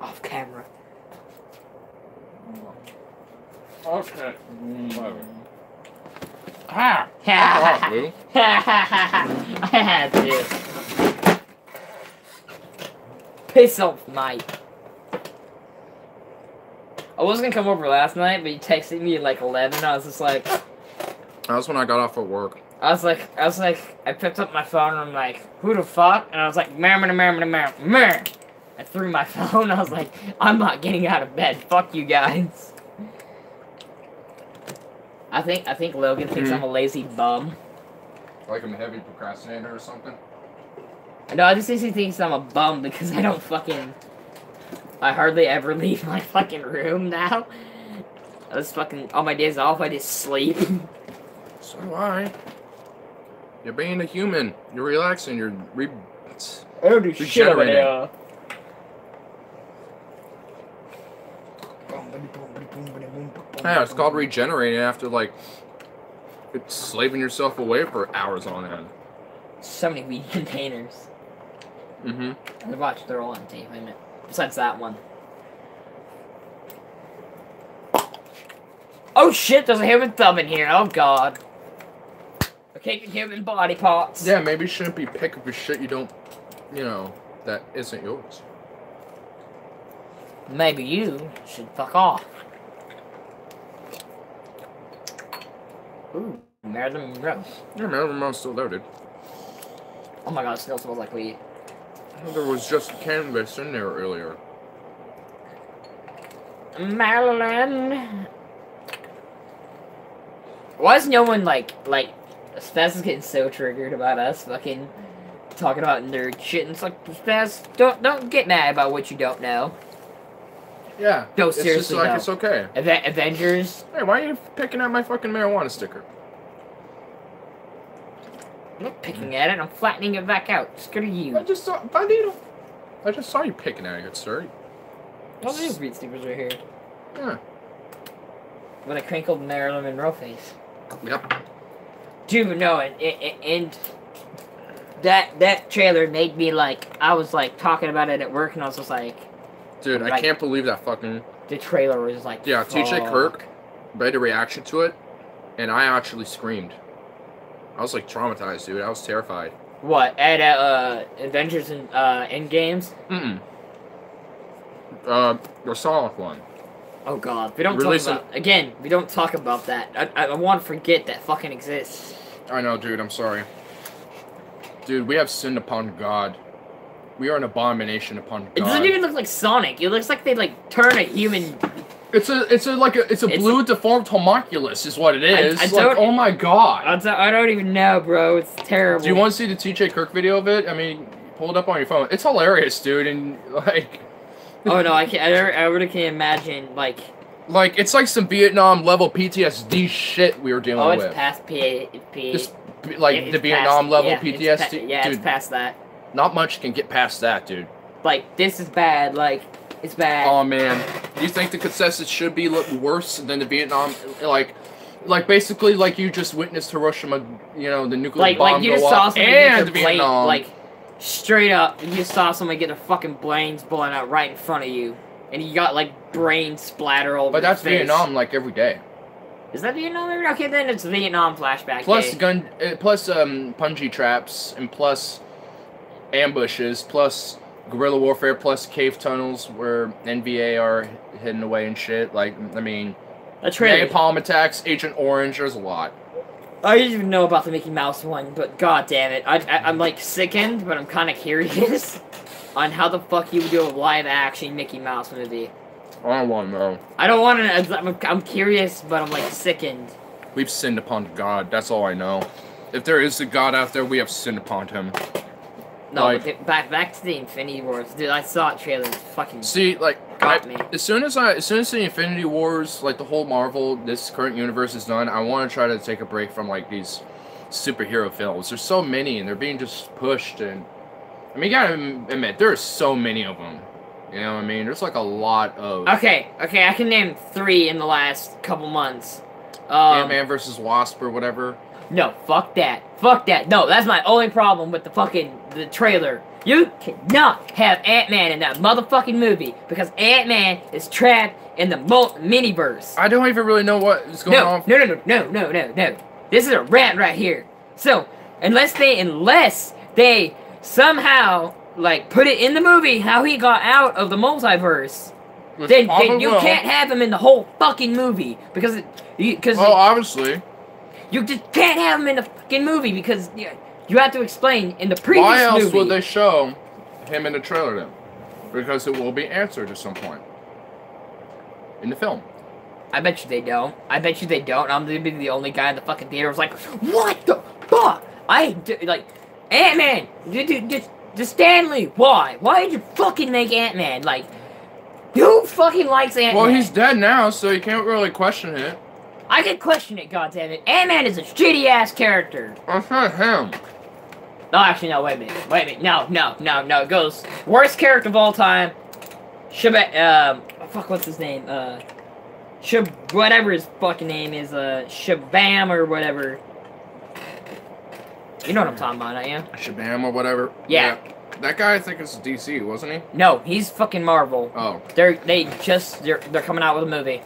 Off camera. Okay. Whatever. Ah! Stop, Lou. I had to. Piss off, mate. I was gonna come over last night, but you texted me at like 11. I was just like, That was when I got off at work. I picked up my phone and I'm like, who the fuck? And I was like, mer. I threw my phone. I was like, I'm not getting out of bed. Fuck you guys. I think Logan thinks I'm a lazy bum. Like I'm a heavy procrastinator or something? No, I just think he thinks I'm a bum because I hardly ever leave my fucking room now. I was fucking, all my days off, I just sleep. So do I. You're being a human. You're relaxing. You're regenerating. Yeah, it's called regenerating after, like, it's slaving yourself away for hours on end. So many weed containers. Mm-hmm. Watch, they're all empty. Wait a minute. Besides that one. Oh shit, there's a human thumb in here. Oh god. Okay, human body parts. Yeah, maybe you shouldn't be picking for shit you don't, that isn't yours. Maybe you should fuck off. Ooh, Marilyn Monroe. Yeah, Marilyn Monroe's still there, dude. Oh my god, it still smells like weed. There was just canvas in there earlier. Marilyn. Why is no one like Spaz is getting so triggered about us fucking talking about nerd shit, and it's like, Spaz, don't get mad about what you don't know. Yeah. No, it's seriously, just like, no. it's okay. Avengers. Hey, why are you picking at my fucking marijuana sticker? I'm not picking at it, I'm flattening it back out. Screw you. I just saw, Bandito. I just saw you picking at it, sir. Oh, there's beat stickers right here. Yeah. With a crinkled Marilyn Monroe face. Yep. Dude, no, and that trailer made me like, I was like talking about it at work, and I was just like, dude, I can't believe that fucking. The trailer was like, yeah, TJ Kirk made a reaction to it, and I actually screamed. I was like traumatized, dude. I was terrified. What, at Avengers and Endgames? The Sonic one. Oh god, we don't talk about, again, we don't talk about that. I want to forget that fucking exists. I know, dude, I'm sorry. Dude, we have sinned upon God. We are an abomination upon God. It doesn't even look like Sonic. It looks like they like turn a human. It's a blue deformed homunculus is what it is. I don't, oh my god. I don't even know, bro. It's terrible. Do you want to see the TJ Kirk video of it? I mean, pull it up on your phone. It's hilarious, dude, and like. Oh no, I can't. I really can't imagine like it's like some Vietnam level PTSD shit we were dealing with. Oh, it's past Just like the Vietnam level PTSD. Yeah, dude, it's past that. Not much can get past that, dude. Like this is bad. Like it's bad. Oh man, do you think the consensus should be worse than the Vietnam? Like basically like you just witnessed Hiroshima, the nuclear bomb you just go saw up, somebody and get their Vietnam. like straight up, you just saw someone get their fucking brains blown out right in front of you, and you got like brain splatter all over. But that's your face. Vietnam, like every day. Is that Vietnam? Okay, then it's Vietnam flashback. Plus day. plus punji traps, and plus ambushes, plus guerrilla warfare, plus cave tunnels where NVA are hidden away and shit. Like, I mean, napalm attacks, Agent Orange. There's a lot. I didn't even know about the Mickey Mouse one, but god damn it. I'm like sickened, but I'm kind of curious on how the fuck you would do a live action Mickey Mouse movie. I don't want to know. I don't want to. I'm curious, but I'm like sickened. We've sinned upon God. That's all I know. If there is a God out there, we have sinned upon him. No, like, back to the Infinity Wars, dude. I saw it trailer. It's fucking. See, like, got me. As soon as the Infinity Wars, like the whole Marvel, this current universe is done, I want to try to take a break from like these superhero films. There's so many, and they're being just pushed. And I mean, you gotta admit, there are so many of them. You know what I mean? There's like a lot of. Okay, I can name 3 in the last couple months. Ant-Man vs. Wasp or whatever. No, fuck that. Fuck that. No, that's my only problem with the trailer. You cannot have Ant-Man in that motherfucking movie because Ant-Man is trapped in the miniverse. I don't even really know what is going on. No. This is a rant right here. So, unless they somehow, like, put it in the movie how he got out of the multiverse, then you can't have him in the whole fucking movie because obviously. You just can't have him in the fucking movie because you have to explain in the previous movie. Why else would they show him in the trailer then? Because it will be answered at some point in the film. I bet you they don't. I'm gonna be the only guy in the fucking theater who's like, what the fuck? Ant-Man, just Stanley. Why? Why did you fucking make Ant-Man? Like, who fucking likes Ant-Man? Well, he's dead now, so you can't really question it. I can question it, goddammit. Ant-Man is a shitty-ass character. That's not him. No, actually, no, wait a minute. No. It goes, worst character of all time, what's his name? Whatever his fucking name is, Shabam or whatever. You know what I'm talking about, don't you? Shabam or whatever? Yeah. That guy, I think, is DC, wasn't he? No, he's fucking Marvel. Oh. They're coming out with a movie.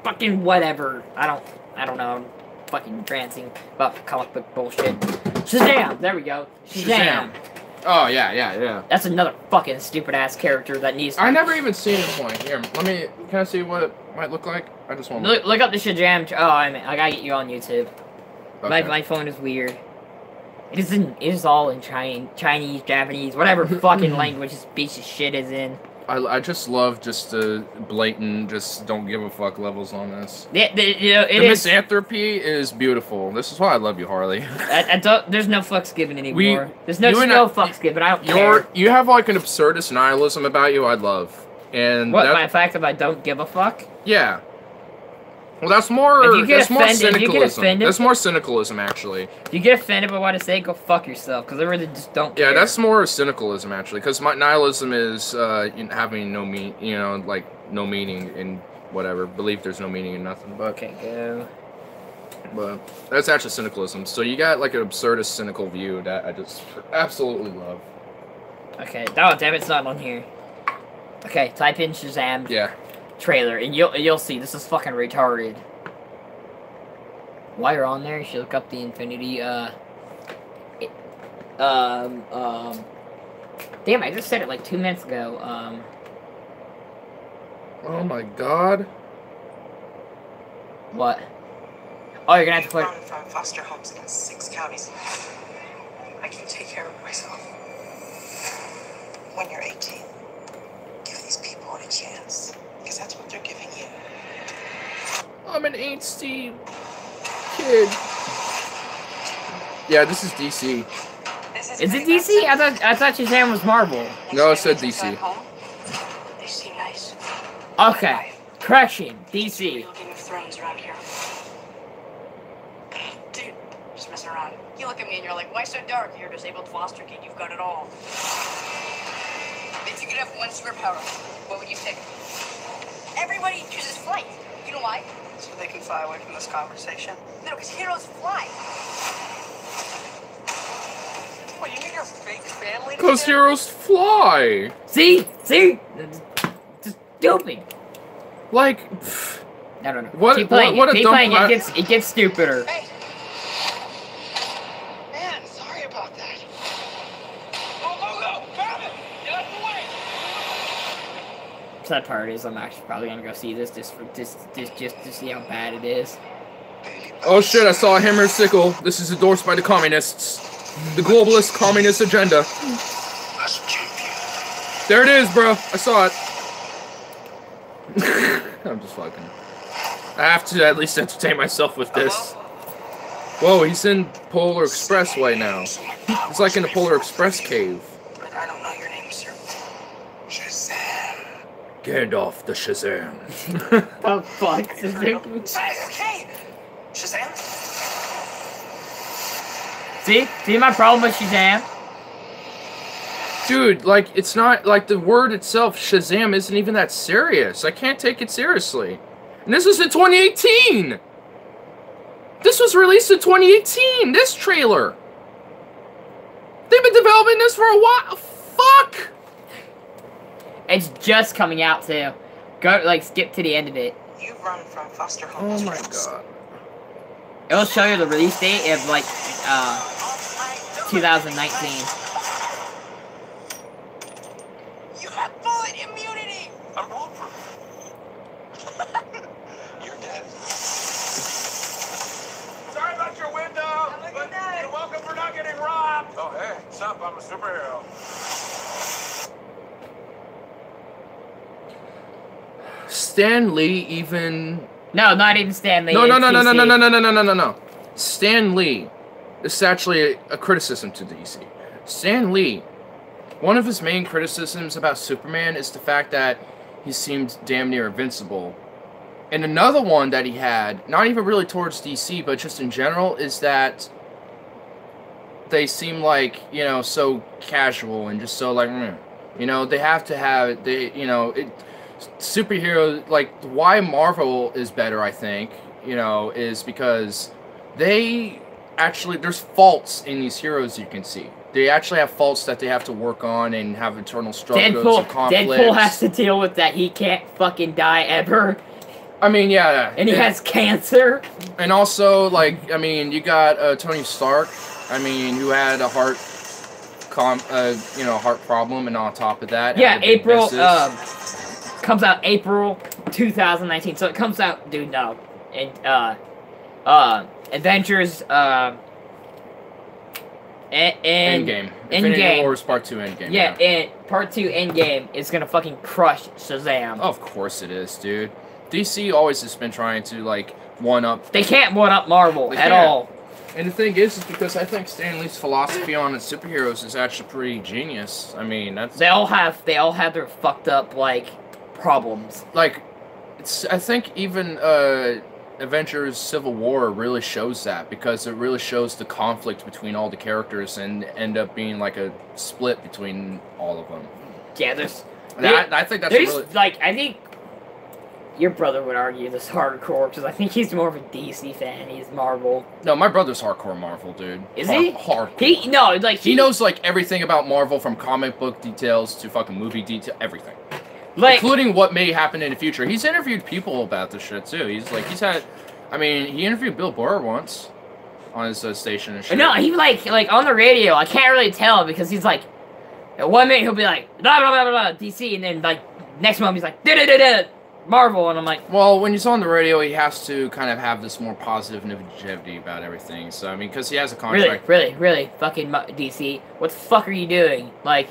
Fucking whatever. I don't know. I'm fucking ranting about comic book bullshit. Shazam! There we go. Shazam! Oh, yeah. That's another fucking stupid ass character that needs to... I never even seen the point. Here, can I see what it might look like? I just want to... Look up the Shazam... Oh, I gotta get you on YouTube. Okay. My phone is weird. It is all in Chinese, Japanese, whatever fucking language this piece of shit is in. I just love just the blatant, just don't give a fuck levels on this. The misanthropy is beautiful. This is why I love you, Harley. There's no fucks given anymore. There's no fucks given. I don't care. You have like an absurdist nihilism about you. I love. And what? My fact that I don't give a fuck? Yeah. Well, that's more cynicalism. That's more cynicalism, actually. If you get offended by what I say, go fuck yourself, because I really just don't care. Yeah, that's more cynicalism, actually, because my nihilism is having no no meaning in whatever. Believe there's no meaning in nothing. But okay, go. But that's actually cynicalism. So you got like an absurdist, cynical view that I just absolutely love. Okay. Oh, damn, it's not on here. Okay, type in Shazam. Yeah. Trailer, and you'll see this is fucking retarded. While you're on there, you should look up the Infinity. Damn, I just said it like 2 minutes ago. Oh my god. What? Oh, you're gonna have to put. From foster homes in 6 counties. I can take care of myself. When you're 18, give these people a chance. Because that's what they're giving you. I'm an angsty kid. Yeah, this is DC. Is it DC? I thought Shazam was Marvel. No, it said DC. They seem nice. Okay. Correction. DC. Looking of thrones around here. Dude, just messing around. You look at me and you're like, why so dark? You're a disabled foster kid. You've got it all. If you could have one superpower, what would you pick? Everybody chooses flight. You know why? So they can fly away from this conversation? No, because heroes fly. What, you need your fake family to Because heroes fly. See? Just stupid. Like, No. What? Keep playing What it. a Keep dumb playing it. It gets stupider. Hey. Man, sorry about that. Go. Grab it. Get out of the way. Sad part is I'm actually probably gonna go see this just to see how bad it is. oh shit, I saw a hammer and sickle. This is endorsed by the communists. The globalist communist agenda. There it is, bro. I saw it. I'm just fucking. I have to at least entertain myself with this. Whoa, he's in Polar Expressway now. He's like in the Polar Express cave. But I don't know your name, sir. Shazam. Gandalf the Shazam. Oh fuck. Okay. Shazam. See my problem with Shazam? Dude, like, it's not, like, the word itself, Shazam, isn't even that serious. I can't take it seriously. And this was in 2018! This was released in 2018, this trailer! They've been developing this for a while. Fuck. It's just coming out too. Go like skip to the end of it. You've run from foster Oh homes. my god. It'll show you the release date of like 2019. You have bullet immunity. I'm bulletproof. You're dead. Sorry about your window, but you're welcome for not getting robbed. Oh, hey, what's up? I'm a superhero. Stan Lee even... No, not even Stan Lee. No. DC. Stan Lee. This is actually a criticism to DC. Stan Lee, one of his main criticisms about Superman is the fact that he seemed damn near invincible. And another one that he had, not even really towards DC, but just in general, is that they seem like, you know, so casual and just so like, you know, they have to have, superhero, like, why Marvel is better, I think, you know, is because they actually, there's faults in these heroes you can see. They actually have faults that they have to work on and have internal struggles and conflicts. Deadpool has to deal with that. He can't fucking die ever. I mean, yeah. And he has cancer. And also, like, I mean, you got Tony Stark, I mean, who had a heart problem, and on top of that, yeah, had a big April, business. comes out April 2019, so it comes out, dude, no, and, Adventures, Endgame. Infinity Wars Part 2 Endgame. Yeah, and Part 2 Endgame is gonna fucking crush Shazam. Of course it is, dude. DC always has been trying to, like, one-up. They can't one-up Marvel at all. And the thing is because I think Stan Lee's philosophy on its superheroes is actually pretty genius. I mean, that's... They all have their fucked up, like, problems. Like, I think even, Avengers Civil War really shows that, because it really shows the conflict between all the characters and end up being like a split between all of them. Yeah, I think that's really... like, I think your brother would argue this hardcore, because I think he's more of a DC fan. He's Marvel. No, my brother's hardcore Marvel, dude. Is he? Hardcore. He knows, like, everything about Marvel, from comic book details to fucking movie detail, everything. Like, including what may happen in the future. He's interviewed people about this shit, too. He interviewed Bill Burr once on his station and shit. No, he, like, on the radio, I can't really tell, because he's, like, at 1 minute he'll be like, blah, blah, blah, blah, DC, and then, like, next moment he's like, da-da-da-da, Marvel, and I'm like... Well, when he's on the radio, he has to kind of have this more positive negativity about everything, so, I mean, because he has a contract... Really, fucking DC, what the fuck are you doing? Like...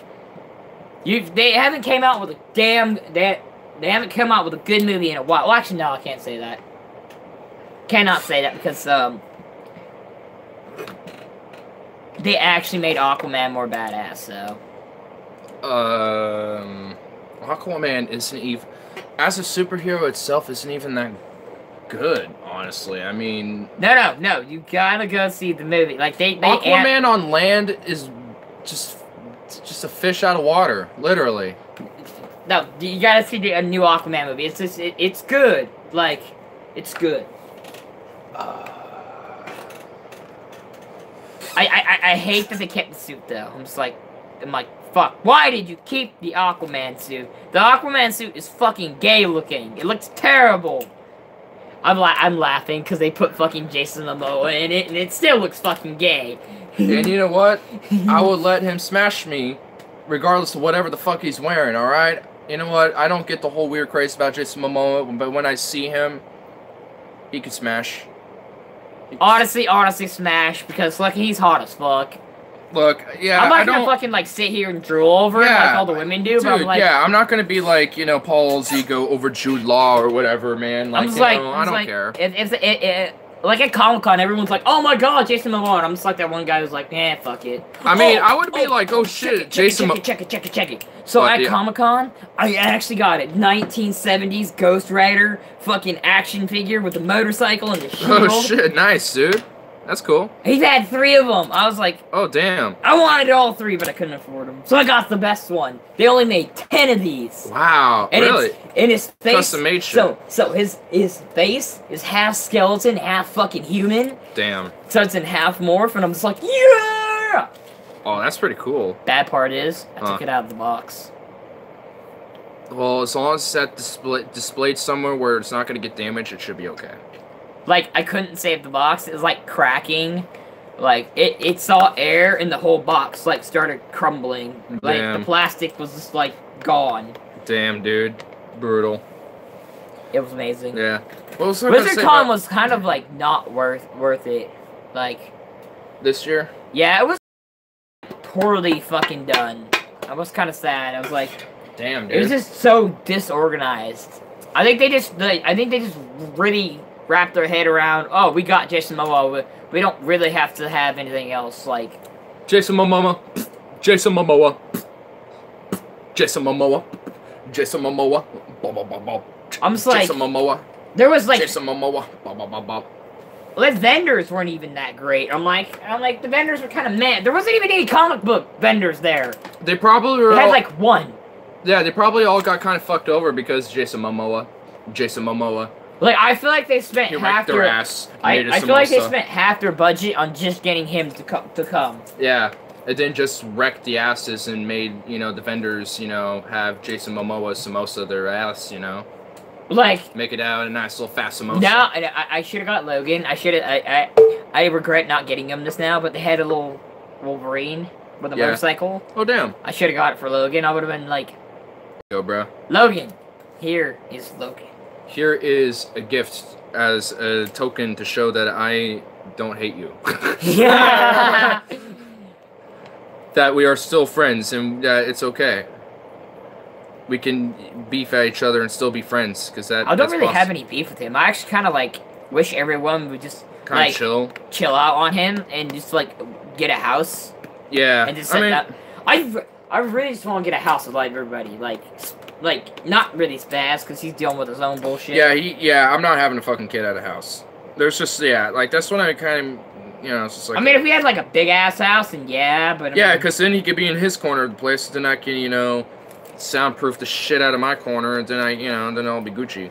They haven't came out with a they haven't come out with a good movie in a while. Well, actually, no, I can't say that. Cannot say that because, they actually made Aquaman more badass, so. Aquaman isn't even, as a superhero itself, isn't even that good, honestly. I mean... No, you gotta go see the movie. Like, Aquaman on land is just a fish out of water, literally. No, you gotta see a new Aquaman movie. It's just, it's good. Like, it's good. I hate that they kept the suit, though. I'm like, fuck. Why did you keep the Aquaman suit? The Aquaman suit is fucking gay looking. It looks terrible. I'm laughing because they put fucking Jason Momoa in it, and it still looks fucking gay. And you know what? I would let him smash me, regardless of whatever the fuck he's wearing, alright? You know what? I don't get the whole weird craze about Jason Momoa, but when I see him, he can smash. Honestly, smash, because, look, he's hot as fuck. Look, yeah, I'm not gonna fucking, like, sit here and drool over it like all the women do, dude, but I'm like... yeah, I'm not gonna be like, you know, Paul Zigo over Jude Law or whatever, man. Like, I don't care. Like, at Comic-Con, everyone's like, oh my god, Jason Momoa, and I'm just like that one guy who's like, fuck it. I mean, I would be like, oh shit, Jason Momoa. Check it. So at Comic-Con, I actually got it. 1970s Ghost Rider fucking action figure with the motorcycle and the shield. Oh shit, nice, dude. That's cool. He's had 3 of them. I was like... Oh, damn. I wanted all 3, but I couldn't afford them. So I got the best one. They only made 10 of these. Wow, and really? And his face... Custom made shit. So his face is half skeleton, half fucking human. Damn. So it's in half morph, and I'm just like, yeah! Oh, that's pretty cool. Bad part is, I took it out of the box. Well, as long as it's at displayed somewhere where it's not going to get damaged, it should be okay. Like, I couldn't save the box. It was, like, cracking. Like, it saw air, and the whole box, like, started crumbling. Like, Damn. the plastic was just, like, gone. Damn, dude. Brutal. It was amazing. Yeah. What was I gonna say WizardCon about was kind of, like, not worth it. Like... this year? Yeah, it was poorly fucking done. I was kind of sad. I was like... Damn, dude. It was just so disorganized. I think they just really wrapped their head around, oh, we got Jason Momoa. We don't really have to have anything else, like... Jason Momoa. Jason Momoa. Jason Momoa. Jason Momoa. I'm just like... Jason Momoa. There was like... Jason Momoa. The vendors weren't even that great. I'm like, the vendors were kind of meh. There wasn't even any comic book vendors there. They probably were They had all, like one. Yeah, they probably all got kind of fucked over because Jason Momoa. Jason Momoa. Like, I feel like they spent He half wrecked their ass. I feel like they spent half their budget on just getting him to come. Yeah. It didn't just wreck the asses and made, you know, the vendors, you know, have Jason Momoa samosa their ass, you know. Like... Make it out a nice little fast samosa. No, I should have got Logan. I regret not getting him this now, but they had a little Wolverine with a motorcycle. Oh, damn. I should have got it for Logan. I would have been like... Go, bro. Logan. Here is Logan. Here is a gift as a token to show that I don't hate you. Yeah. That we are still friends and it's okay. We can beef at each other and still be friends because I don't really have any beef with him. I actually kind of like wish everyone would just kind like of chill out on him and just like get a house. Yeah, And just set that. I really just want to get a house with like everybody, like not really Spaz because he's dealing with his own bullshit. Yeah, I'm not having a fucking kid at a house. There's just like that's when I kind of. You know, it's just like... I mean, if we had, like, a big-ass house, then yeah, but... Yeah, because then he could be in his corner of the place, then I can, you know, soundproof the shit out of my corner, and then then I'll be Gucci.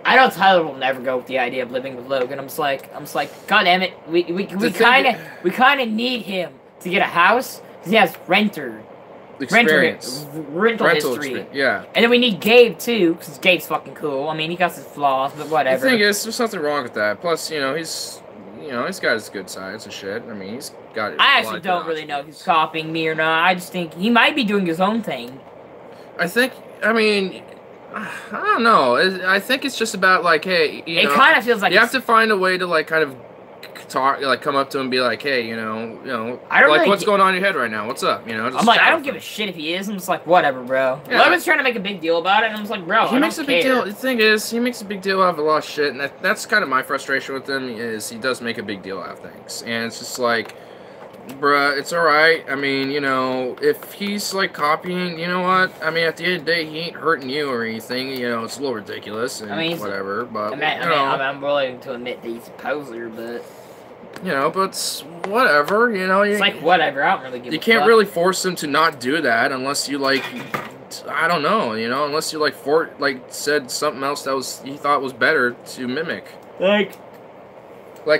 I know Tyler will never go with the idea of living with Logan. I'm just like, God damn it, we kind of need him to get a house, because he has rental history. Yeah. And then we need Gabe, too, because Gabe's fucking cool. I mean, he got his flaws, but whatever. The thing is, there's nothing wrong with that. Plus, you know, he's got his good sides and shit. I mean, he's got it. I actually don't really know if he's copying me or not. I just think he might be doing his own thing. I mean, I don't know. I think it's just about, like, hey, you know. It kind of feels like... You have to find a way to, like, kind of talk, like, come up to him and be like, hey, you know, I don't like, really what's going on in your head right now? What's up? You know, just I'm like, chat I don't with give him. a shit if he is. I'm just like, whatever, bro. Yeah. Logan's trying to make a big deal about it, and I'm just like, bro, He makes a big care. deal. The thing is, he makes a big deal out of a lot of shit, and that's kind of my frustration with him, is he does make a big deal out of things. And it's just like, bruh, it's alright. I mean, you know, if he's, like, copying, you know what? I mean, at the end of the day, he ain't hurting you or anything. You know, it's a little ridiculous and whatever, but, I'm willing to admit that he's a poser, but... You know, but whatever, you know. It's like, whatever, I don't really give a fuck. You can't really force him to not do that unless you, like, I don't know, you know, unless you, like, said something else that he thought was better to mimic. Like,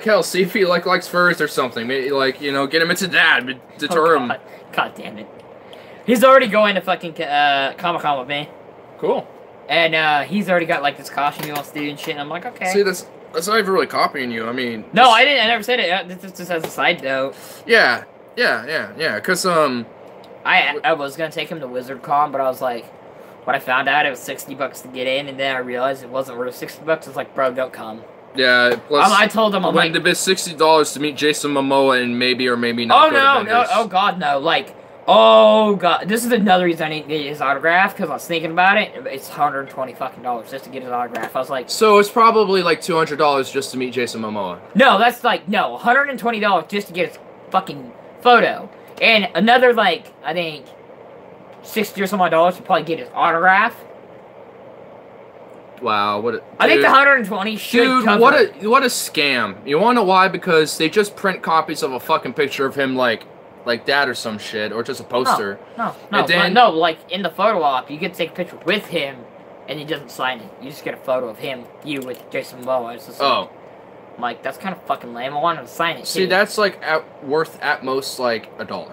hell, see if he, likes furs or something. Maybe, like, you know, get him into that, deter him. God damn it. He's already going to fucking Comic-Con with me. Cool. And, he's already got, like, this costume he wants to do and shit, and I'm like, okay. See, that's not even really copying you, I mean... No, I didn't, I never said it. This just as a side note. Yeah, because, I was gonna take him to WizardCon, but I was like, when I found out it was $60 to get in, and then I realized it wasn't worth $60, I was like, bro, don't come. Yeah, plus... I told him, I'm like... to be $60 to meet Jason Momoa and maybe or maybe not oh god, no, like... Oh god, this is another reason I need to get his autograph, because I was thinking about it. It's $120 fucking just to get his autograph. I was like... So it's probably like $200 just to meet Jason Momoa. No, that's like, no, $120 just to get his fucking photo. And another, like, I think, $60 or some odd dollars to probably get his autograph. Wow, what a... Dude, I think the $120 should cover... what a scam. You wanna know why? Because they just print copies of a fucking picture of him like that or some shit, or just a poster. No, like in the photo op, you get to take a picture with him, and he doesn't sign it. You just get a photo of him, you with Jason Momoa. It's just like, I'm like, that's kind of fucking lame. I want him to sign it, See, too. that's like worth at most like $1.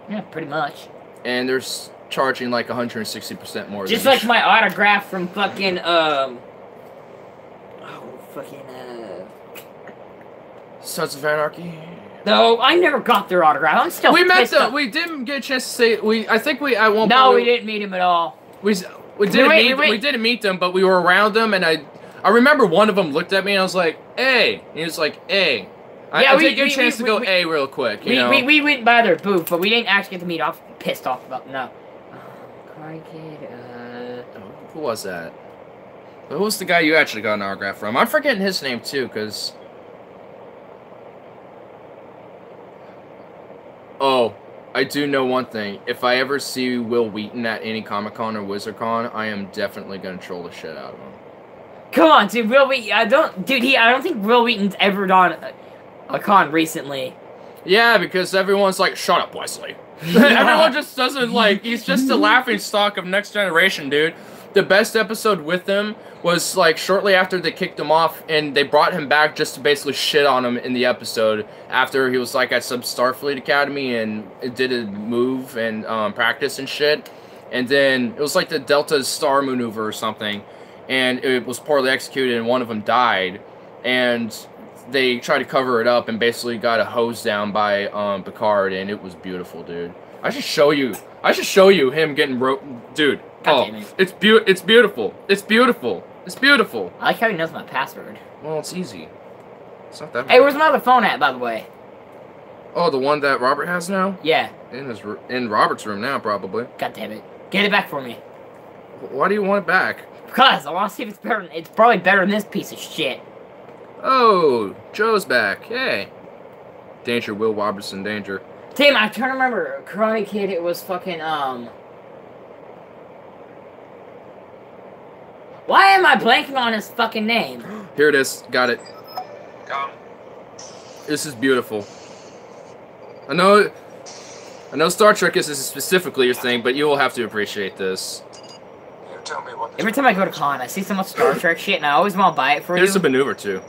Yeah, pretty much. And they're charging like 160% more. Just than like my autograph from fucking, Sons of Anarchy. No, I never got their autograph. I'm still We met pissed them. off. We didn't get a chance to say. I think we at one point. No, we didn't meet him at all. We didn't meet them, but we were around them, and I remember one of them looked at me and I was like, "Hey," and he was like, "Hey." I did get a chance to go "Hey" real quick. We went by their booth, but we didn't actually get to meet off. Pissed off about no. Cry Kid. Who was that? Who was the guy you actually got an autograph from? I'm forgetting his name too, cause. Oh, I do know one thing. If I ever see Will Wheaton at any Comic-Con or WizardCon, I am definitely gonna troll the shit out of him. Come on, dude. Will Wheaton. I don't think Will Wheaton's ever done a con recently. Yeah, because everyone's like, "Shut up, Wesley." Everyone just doesn't like. He's just a laughing stock of Next Generation, dude. The best episode with him was like shortly after they kicked him off, and they brought him back just to basically shit on him in the episode after he was like at some Starfleet Academy and did a move and practice and shit. And then it was like the Delta Star maneuver or something, and it was poorly executed, and one of them died, and they tried to cover it up and basically got a hose down by Picard, and it was beautiful, dude. I should show you him getting dude. God Oh, it's beautiful. It's beautiful. It's beautiful. I like how he knows my password. Well, it's easy. It's not that bad. Hey, where's my other phone at, by the way? Oh, the one that Robert has now? Yeah. In Robert's room now, probably. God damn it. Get it back for me. Why do you want it back? Because I want to see if it's better. It's probably better than this piece of shit. Oh, Joe's back. Hey. Danger, Will Robertson, danger. Damn, I'm trying to remember. Karate Kid, it was fucking, Why am I blanking on his fucking name? Here it is. Got it. Come. This is beautiful. I know Star Trek isn't specifically your thing, but you will have to appreciate this. You tell me what. Every time I go to con, I see so much Star Trek shit, and I always want to buy it for Here's you. a maneuver, too.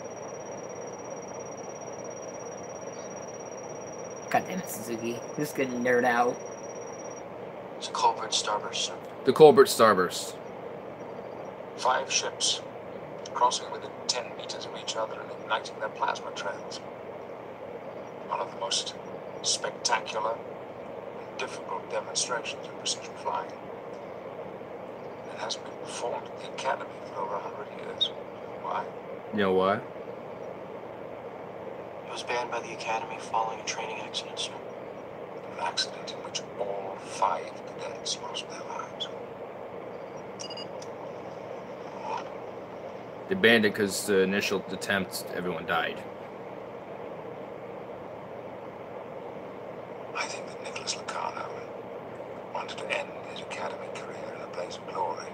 God damn it, Suzuki. This is gonna nerd out. It's Colbert Starburst, sir. The Colbert Starburst. 5 ships crossing within 10 meters of each other and igniting their plasma trails. One of the most spectacular and difficult demonstrations of precision flying. It hasn't been performed at the Academy for over 100 years. Why? You know why? It was banned by the Academy following a training accident, sir. An accident in which all 5 cadets lost their lives. They banned it because the initial attempt, everyone died. I think that Nicholas Locarno wanted to end his academy career in a blaze of glory.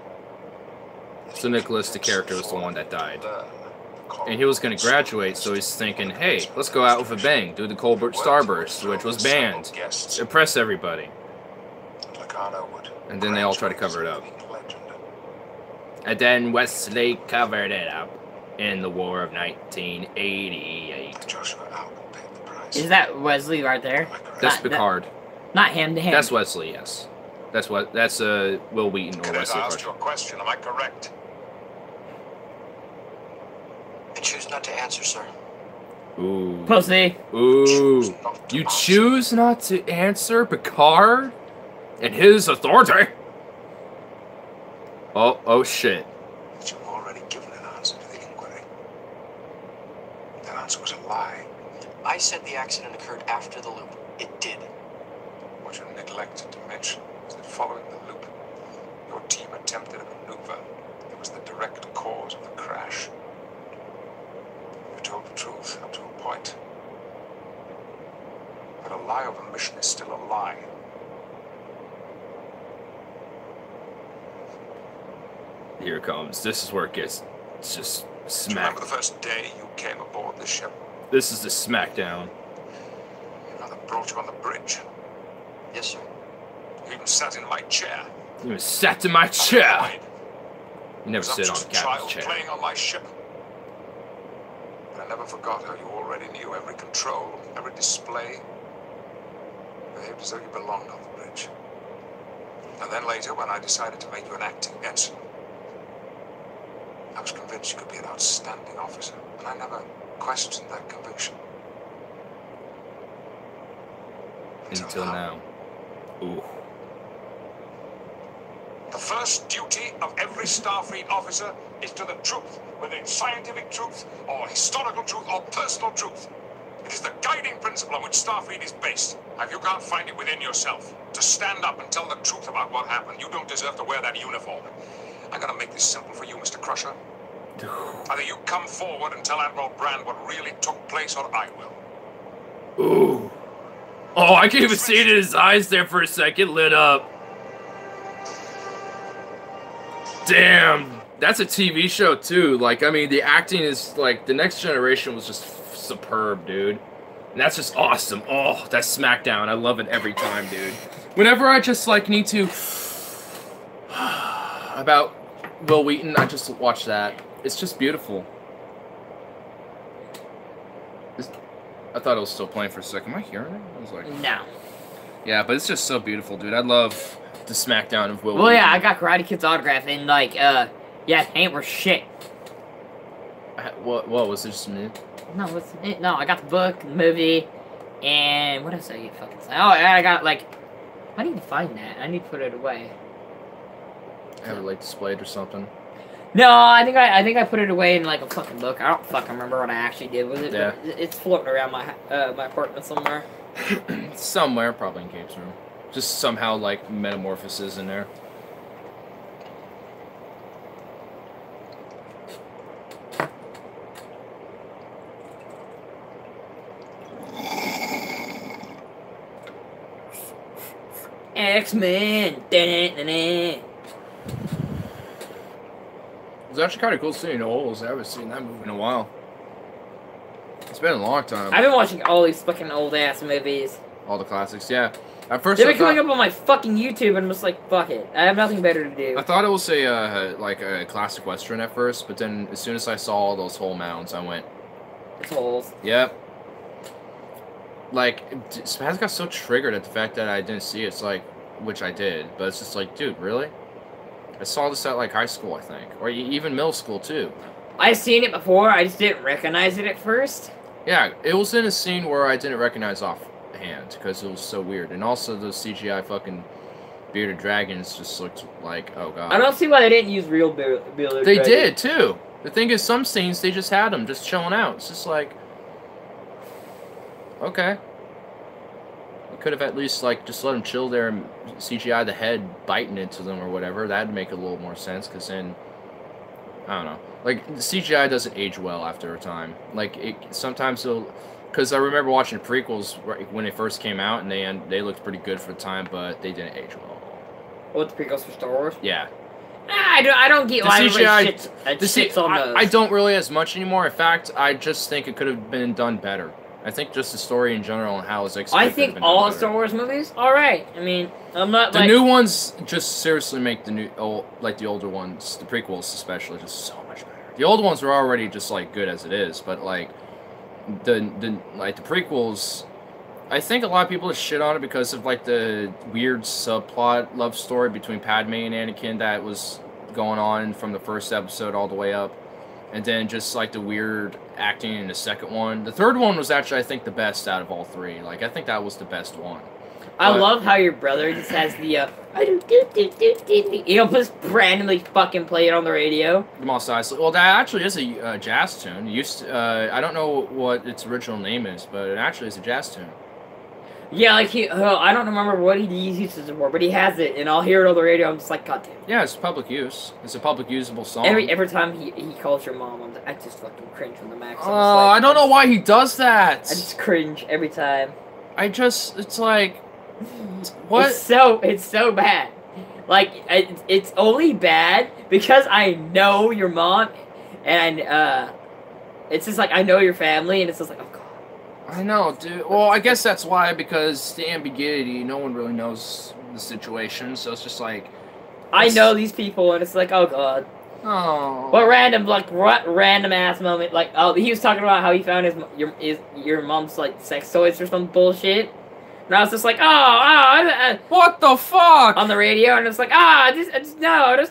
So Nicholas, the character, was the one that died. And he was going to graduate, so he's thinking, hey, let's go out with a bang, do the Colbert Starburst, which was banned. Impress everybody. And then they all try to cover it up. And then Wesley covered it up in the War of 1988. Is that Wesley right there? That's Picard. Not him, to him. That's Wesley, yes. That's Will Wheaton or Wesley. I asked you a question, am I correct? I choose not to answer, sir. Ooh. Pussy. Ooh. You choose not to answer Picard and his authority? Oh shit. But you've already given an answer to the inquiry. That answer was a lie. I said the accident occurred after the loop. It did. What you neglected to mention is that following the loop, your team attempted a maneuver that was the direct cause of the crash. You told the truth up to a point. But a lie of omission is still a lie. Here it comes. This is where it gets just Do you smacked. remember the first day you came aboard this ship? This is the smackdown. Your mother brought you on the bridge. Yes, sir. You even sat in my chair. You even sat in my chair. Why? You never Because I'm sit on just a a child captain's chair. playing on my ship. But I never forgot how you already knew every control, every display. Behaved as though you belonged on the bridge. And then later, when I decided to make you an acting ensign, I was convinced you could be an outstanding officer, and I never questioned that conviction. Until now. Ooh. The first duty of every Starfleet officer is to the truth, whether it's scientific truth, or historical truth, or personal truth. It is the guiding principle on which Starfleet is based. Now, if you can't find it within yourself to stand up and tell the truth about what happened, you don't deserve to wear that uniform. I'm gonna make this simple for you, Mr. Crusher. Either you come forward and tell Admiral Brand what really took place, or I will. Ooh. Oh, I can't even see it in his eyes there for a second, lit up. Damn, that's a TV show too. Like, I mean, the acting is like, the Next Generation was just superb, dude. And that's just awesome. Oh, that's SmackDown. I love it every time, dude. Whenever I just like need to about Will Wheaton, I just watch that. It's just beautiful. I thought it was still playing for a second. Am I hearing it? I was like, No. yeah, but it's just so beautiful, dude. I love the SmackDown of Will Well, Wheaton. yeah, I got Karate Kid's autograph, and, like, yeah, ain't worth shit. What was it, just me? No, I got the book, the movie, and what else did I get fucking say? Oh, and I got, like, I need to find that. I need to put it away. Have it, like, displayed or something. No, I think I put it away in, like, a fucking book. I don't fucking remember what I actually did with it. Yeah. But it's floating around my apartment somewhere. Somewhere, probably in Gabe's room. Just somehow, like, metamorphosis in there. X-Men! It was actually kind of cool seeing Oles. I haven't seen that movie in a while. It's been a long time. I've been watching all these fucking old-ass movies. All the classics, yeah. At first, They've been coming up on my fucking YouTube, and I'm just like, fuck it. I have nothing better to do. I thought it was like a classic western at first, but then as soon as I saw all those whole mounds, I went, It's holes. yep. Like, Spaz got so triggered at the fact that I didn't see it. It's like, which I did, but it's just like, dude, really? I saw this at, like, high school, I think. Or even middle school, too. I've seen it before, I just didn't recognize it at first. Yeah, it was in a scene where I didn't recognize offhand, because it was so weird. And also, the CGI fucking bearded dragons just looked like, oh god. I don't see why they didn't use real bearded They dragons. did, too! The thing is, some scenes, they just had them, just chilling out. It's just like, okay. You could have at least, like, just let them chill there and CGI the head biting into them or whatever. That'd make a little more sense, because then, I don't know. Like, the CGI doesn't age well after a time. Like, sometimes it'll... Because I remember watching prequels when they first came out, and they looked pretty good for the time, but they didn't age well. What, the prequels for Star Wars? Yeah. I don't get why everybody shits on those. I don't really as much anymore. In fact, I just think it could have been done better. I think just the story in general and how it's executed. I think all Star Wars movies, alright. I mean, I'm not the new ones just seriously make the older ones, the prequels especially, just so much better. The old ones were already just like good as it is, but like the prequels, I think a lot of people just shit on it because of like the weird subplot love story between Padme and Anakin that was going on from the first episode all the way up. And then just, like, the weird acting in the second one. The third one was actually, I think, the best out of all three. Like, I think that was the best one. I love how your brother just has the, he'll just randomly fucking play it on the radio. The Mos Eisley. Well, that actually is a jazz tune. It used to, I don't know what its original name is, but it actually is a jazz tune. Yeah, like, I don't remember what he uses it for, but he has it, and I'll hear it on the radio, I'm just like, god damn. Yeah, it's public use. It's a public usable song. Every time he calls your mom, I just fucking cringe from the max. Oh, I don't know why he does that. I just cringe every time. It's like, what? It's so bad. Like, it's only bad because I know your mom, and, it's just like, I know your family, and it's just like, oh god. I know, dude. Well, I guess that's why, because the ambiguity, no one really knows the situation, so it's just like... I know these people, and it's like, oh god. Oh. What random, like, what random ass moment? Like, oh, he was talking about how he found your mom's, like, sex toys or some bullshit. And I was just like, What the fuck? on the radio, and it's like, I just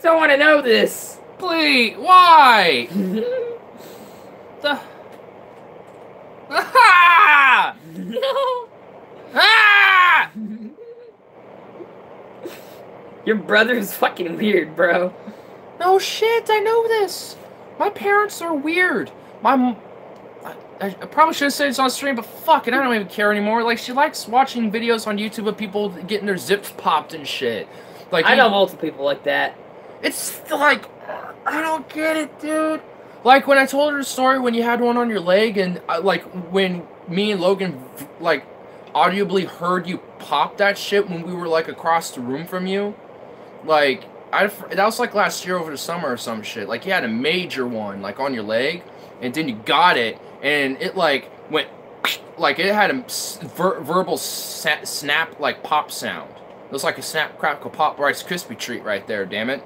don't want to know this. Please, why? The... Ah! No. Ah! Your brother is fucking weird, bro. No shit, I know this. My parents are weird. I probably should have said it's on stream, but fuck it, I don't even care anymore. Like, she likes watching videos on YouTube of people getting their zips popped and shit. Like, I know multiple people like that. it's like, I don't get it, dude. Like, when I told her the story when you had one on your leg, and, like, when me and Logan, like, audibly heard you pop that shit when we were, like, across the room from you. Like, that was, like, last year over the summer or some shit. Like, you had a major one, like, on your leg, and then you got it, and it, like, went, like, it had a verbal snap, like, pop sound. It was like a snap, crackle, pop, Rice Krispie treat right there, damn it.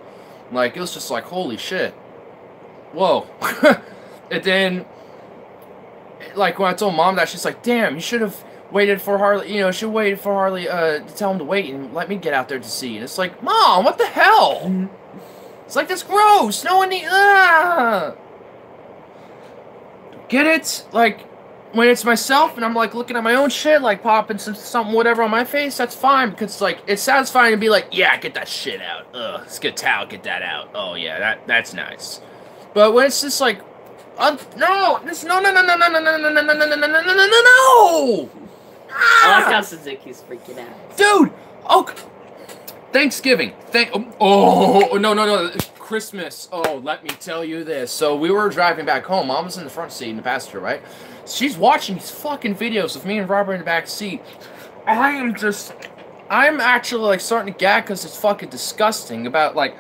Like, it was just like, holy shit. Whoa. And then, like, when I told Mom that, she's like, damn, you should have waited for Harley, you know, she waited for Harley, to tell him to wait and let me get out there to see. And it's like, Mom, what the hell? It's like, that's gross. No one needs, Get it? Like, when it's myself and I'm, like, looking at my own shit, like, popping something, whatever on my face, that's fine. Because, like, it's satisfying to be like, yeah, get that shit out. Ugh, let's get a towel, get that out. Oh, yeah, that's nice. But when it's just like, no! I like how Suzuki's freaking out. Dude! Oh, Thanksgiving. No. Christmas. Oh, let me tell you this. So we were driving back home. Mom was in the front seat in the passenger, right? She's watching these fucking videos of me and Robert in the back seat. I'm actually, like, starting to gag because it's fucking disgusting about, like,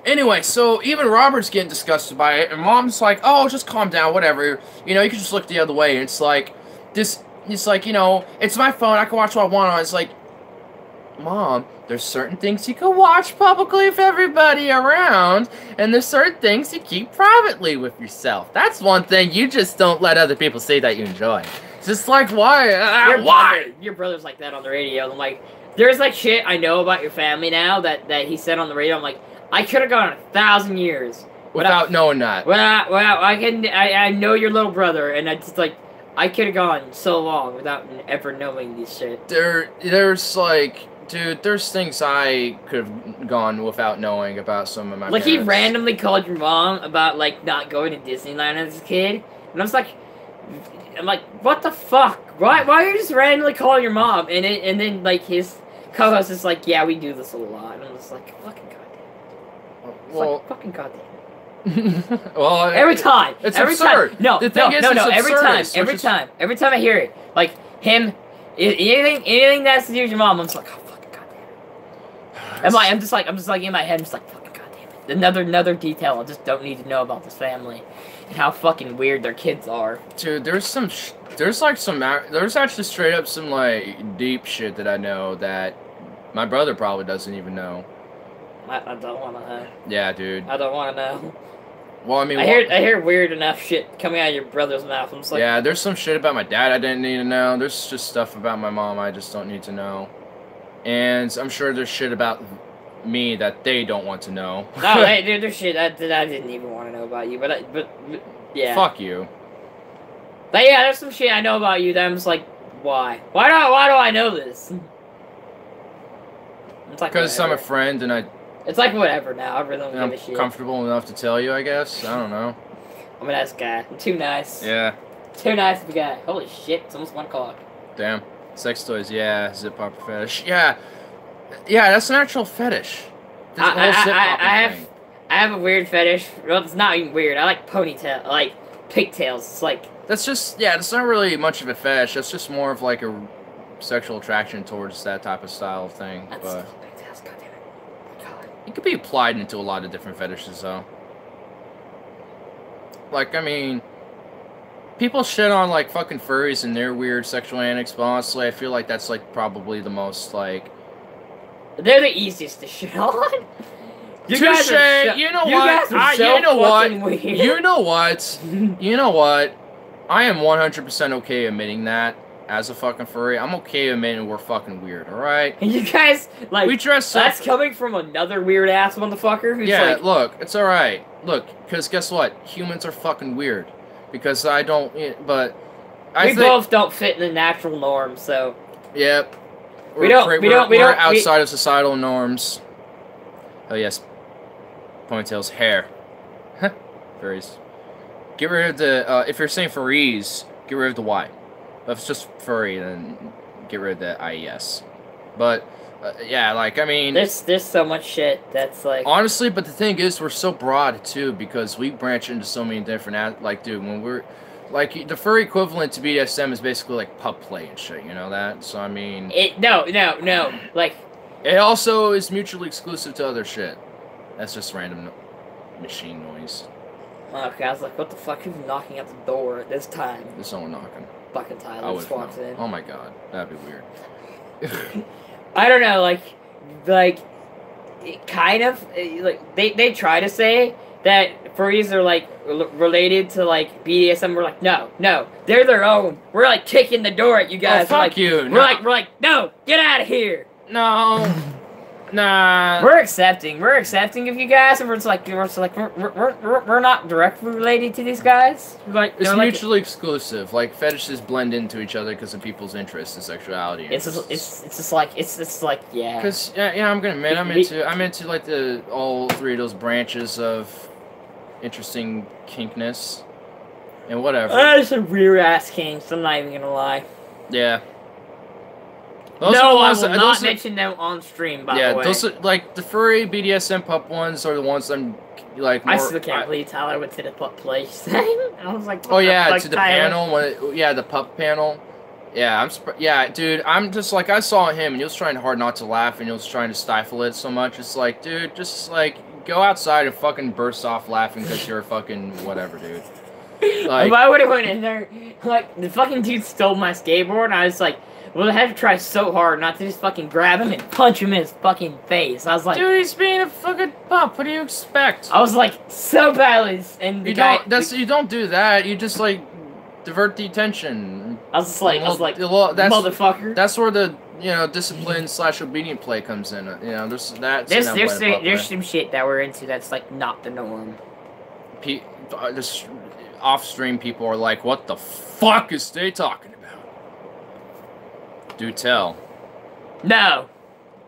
Anyway, so even Robert's getting disgusted by it, and Mom's like, oh, just calm down, whatever. You know, you can just look the other way. And it's like, it's like, you know, it's my phone, I can watch what I want on it. It's like, Mom, there's certain things you can watch publicly with everybody around, and there's certain things you keep privately with yourself. That's one thing you just don't let other people see that you enjoy. It's just like, why? Why? Your brother's like that on the radio. I'm like, there's, like, shit I know about your family now that he said on the radio. I'm like, I could have gone 1,000 years without knowing that. Well, I know your little brother, and it's like, I could have gone so long without ever knowing these shit. There's like, dude, there's things I could have gone without knowing about some of my Like, parents. he randomly called your mom about, like, not going to Disneyland as a kid, and I was like, what the fuck? Why are you just randomly calling your mom? And then, like, his co-host is like, yeah, we do this a lot, and I'm just like, fucking goddamn. Well, like, fucking goddamn. Well, every time. It's every absurd. Time. No, the thing is, no. it's Every time I hear it, like him, anything that has to do with your mom, I'm just like, oh fucking goddamn. I'm just like in my head, I'm just like, fucking goddamn it. Another detail I just don't need to know about this family and how fucking weird their kids are. Dude, there's actually straight up some like deep shit that I know that my brother probably doesn't even know. I don't want to know. Yeah, dude. I don't want to know. Well, I mean, I hear weird enough shit coming out of your brother's mouth. I'm just like, yeah, there's some shit about my dad I didn't need to know. There's just stuff about my mom I just don't need to know. And I'm sure there's shit about me that they don't want to know. No, there's shit that I didn't even want to know about you. But yeah. Fuck you. But yeah, there's some shit I know about you that I'm just like, why? Why do I know this? It's like, because I'm a friend and it's like whatever now. I really don't give a shit. I'm comfortable enough to tell you, I guess. I don't know. I'm a nice guy. I'm too nice. Yeah. Too nice of a guy. Holy shit, it's almost 1 o'clock. Damn. Sex toys, yeah. Zip popper fetish. Yeah. Yeah, that's an actual fetish. I have a weird fetish. Well, it's not even weird. I like pigtails. It's like... That's just, yeah, it's not really much of a fetish. That's just more of like a sexual attraction towards that type of style of thing. That's but pigtails, goddammit. God. it could be applied into a lot of different fetishes, though. Like, I mean, people shit on, like, fucking furries and their weird sexual antics, but honestly, I feel like that's, like, probably the most, like... They're the easiest to shit on. You guys Touche. are You know you what? guys are so You know what? fucking weird. You know what? You know what? I am 100% okay admitting that as a fucking furry. I'm okay admitting we're fucking weird. All right. And you guys like We dress up. that's coming from another weird ass motherfucker who's Yeah, like, look, it's all right. Look, because guess what? Humans are fucking weird. Because I don't. But I we think. both don't fit in the natural norm, so Yep. We don't- We're outside of societal norms. Oh yes. Ponytails, hair. Furries. Get rid of the. If you're saying furries, get rid of the Y. If it's just furry, then get rid of the IES. But yeah, like I mean, there's so much shit that's like honestly. But the thing is, we're so broad too because we branch into so many different. Like, dude, when we're like the furry equivalent to BDSM is basically like pup play and shit. You know that? So I mean, no, like it also is mutually exclusive to other shit. That's just random machine noise. okay, I was like, what the fuck? Who's knocking at the door at this time? There's someone knocking. Fucking I Tyler would just walks in. Oh my god, that'd be weird. I don't know, like it kind of like they try to say that furries are like related to like BDSM. We're like, no, they're their own. We're like kicking the door at you guys. Oh, fuck like, you. We're like, no, get out of here. No. Nah. We're accepting of you guys, and we're not directly related to these guys. Like It's they're like- mutually exclusive. Like fetishes blend into each other because of people's interests and sexuality. It's just like yeah. Because yeah, I'm gonna admit I'm into like the all three of those branches of interesting kinkness and whatever. There's some weird ass kinks. I'm not even gonna lie. Yeah. Those No, are the I ones will that- not those are- mention them on stream. By yeah, the way, those are like the furry BDSM pup ones are the ones I'm like. I more- still can't believe Tyler went to the pup place thing. I was like, Oh what yeah, fuck, to the Tyler? panel. The pup panel. Yeah, yeah, dude. I'm just like I saw him and he was trying hard not to laugh and he was trying to stifle it so much. It's like, dude, just like go outside and fucking burst off laughing because you're a fucking whatever, dude. Like, If I would have went in there, like the fucking dude stole my skateboard, and I was like, well, I had to try so hard not to just fucking grab him and punch him in his fucking face. I was like, dude, he's being a fucking pup. What do you expect? I was like so bad, and the You guy, don't. You don't do that. You just like divert the attention. I was like, That's motherfucker. That's where the discipline / obedient play comes in. There's that. There's some shit that we're into that's like not the norm. This off-stream people are like, what the fuck is they talking about? Do tell. No,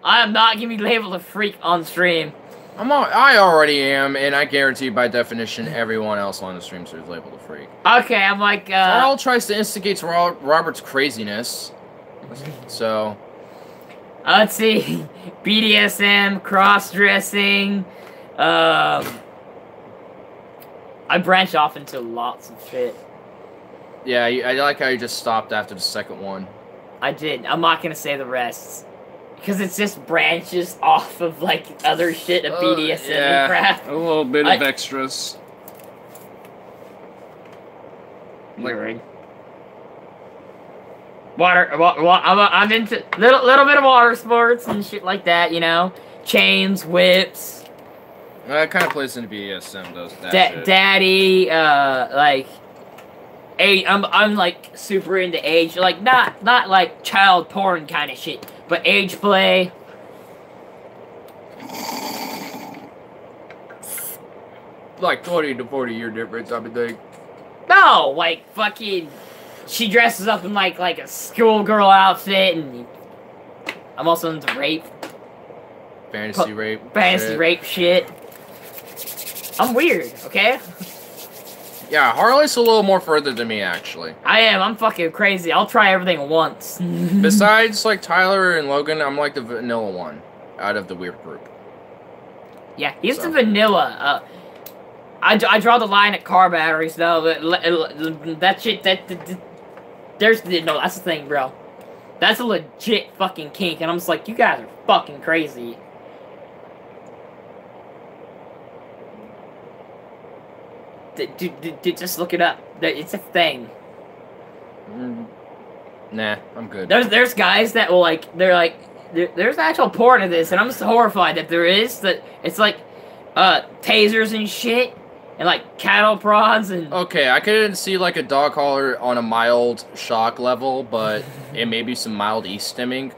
I am not gonna be labeled a freak on stream. I already am, and I guarantee by definition everyone else on the stream is labeled a freak. Okay, I'm like, Carl tries to instigate Robert's craziness. So. let's see, BDSM, cross-dressing, I branch off into lots of shit. Yeah, I like how you just stopped after the second one. I did. I'm not gonna say the rest. Because it's just branches off of, like, other shit of BDSM and crap. A little bit of extras. Weird. I'm into little bit of water sports and shit like that, you know? Chains, whips. That kind of plays into BDSM, does that shit. Daddy, like... I'm like super into age, like not like child porn kind of shit, but age play. Like 20 to 40 year difference, I would think. No, like fucking, she dresses up in like a schoolgirl outfit, and I'm also into rape. Fantasy rape. Fantasy rape shit. I'm weird, okay? Yeah, Harley's a little more further than me, actually. I am. I'm fucking crazy. I'll try everything once. Besides, like, Tyler and Logan, I'm like the vanilla one out of the weird group. Yeah, he's the vanilla. I draw the line at car batteries, though. That shit, that's the thing, bro. That's a legit fucking kink, and I'm just like, you guys are fucking crazy. Just look it up. It's a thing. Nah, I'm good. There's guys that will there's actual porn of this, and I'm just horrified that there is that. It's like tasers and shit, and like cattle prods and. Okay, I could see like a dog collar on a mild shock level, but it may be some mild e-stimming.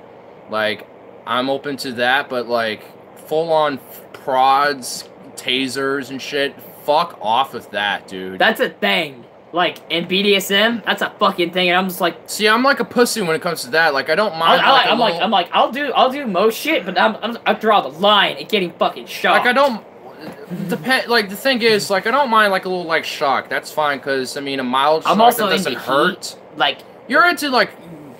Like, I'm open to that, but like full on prods, tasers and shit. Fuck off with that, dude. That's a thing. Like in BDSM, that's a fucking thing, and I'm just like. See, I'm like a pussy when it comes to that. Like, I don't mind. I'll do most shit, but I draw the line at getting fucking shocked. Like, I don't. Like, the thing is, like, I don't mind like a little like shock. That's fine, cause I mean a mild shock that doesn't hurt. Heat. Like, you're into like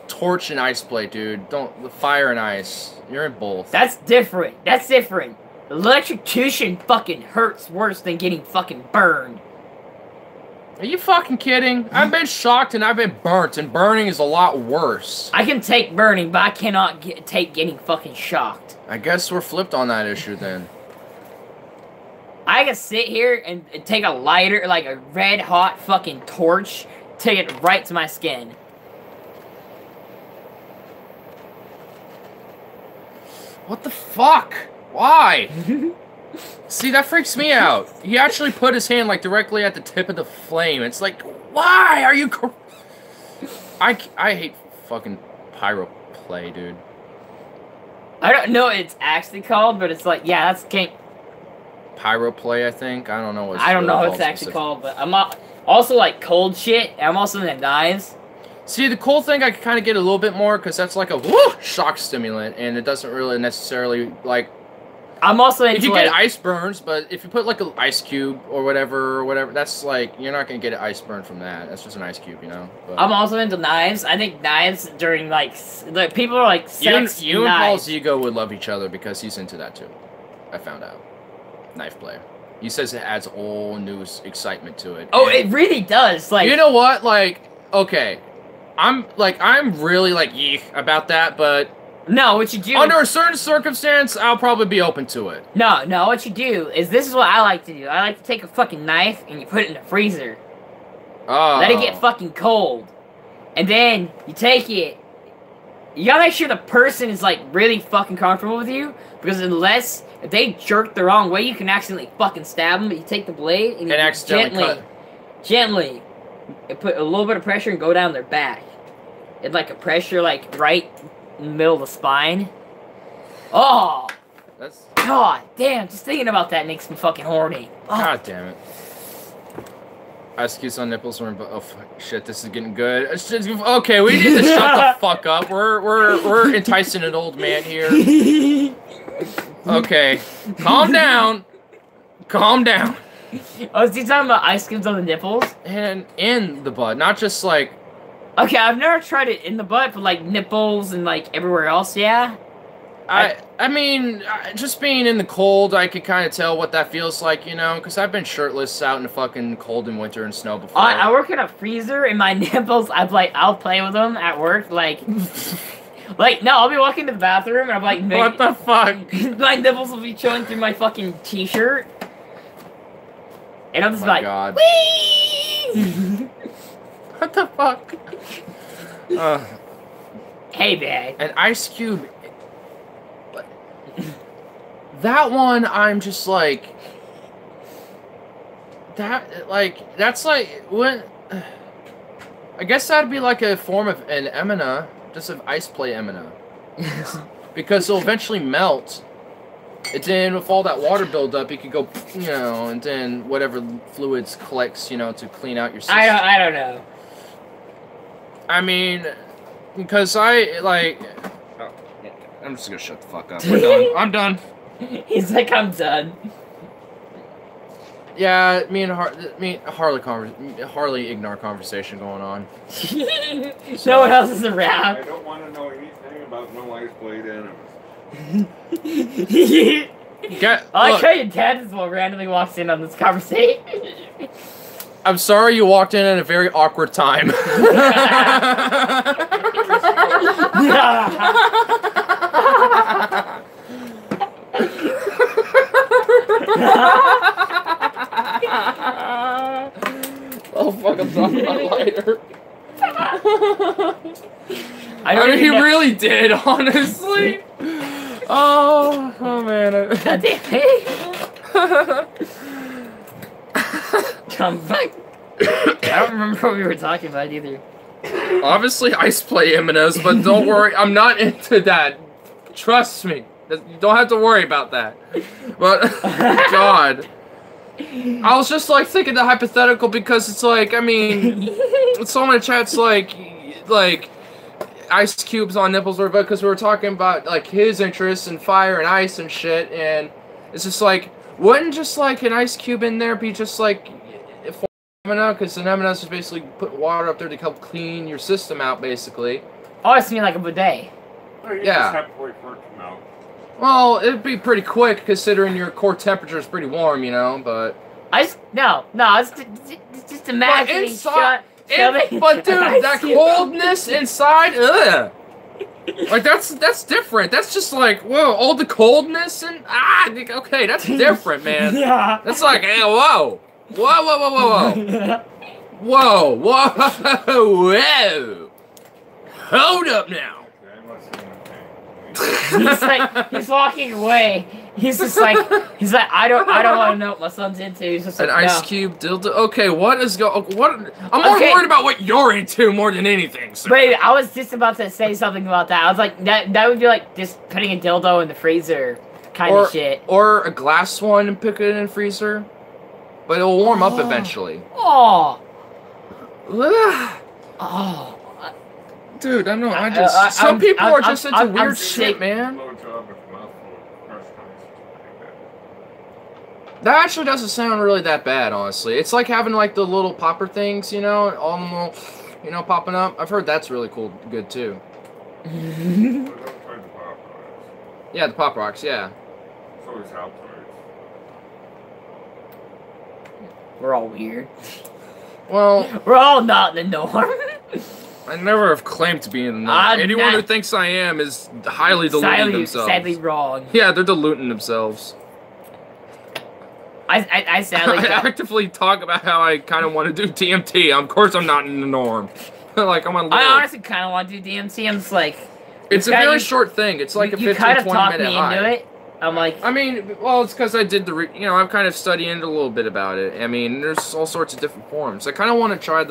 torch and ice play, dude. Don't fire and ice. You're in both. That's different. That's different. Electrocution fucking hurts worse than getting fucking burned. Are you fucking kidding? I've been shocked and I've been burnt, and burning is a lot worse. I can take burning, but I cannot take getting fucking shocked. I guess we're flipped on that issue then. I can sit here and take a lighter, like a red hot fucking torch, take it right to my skin. What the fuck? Why? See, that freaks me out. He actually put his hand, like, directly at the tip of the flame. It's like, why are you... I hate fucking pyro play, dude. I don't know what it's actually called, but it's like, yeah, that's... Pyro play, I think. I don't know what it's I don't know what it's actually called, but I'm also, like, cold shit. I'm also into knives. See, the cold thing I can kind of get a little bit more, because that's like a shock stimulant, and it doesn't really necessarily, like... I'm also into, if you get ice burns, but if you put like an ice cube or whatever, that's like, you're not gonna get an ice burn from that. That's just an ice cube, you know? But I'm also into knives. I think knives during, like people are like, sex you and Paul Zigo would love each other because he's into that too. I found out. Knife play. He says it adds all new excitement to it. Oh, it really does. Like, you know what? Like, okay. I'm really like, yeek about that, but... No, what you do... Under a certain circumstance, I'll probably be open to it. No, what you do is, this is what I like to do. I like to take a fucking knife and you put it in the freezer. Oh. Let it get fucking cold. And then, you take it. You gotta make sure the person is, like, really fucking comfortable with you. Because if they jerk the wrong way, you can accidentally fucking stab them. But you take the blade and you gently put a little bit of pressure and go down their back. And, like, a pressure, like, right... in the middle of the spine. Oh! That's... God damn, just thinking about that makes me fucking horny. Oh. God damn it. Ice cubes on nipples were... Oh, fuck, shit, this is getting good. Okay, we need to shut the fuck up. We're enticing an old man here. Okay. Calm down. Calm down. Oh, is he talking about ice cubes on the nipples? And in the butt, not just like... Okay, I've never tried it in the butt, but like nipples and like everywhere else, yeah? I mean, just being in the cold, I could kind of tell what that feels like, you know? Because I've been shirtless out in the fucking cold and winter and snow before. I work in a freezer, and my nipples, I'll play with them at work, like... Like, no, I'll be walking to the bathroom, and I'm like... What the fuck? My nipples will be showing through my fucking t-shirt. And I'm just like... God. Whee! What the fuck? Hey, man. An ice cube. That one, I'm just like... That's like... when... I guess that'd be like a form of an emina. Just an ice play emina. Because it'll eventually melt. And then with all that water buildup, it could go, you know, and then whatever fluids collects, you know, to clean out your system. I don't know. I mean, because I'm just gonna shut the fuck up. We're done. I'm done. He's like, I'm done. Yeah, Harley ignore conversation going on. No one else is around. I don't want to know anything about no ice blade enemies. I like how your dad just randomly walks in on this conversation. I'm sorry you walked in at a very awkward time. Oh fuck, I'm dropping my lighter. I mean, he really did, honestly. Oh man. God damn it. Come back. I don't remember what we were talking about either. Obviously, ice play M&Ms, but don't worry, I'm not into that. Trust me. You don't have to worry about that. But, God. I was just, like, thinking the hypothetical because it's like, I mean, someone in the chat's like, ice cubes on nipples, or because we were talking about, like, his interests in fire and ice and shit, and it's just like, wouldn't just, like, an ice cube in there be just, like, M&M? Because an M&M's is basically put water up there to help clean your system out, basically. Oh, it's mean like a bidet. Or you Yeah. just have to wait for it to melt. Well, it'd be pretty quick considering your core temperature is pretty warm, you know, but... No, it's just imagining inside- shoving but dude, an ice that cube. coldness inside, ugh. Like, that's different. That's just like, whoa, all the coldness and, okay, that's different, man. Yeah. That's like, hey, whoa. Whoa. Whoa, whoa. Hold up now. He's walking away. He's like, I don't want to know what my son's into. He's just like, An ice no. cube dildo. Okay, what? I'm more worried about what you're into more than anything. Sir. Wait, I was just about to say something about that. I was like, that would be like just putting a dildo in the freezer kind of shit. Or a glass one and pick it in the freezer. But it'll warm up eventually. Oh. Ugh. Oh. Dude, I know. Some people are just into weird sick. shit, man. Blowjob with a mouthful of crushed ice. That actually doesn't sound really that bad, honestly. It's like having like the little popper things, you know, all them little, you know, popping up. I've heard that's really cool, good too. So don't try the pop rocks. Yeah, the pop rocks, yeah. It's always Altoids. We're all weird. Well, We're all not the norm. I never have claimed to be in the norm. Anyone who thinks I am is highly diluting themselves. Sadly wrong. Yeah, they're diluting themselves. I sadly I actively talk about how I kind of want to do TMT. Of course, I'm not in the norm. Like, I'm on. I honestly kind of want to do DMT. I'm just like, it's a very short thing. It's like a 15, 20 minute high. You kind of talked me into it. I'm like, I mean, well, it's because I did you know, I've kind of studied a little bit about it. I mean, there's all sorts of different forms. I kind of want to try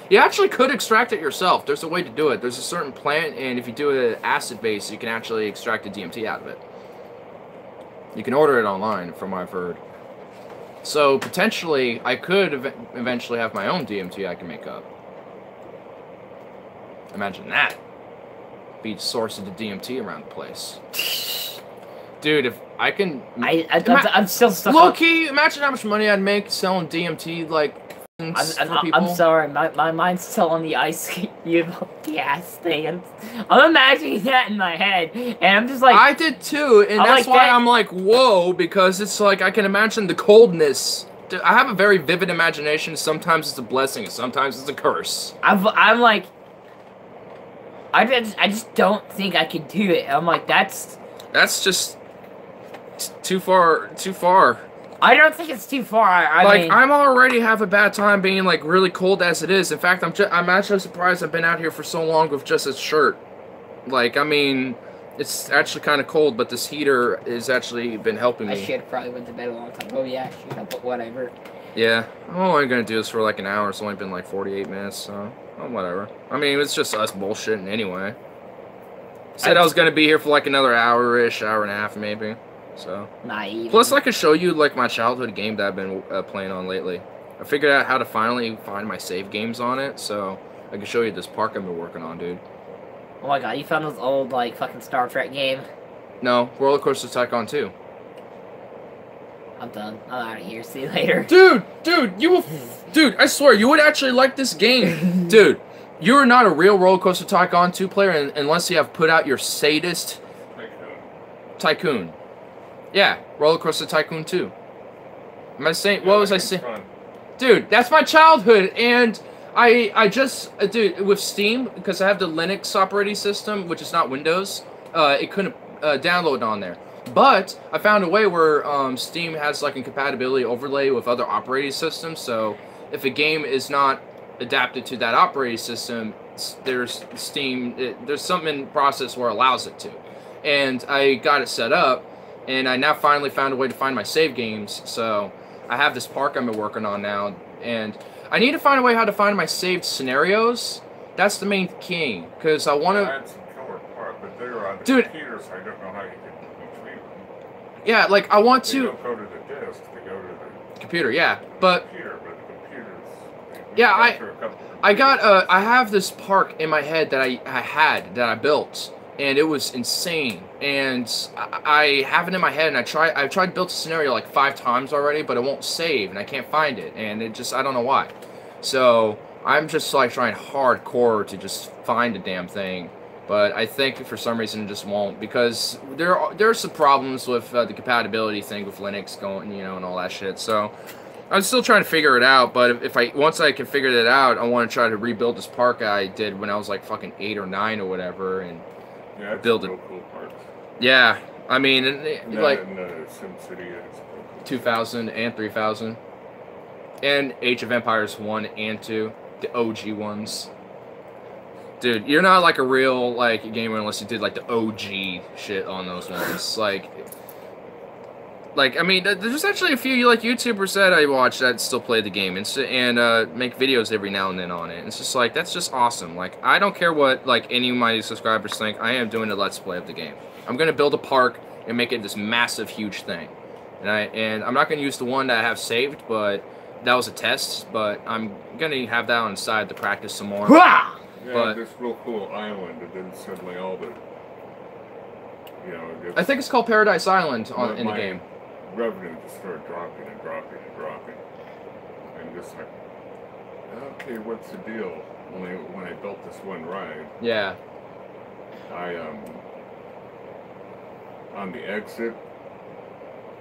you actually could extract it yourself. There's a way to do it. There's a certain plant, and if you do it acid base, you can actually extract the DMT out of it. You can order it online, from what I've heard. So, potentially, I could eventually have my own DMT I can make up. Imagine that. Be the source of the DMT around the place. Dude, if I can... I'm still stuck Low-key, imagine how much money I'd make selling DMT, like, for people. I'm sorry, my mind's still on the ice cube gas stand. I'm imagining that in my head, and I'm just like... I did too, and that's why I'm like, whoa, because it's like, I can imagine the coldness. Dude, I have a very vivid imagination. Sometimes it's a blessing, sometimes it's a curse. I'm like... I just don't think I could do it. I'm like, that's just... too far. I don't think it's too far. I mean, I'm already have a bad time being like really cold as it is. In fact, I'm actually surprised I've been out here for so long with just a shirt. Like, I mean, it's actually kind of cold, but this heater has actually been helping me. I should have probably went to bed a long time ago. Yeah, but whatever. Yeah, I'm only gonna do this for like an hour. It's only been like 48 minutes, so whatever. I mean, it's just us bullshitting anyway. Said I was gonna be here for like another hour-ish, hour and a half maybe. So. Naive. Plus, I could show you like my childhood game that I've been playing on lately. I figured out how to finally find my save games on it, so I can show you this park I've been working on, dude. Oh my god, you found this old like fucking Star Trek game? No, Roller Coaster Tycoon 2. I'm done. I'm out of here. See you later. Dude, dude, I swear you would actually like this game, dude. You are not a real Roller Coaster Tycoon 2 player unless you have put out your sadist Tycoon. Yeah, Roller Coaster Tycoon 2. Am I saying? What was I saying? Dude, that's my childhood, and I just dude, with Steam, because I have the Linux operating system, which is not Windows. It couldn't download on there. But I found a way where Steam has like a compatibility overlay with other operating systems. So if a game is not adapted to that operating system, there's something in process where it allows it to. And I got it set up, and I now finally found a way to find my save games. So I have this park I've been working on now, and I need to find a way how to find my saved scenarios. That's the main key, because I want to. I had some killer part, but they're on the Dude. computer, so I don't know how you can retrieve them. Yeah, like I want They to. don't go to the disk, they go to the Computer, yeah, but computer, but the computers. Yeah, I I have this park in my head that I built, and it was insane. And I have it in my head, and I've tried to build a scenario like 5 times already, but it won't save, and I can't find it, and I don't know why. So I'm just like trying hardcore to just find a damn thing, but I think for some reason it just won't, because there are some problems with the compatibility thing with Linux going, and all that shit. So I'm still trying to figure it out, but once I can figure that out, I want to try to rebuild this park I did when I was like fucking 8 or 9 or whatever, and yeah, build it. Real cool parts. Yeah, I mean, like And SimCity is cool. 2000 and 3000, and Age of Empires 1 and 2, the OG ones. Dude, you're not like a real like gamer unless you did like the OG shit on those ones. Like, I mean, there's actually a few like YouTubers that I watch that still play the game and make videos every now and then on it. It's just like, that's just awesome. Like, I don't care what like any of my subscribers think. I am doing a Let's Play of the game. I'm gonna build a park and make it this massive, huge thing. And I'm not gonna use the one that I have saved, but that was a test. But I'm gonna have that on the side to practice some more. Yeah, But this real cool island, and then suddenly all the, I think it's called Paradise Island in the game. Revenue just started dropping and dropping and dropping, and just like, okay, what's the deal? When I built this one ride, Yeah. I on the exit,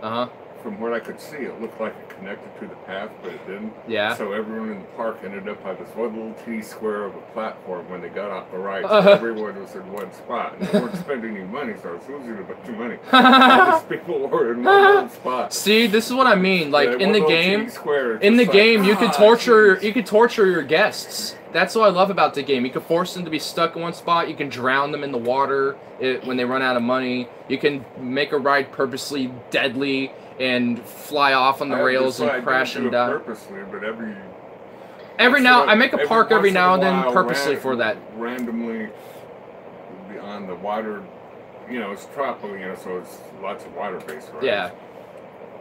Uh-huh. from what I could see, it looked like it connected to the path, but it didn't. Yeah. So everyone in the park ended up on this one little teeny square of a platform when they got off the ride. So everyone was in one spot. And they weren't spending any money, so I was losing a bunch of money. All these people were in one little spot. See, this is what I mean. Like Yeah, in the one little game, teeny square, in the just game, like, you can geez. torture your guests. That's what I love about the game. You can force them to be stuck in one spot. You can drown them in the water when they run out of money. You can make a ride purposely deadly and fly off on the rails and crash and die. Purposely, but I make a park every now and then purposely for that. Randomly on the water, it's tropical, so it's lots of water-based rides. Yeah.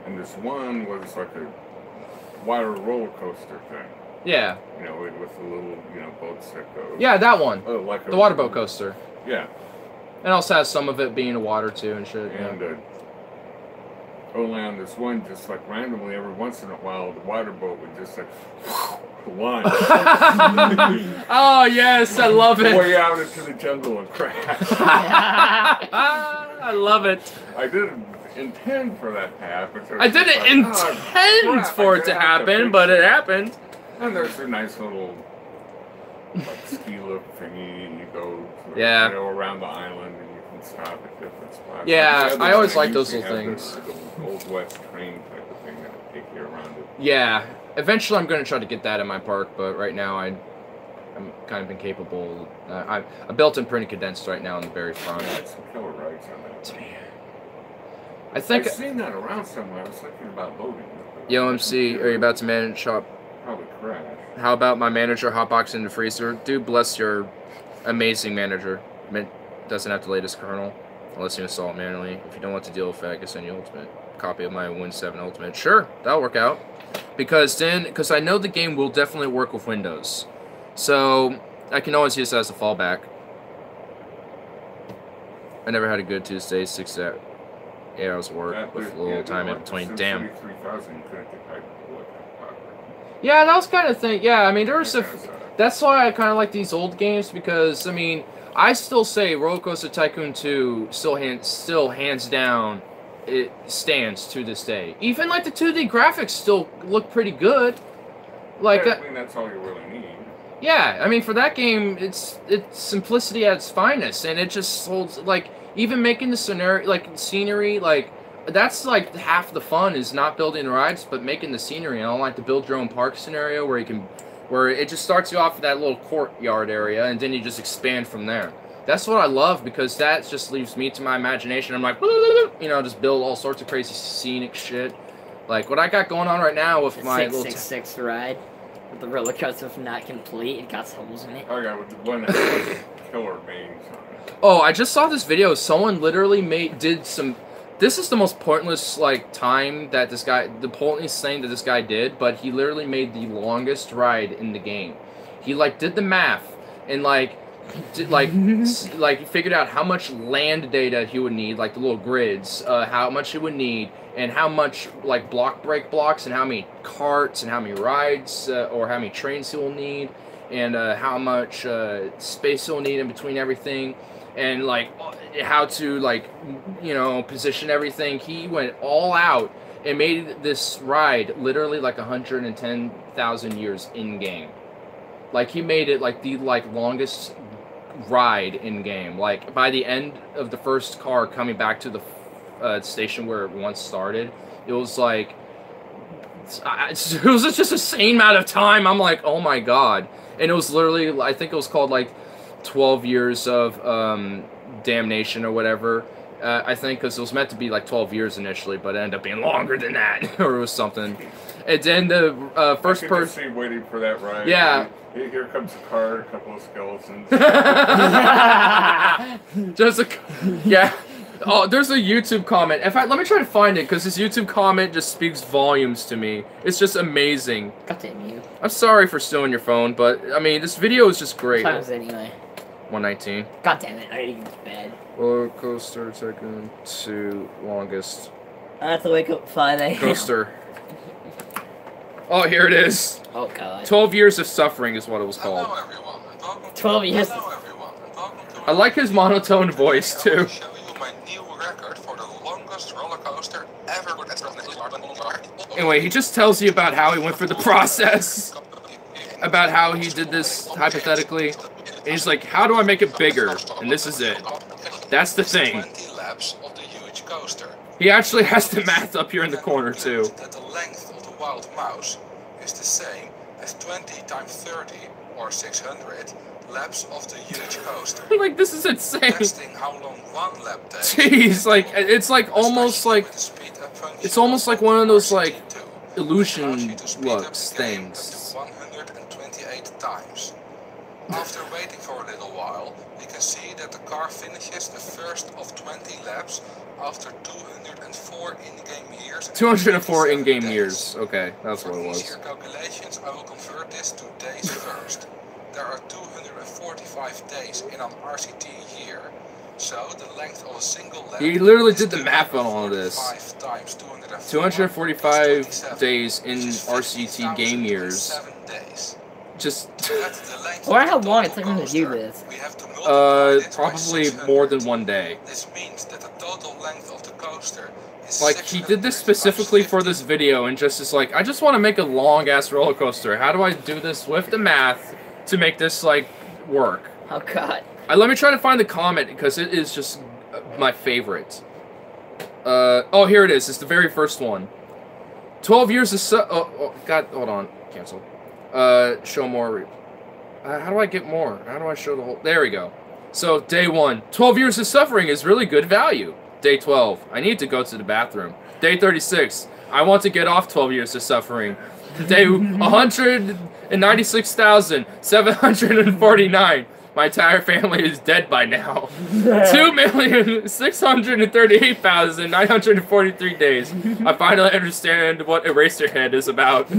And this one was like a water roller coaster thing. Yeah. With the little, boats that go. Yeah, that one. Oh, like the water boat coaster. Yeah. And also has some of it being in water too and shit. And only on this one, just like randomly, every once in a while, the water boat would just like launch. Oh yes, I love it. Way out into the jungle and crash. I love it. I didn't intend for that to happen. So I didn't intend for it to happen, but it happened. And there's a nice little like ski lift thingy, and you go around the island, and you can stop at different spots. Yeah, I always like those little things. The Old West train type of thing that'll take you around it. Yeah, eventually I'm going to try to get that in my park, but right now I'm kind of incapable. I built in pretty condensed right now in the very front. Yeah, it's some killer rides on that. I think I've seen that around somewhere. I was thinking about loading. Yo, MC, are you about to manage shop? Probably crash. How about my manager hotbox in the freezer? Dude, bless your amazing manager. Doesn't have the latest kernel unless you install it manually. If you don't want to deal with that, I can send you ultimate copy of my Win 7 Ultimate. Sure, that'll work out. Because I know the game will definitely work with Windows. So I can always use that as a fallback. I never had a good Tuesday, 6 hours of work with a little time in between. Damn. Yeah, that was kind of thing. Yeah, I mean, there was that's why I kind of like these old games, because, I mean, I still say Roller Coaster Tycoon 2 still hands down, it stands to this day. Even, like, the 2D graphics still look pretty good. Like, I mean, that's all you really need. Yeah, I mean, for that game, it's simplicity at its finest, and it just holds, like, even making the scenery, like, that's like half the fun is not building rides, but making the scenery. And I don't like to build your own park scenario where it just starts you off at that little courtyard area, and then you just expand from there. That's what I love, because that just leaves me to my imagination. I'm like, you know, just build all sorts of crazy scenic shit. Like what I got going on right now with my little 666 ride. With the roller coaster not complete, it got holes in it. Oh yeah, with the one that has killer maze on it. Oh, I just saw this video. Someone literally did some. This is the most pointless time that this guy, the pointless thing that this guy did, but he literally made the longest ride in the game. He did the math and figured out how much land data he would need, like the little grids, how much he would need, and how much block break blocks, and how many carts, and how many rides, or how many trains he will need, and how much space he'll need in between everything, and how to position everything. He went all out and made this ride literally 110,000 years in game. He made it the longest ride in game. By the end of the first car coming back to the station where it once started, it was it was just a insane amount of time. I'm like, oh my god. And it was literally, I think it was called 12 years of damnation or whatever. I think, because it was meant to be 12 years initially, but it ended up being longer than that, or it was something. And then the first person waiting for that ride. Yeah. Here comes a car, a couple of skeletons. Yeah. Oh, there's a YouTube comment. In fact, let me try to find it, because this YouTube comment just speaks volumes to me. It's just amazing. God damn you. I'm sorry for stealing your phone, but, I mean, this video is just great. What time is it anyway? 119. God damn it, I need to get to bed. Roller coaster second to longest. I have to wake up 5 a.m. Coaster. Oh, here it is. Oh, God. 12 years of suffering is what it was called. Hello everyone, and welcome to 12 years. Hello everyone, and welcome to I like his monotone voice, too. I'll show you my new record for the longest roller coaster ever. Anyway, he just tells you about how he went through the process. About how he did this hypothetically. And he's like, how do I make it bigger? And this is it. That's the thing. 20 laps of the huge coaster. He actually has the math up here in the corner, too. That the length of the wild mouse is the same as 20 times 30 or 600 laps of the huge coaster. This is insane. Testing how long one lap takes. Jeez, it's almost it's almost like one of those illusion looks things. 128 times. After waiting for a little while, we can see that the car finishes the first of 20 laps after 204 in-game years. 204 in-game years. Okay, that's what it was. For easier calculations, I will convert this to days first. There are 245 days in an RCT year, so the length of a single lap. He literally did the math on all of this. 5 times 245 days in RCT game years. 7 days. Just I wonder how long it took him to do this. probably more than 1 day. This means that the total length of the coaster is He did this specifically for this video, and just is I just want to make a long ass roller coaster. How do I do this with the math to make this work? Oh god. Let me try to find the comment, because it is just my favorite. Oh, here it is. It's the very first one. 12 years of oh, God, hold on. Cancel. Show more. How do I get more? How do I show the whole... There we go. So, day 1. 12 years of suffering is really good value. Day 12. I need to go to the bathroom. Day 36. I want to get off 12 years of suffering. Day 196,749. My entire family is dead by now. 2,638,943 days. I finally understand what Eraserhead is about.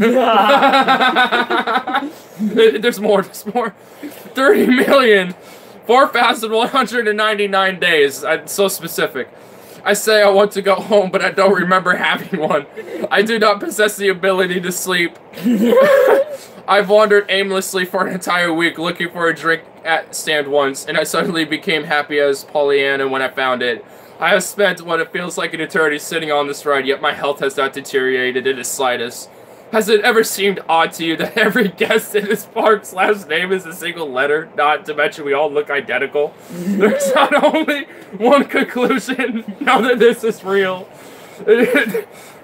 There's more. 30,004,199 days. I'm so specific. I say I want to go home, but I don't remember having one. I do not possess the ability to sleep. I've wandered aimlessly for an entire week looking for a drink at stand once, and I suddenly became happy as Pollyanna when I found it. I have spent what it feels like an eternity sitting on this ride, yet my health has not deteriorated in the slightest. Has it ever seemed odd to you that every guest in this park's last name is a single letter, not to mention we all look identical? There's not only one conclusion, now that this is real.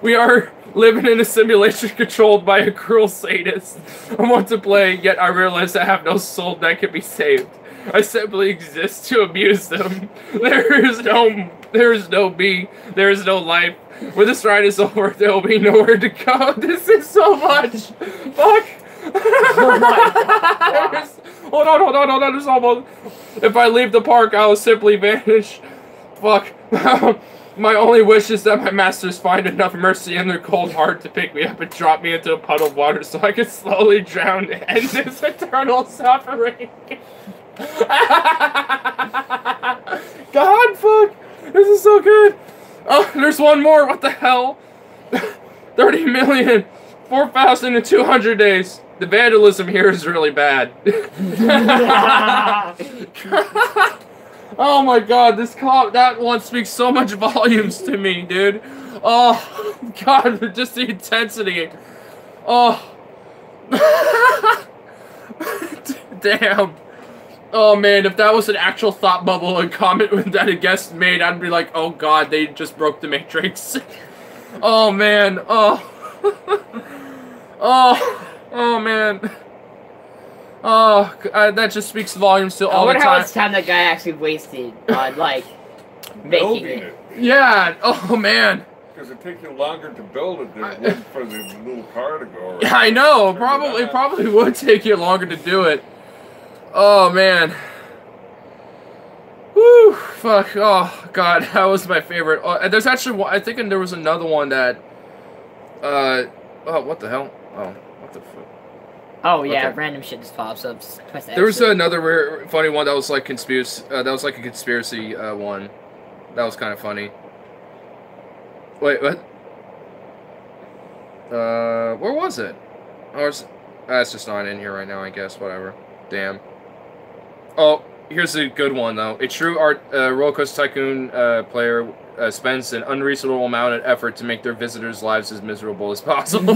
We are living in a simulation controlled by a cruel sadist. I want to play, yet I realize I have no soul that can be saved. I simply exist to abuse them. There is no me. There is no life. When this ride is over, there will be nowhere to go. This is so much. Fuck. Oh my God. Hold on. There's almost. If I leave the park, I will simply vanish. Fuck. My only wish is that my masters find enough mercy in their cold heart to pick me up and drop me into a puddle of water so I can slowly drown and end this eternal suffering. God, fuck. This is so good. Oh, there's one more. What the hell? 30,004,200 days. The vandalism here is really bad. Oh my God, that one speaks so much volumes to me, dude. Oh, God, just the intensity. Oh. Damn. Oh man, if that was an actual thought bubble and comment that a guest made, I'd be like, oh God, they just broke the Matrix. Oh man, oh. Oh man. Oh, that just speaks volumes to all the time. I wonder how much time that guy actually wasted on, like, making it. Yeah, oh man. Because it takes you longer to build it than it would for the little car to go around. I know, probably would take you longer to do it. Oh man. Woo, fuck, oh God, that was my favorite. There's actually, I think there was another one that, oh, what the hell? Oh, what the fuck? Oh yeah, Okay. random shit just pops up. There was another funny one that was like conspiracy. That was like a conspiracy one. That was kind of funny. Wait, what? Where was it? Oh, it's just not in here right now. I guess whatever. Damn. Oh, here's a good one though. A true roller coaster tycoon player spends an unreasonable amount of effort to make their visitors' lives as miserable as possible.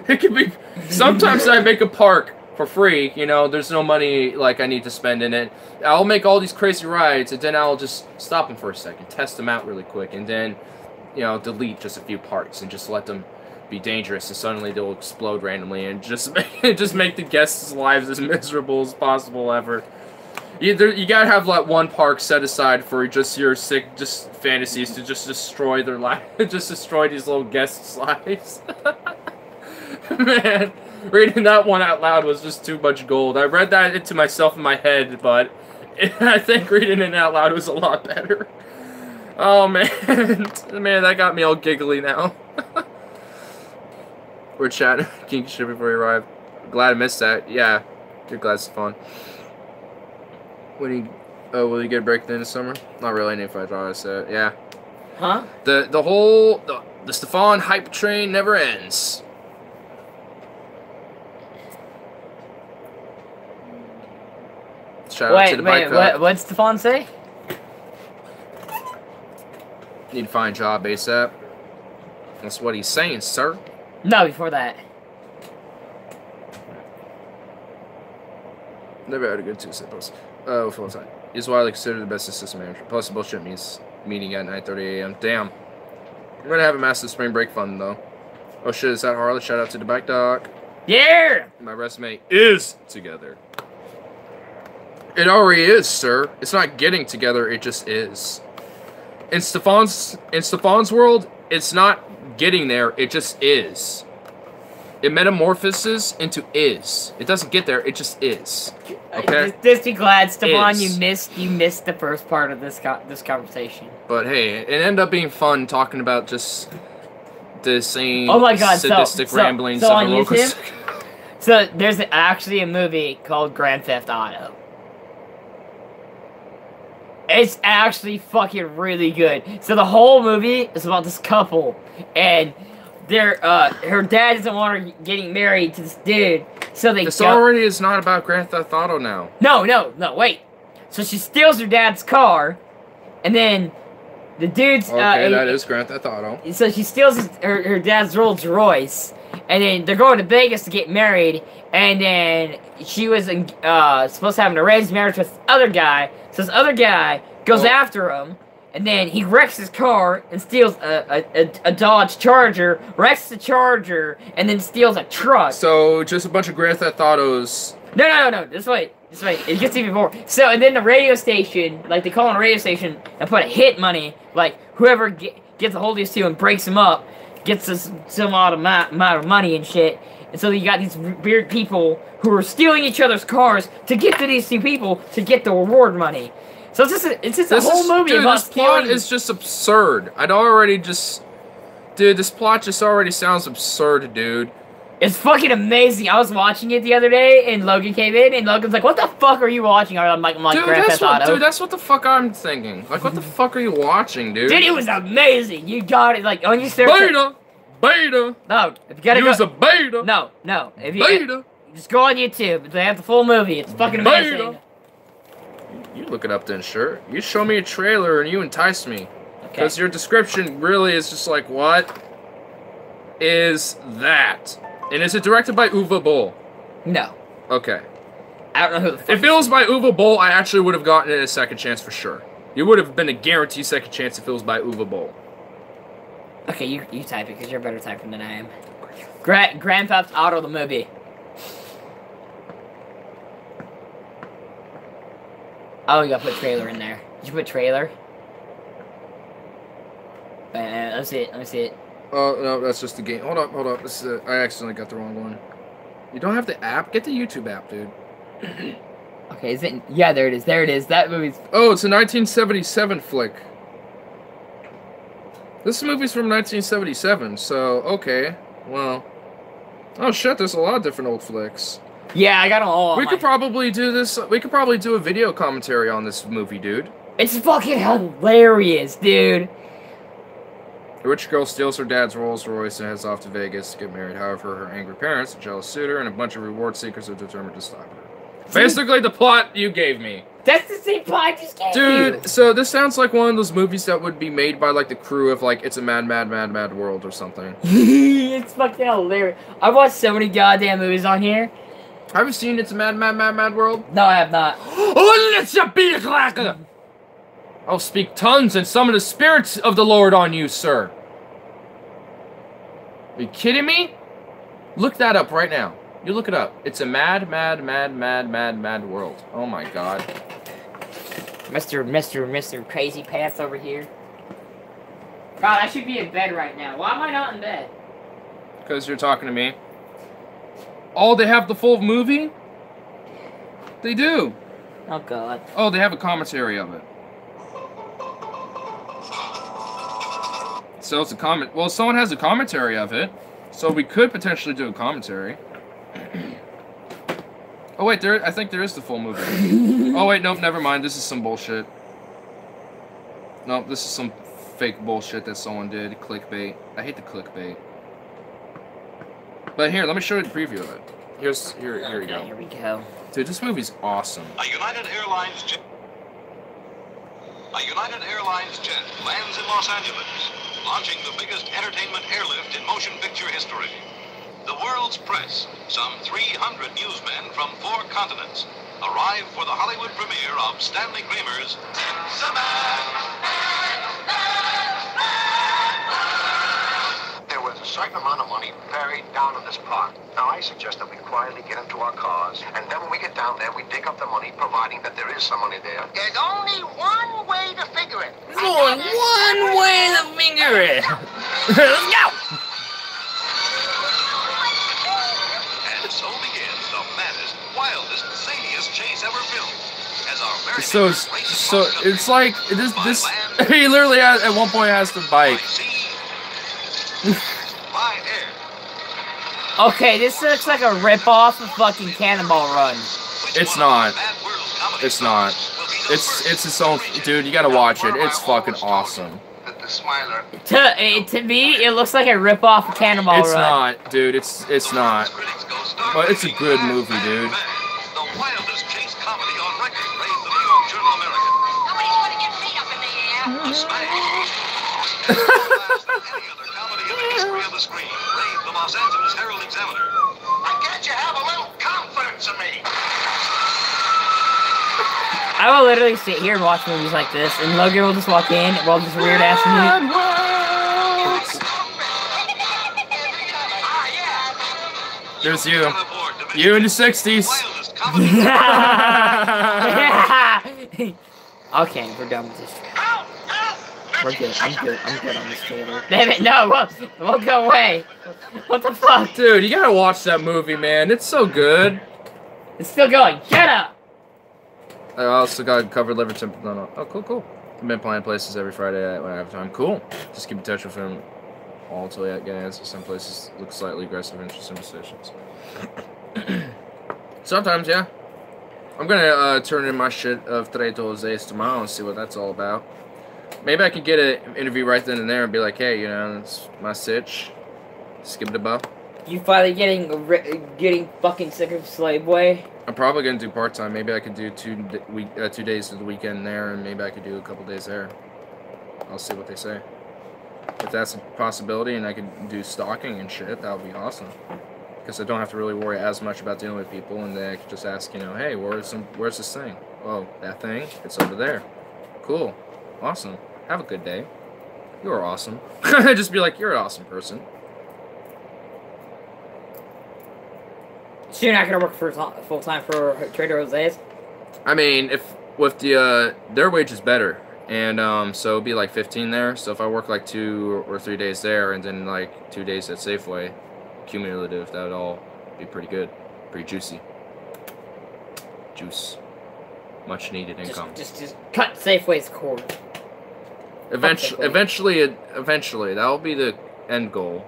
It can be. Sometimes I make a park for free. You know, there's no money like I need to spend in it. I'll make all these crazy rides, and then I'll just stop them for a second, test them out really quick, and then, you know, delete just a few parts and just let them be dangerous, and suddenly they'll explode randomly and just make the guests' lives as miserable as possible ever. You gotta have like one park set aside for just your sick fantasies to just destroy their life, just destroy these little guests' lives. Man, reading that one out loud was just too much gold. I read that into myself in my head, but I think reading it out loud was a lot better. Oh man, man, that got me all giggly now. We're chatting kinky shit before you arrive. Glad I missed that. Yeah, you're glad it's fun. Will you get a break in the summer? Not really. Any $5. Yeah. Huh? The Stefan hype train never ends. Shout out to the bike club. What'd Stefan say? Need to find a job ASAP. That's what he's saying, sir. No, before that. Never had a good Tuesday post. Full time. Is widely considered the best assistant manager. Plus, the bullshit means meeting at 9:30 a.m. Damn. I'm gonna have a massive spring break fun though. Oh shit, is that Harley? Shout out to the bike doc. Yeah! My resume is together. It already is, sir. It's not getting together, it just is. In Stefan's world, it's not getting there, it just is. It metamorphoses into is. It doesn't get there, it just is. Okay? Just be glad, Stefan, Is. you missed the first part of this conversation. But hey, it ended up being fun talking about just the same Oh my God, sadistic ramblings so of on a local. YouTube, so there's actually a movie called Grand Theft Auto. It's actually fucking really good. So the whole movie is about this couple, and her dad doesn't want her getting married to this dude, so they This already is not about Grand Theft Auto now. No, wait. So she steals her dad's car, and then the dude's... Okay, that is Grand Theft Auto. So she steals her dad's Rolls Royce, and then they're going to Vegas to get married, and then she was supposed to have an arranged marriage with this other guy, so this other guy goes after him, and then he wrecks his car and steals a Dodge Charger, wrecks the Charger, and then steals a truck. So, just a bunch of Grand Theft Autos No. This way. It gets even more. So, and then the radio station, like they call on a radio station and put a hit money, like whoever gets a hold of these two and breaks them up, gets some odd amount of money and shit. And so you got these weird people who are stealing each other's cars to get to these two people to get the reward money. So it's just a whole movie dude, about this plot stealing. is just absurd. Dude, this plot just already sounds absurd, dude. It's fucking amazing. I was watching it the other day, and Logan came in, and Logan's like, "What the fuck are you watching?" I'm like, Dude, Grand Theft Auto. dude, that's what the fuck I'm thinking. Like, what the fuck are you watching, dude? Dude, it was amazing. You got it. Like, on your search. Beta. No, if you gotta Use go. a beta. No. If you Beta. just go on YouTube. They have the full movie. It's fucking amazing. Beta. You look it up then, sure. You show me a trailer and you entice me. Because your description really is just like, what is that? And is it directed by Uwe Boll? No. Okay. I don't know who the fuck. If it was by Uwe Boll, I actually would have gotten it a second chance for sure. It would have been a guaranteed second chance if it was by Uwe Boll. Okay, you type it because you're a better typer than I am. Grand Theft Auto the movie. Oh, you gotta put trailer in there. Did you put trailer? Let me see it. Oh, no, that's just the game. Hold up. This is I accidentally got the wrong one. You don't have the app? Get the YouTube app, dude. Okay, is it? Yeah, there it is. That movie's... Oh, it's a 1977 flick. This movie's from 1977, so, okay. Well. Oh, shit, there's a lot of different old flicks. Yeah, I got them all on We could probably do this. We could probably do a video commentary on this movie, dude. It's fucking hilarious, dude. A rich girl steals her dad's Rolls Royce and heads off to Vegas to get married. However, her angry parents, a jealous suitor, and a bunch of reward seekers are determined to stop her. Basically, the plot you gave me. That's the same plot I just gave you. Dude, so this sounds like one of those movies that would be made by, like, the crew of, like, It's a Mad, Mad, Mad, Mad World or something. It's fucking hilarious. I watched so many goddamn movies on here. Have you seen It's a Mad, Mad, Mad, Mad World? No, I have not. I'll speak tongues and summon the spirits of the Lord on you, sir. Are you kidding me? Look that up right now. You look it up. It's a mad, mad, mad, mad, mad, mad world. Oh my god. Mr. Crazy Pants over here. God, I should be in bed right now. Why am I not in bed? Because you're talking to me. Oh, they have the full movie? They do. Oh god. Oh, they have a commentary of it. So it's a comment. Well, someone has a commentary of it, so we could potentially do a commentary. Oh wait, I think there is the full movie. Oh wait, nope, never mind. This is some bullshit. Nope, this is some fake bullshit that someone did. Clickbait. I hate the clickbait. But here, let me show you the preview of it. Here you go. Here we go. Dude, this movie's awesome. A United Airlines jet lands in Los Angeles, launching the biggest entertainment airlift in motion picture history. The world's press, some 300 newsmen from 4 continents, arrive for the Hollywood premiere of Stanley Kramer's There was a certain amount of money buried down in this park. Now, I suggest that we quietly get into our cars, and then when we get down there, we dig up the money, providing that there is some money there. There's only one way to figure it. There's only one way to figure it. Let's go. And so begins the maddest, wildest, zaniest chase ever filmed. As our very So it's like this. He literally at one point has to bike. By air. Okay, this looks like a rip-off of fucking Cannonball Run. It's not. It's not. It's its own. Dude, you gotta watch it. It's fucking awesome. The Smiler. To me, it looks like a rip-off of Cannonball It's Run. not, dude. It's not. But it's a good movie, dude. The wildest chase comedy on record, raved the New York Journal American. Somebody's gonna get feet up in the air. A smash. Any other comedy in the history of the screen, raved the Los Angeles Herald Examiner. Why can't you have a little confidence in me? I will literally sit here and watch movies like this, and Logan will just walk in while this weird-ass music. There's you. You in the 60s. Wildest comedy. Okay, we're done with this. Help! Help! We're good. I'm good on this trailer. Damn it, no, won't go away. What the fuck? Dude, you gotta watch that movie, man. It's so good. It's still going. Shut up! I also got covered liver temp. No. Oh, cool. I've been playing places every Friday when I have time. Cool. Just keep in touch with him all until I get answers. Some places look slightly aggressive in some decisions. Sometimes, yeah. I'm gonna turn in my shit of Traitoses tomorrow and see what that's all about. Maybe I could get an interview right then and there and be like, hey, you know, it's my sitch. Skip the buff. You finally getting fucking sick of Slave Boy? I'm probably gonna do part time. Maybe I could do 2 days of the weekend there, and maybe I could do a couple days there. I'll see what they say. If that's a possibility, and I could do stalking and shit, that would be awesome. Because I don't have to really worry as much about dealing with people, and then I could just ask, you know, hey, where's this thing? Oh, that thing? It's over there. Cool. Awesome. Have a good day. You're awesome. Just be like, you're an awesome person. So you're not gonna work for full time for Trader Jose's? I mean, if with the their wage is better, and so it'd be like 15 there. So if I work like 2 or 3 days there, and then like 2 days at Safeway, cumulative, that would all be pretty good, pretty juicy. Juice, much needed income. Just cut Safeway's cord. Eventually, that will be the end goal.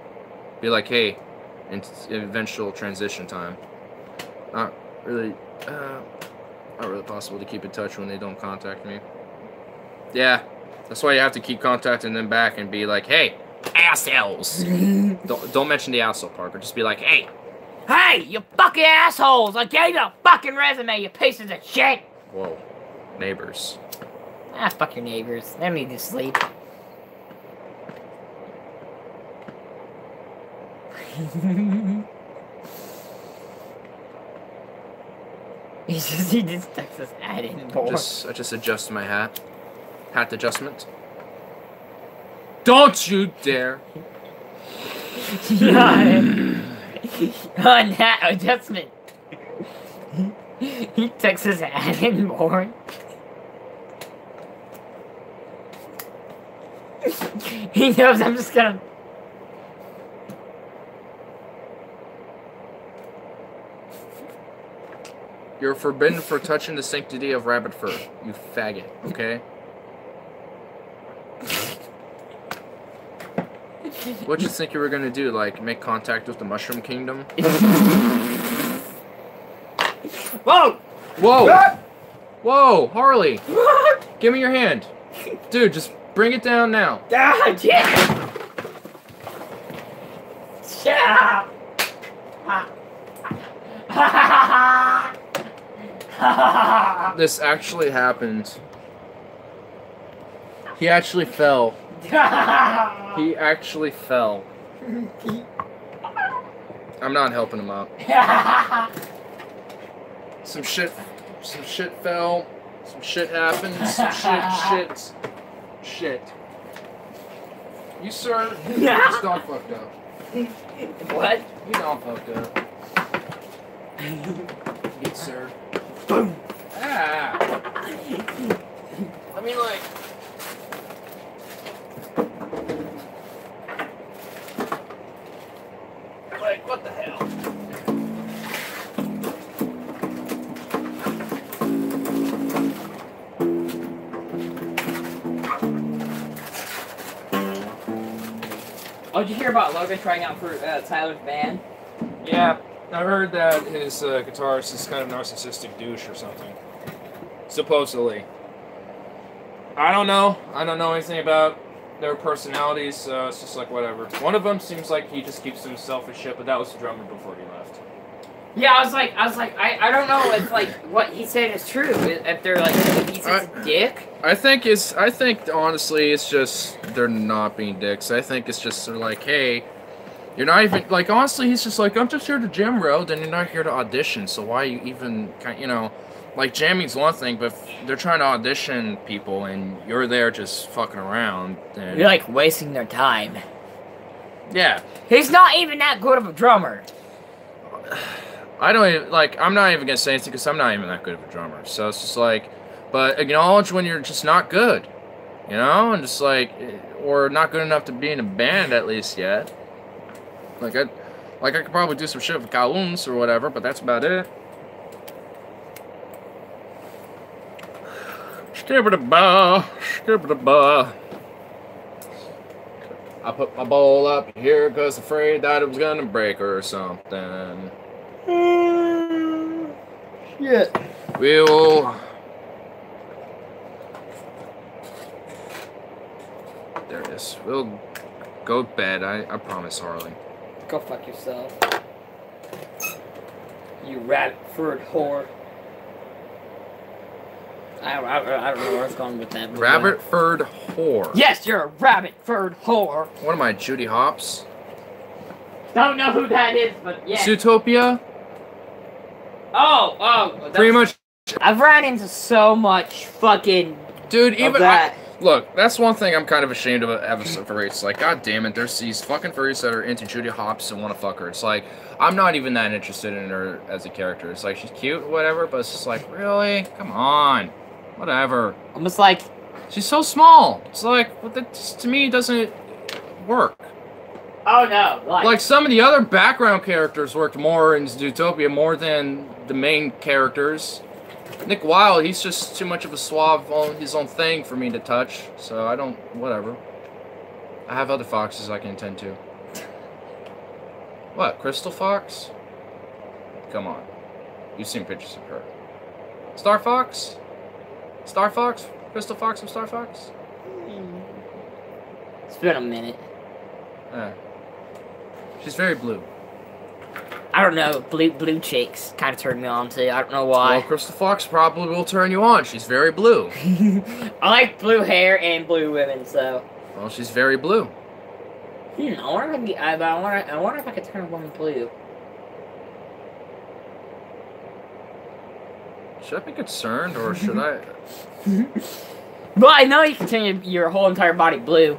Be like, hey, eventual transition time. Not really possible to keep in touch when they don't contact me. Yeah, that's why you have to keep contacting them back and be like, hey, assholes. don't mention the asshole part, but just be like, hey, you fucking assholes! I gave you a fucking resume, you pieces of shit. Whoa, neighbors. Ah, fuck your neighbors. They need to sleep. He just texts us ad anymore. I just adjusted my hat. Hat adjustment. Don't you dare! On hat adjustment. He texts us ad anymore. He knows I'm just gonna... You're forbidden for touching the sanctity of rabbit fur, you faggot, okay? What'd you think you were gonna do, like, make contact with the Mushroom Kingdom? Whoa! Whoa! Whoa, Harley! Give me your hand. Dude, just bring it down now. Ah, shit! Shut up! This actually happened. He actually fell. He actually fell. I'm not helping him up. Some shit fell. Some shit happened. Some shit. You, sir, this dog fucked up. What? You dog fucked up. Good, sir. Boom. Ah. I mean, like. Like, what the hell? Oh, did you hear about Logan trying out for Tyler's band? Yeah, I heard that his guitarist is kind of narcissistic douche or something. Supposedly. I don't know. I don't know anything about their personalities, so it's just like whatever. One of them seems like he just keeps to himself and shit, but that was the drummer before he left. Yeah, I was like, I don't know if like what he said is true. If they're like, if he's a dick. I think honestly, it's just they're not being dicks. I think it's just they're like, hey, you're not even like honestly, he's just like, I'm just here to jam, bro. Then you're not here to audition, so why you even you know, like jamming's one thing, but if they're trying to audition people and you're there just fucking around, then you're like wasting their time. Yeah, he's not even that good of a drummer. I don't even, like, I'm not even gonna say anything because I'm not even that good of a drummer. So it's just like, but acknowledge when you're just not good, you know, and just like, or not good enough to be in a band at least yet. Like I could probably do some shit with Kowloons or whatever, but that's about it. Skibba-da-ba, skibba-da-ba. I put my bowl up here because afraid that it was gonna break or something. Shit. We'll... There it is. We'll go to bed, I promise, Harley. Go fuck yourself. You rabbit-furred whore. I don't know where it's going with that. Rabbit-furred whore. Yes, you're a rabbit-furred whore. What am I, Judy Hopps? Don't know who that is, but yeah. Zootopia? Oh. Pretty much. I've ran into so much fucking. Dude, even that. Look, that's one thing I'm kind of ashamed of episode furries. Like, god damn it, there's these fucking furries that are into Judy Hopps and want to fuck her. It's like, I'm not even that interested in her as a character. It's like, she's cute, whatever, but it's just like, really? Come on. Whatever. I'm just like... She's so small. It's like, to me, it doesn't work. Oh, no. Like, some of the other background characters worked more in Zootopia more than the main characters. Nick Wilde, he's just too much of a suave on his own thing for me to touch, so I don't, whatever. I have other foxes I can attend to. What, Crystal Fox? Come on. You've seen pictures of her. Star Fox? Star Fox? Crystal Fox from Star Fox? It's been a minute. She's very blue. I don't know. Blue chicks kind of turned me on too. I don't know why. Well, Crystal Fox probably will turn you on. She's very blue. I like blue hair and blue women, so. Well, she's very blue. I wonder if I could turn a woman blue. Should I be concerned, or should I? Well, I know you can turn your whole entire body blue.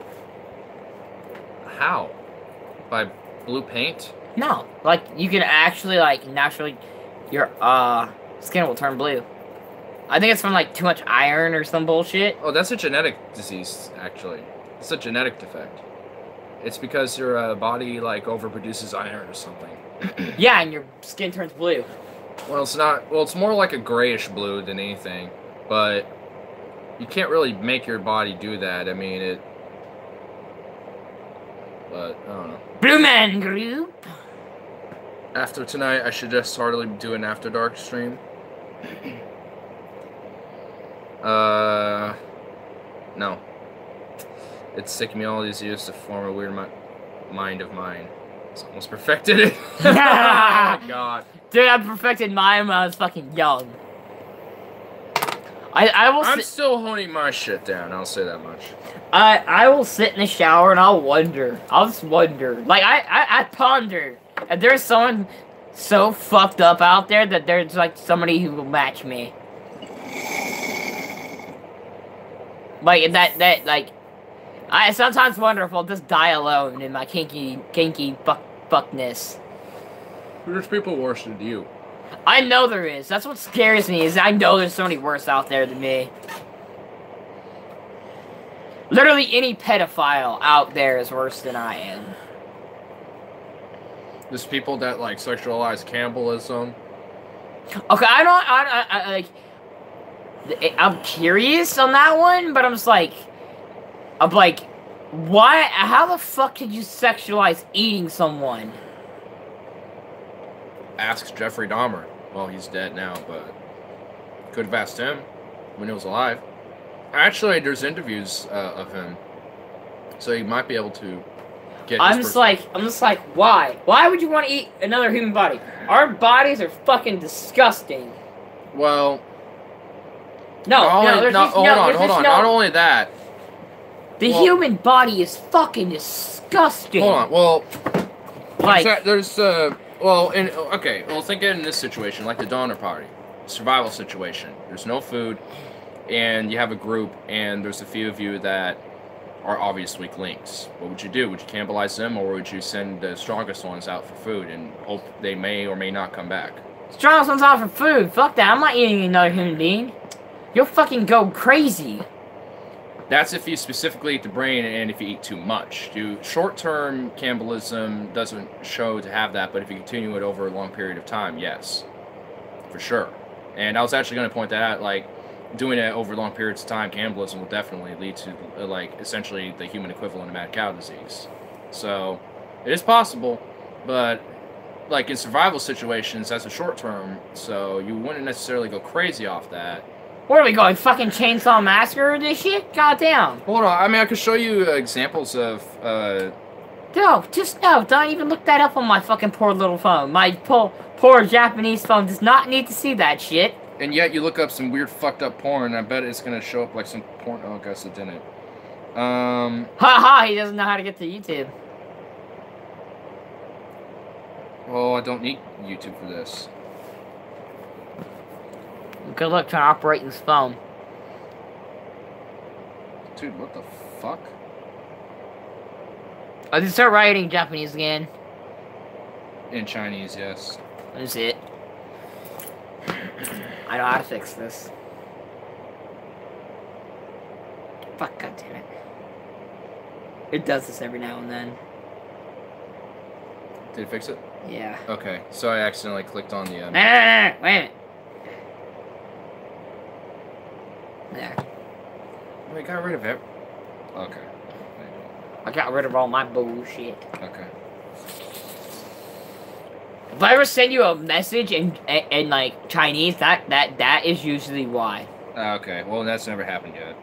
How? By blue paint? No, like you can actually naturally, your skin will turn blue. I think it's from like too much iron or some bullshit. Oh, that's a genetic disease, actually. It's a genetic defect. It's because your body like overproduces iron or something. Yeah, and your skin turns blue. Well, it's not. Well, it's more like a grayish blue than anything. But you can't really make your body do that. I mean, it. But I don't know. Blue Man Group. After tonight, I should just hardly do an After Dark stream. No. It's taken me all these years to form a weird mind of mine. It's almost perfected it. Oh my god. Dude, I perfected mine when I was fucking young. I'm still honing my shit down, I'll say that much. I will sit in the shower and I'll wonder. I'll just wonder. Like, I ponder. If there's someone so fucked up out there that there's, like, somebody who will match me. Like, I sometimes wonder if I'll just die alone in my kinky fuckness. There's people worse than you. I know there is. That's what scares me, is I know there's somebody worse out there than me. Literally any pedophile out there is worse than I am. There's people that, like, sexualize cannibalism. Okay, I'm curious on that one, but I'm like, why, how the fuck did you sexualize eating someone? Ask Jeffrey Dahmer. Well, he's dead now, but could have asked him when he was alive. Actually, there's interviews of him, so you might be able to get. I'm just like, why? Why would you want to eat another human body? Our bodies are fucking disgusting. Well, hold on. Not only that, the human body is fucking disgusting. Hold on. Well, like think in this situation, like the Donner Party, survival situation. There's no food, and you have a group, and there's a few of you that are obvious weak links. What would you do? Would you cannibalize them, or would you send the strongest ones out for food and hope they may or may not come back? Strongest one's out for food. Fuck that. I'm not eating another human being. You'll fucking go crazy. That's if you specifically eat the brain and if you eat too much. Short-term cannibalism doesn't show to have that, but if you continue it over a long period of time, yes. For sure. And I was actually going to point that out, like, doing it over long periods of time, cannibalism will definitely lead to, like, essentially the human equivalent of mad cow disease. So, it is possible, but, like, in survival situations, that's a short term, so you wouldn't necessarily go crazy off that. Where are we going? Fucking Chainsaw Massacre this shit? Goddamn. Hold on, I mean, I could show you examples of, No, just no. Don't even look that up on my fucking poor little phone. My poor Japanese phone does not need to see that shit. And yet you look up some weird fucked up porn, and I bet it's gonna show up like some porn. Oh, I guess it didn't. Haha, he doesn't know how to get to YouTube. Oh, I don't need YouTube for this. Good luck trying to operate this phone. Dude, what the fuck? I just start writing Japanese again. In Chinese, yes. That's it. I know how to fix this. Fuck, goddammit. It does this every now and then. Did it fix it? Yeah. Okay, so I accidentally clicked on the... No, wait a minute. There. We got rid of it. Okay. I got rid of all my bullshit. Okay. If I ever send you a message in like Chinese, that is usually why. Okay, well that's never happened yet.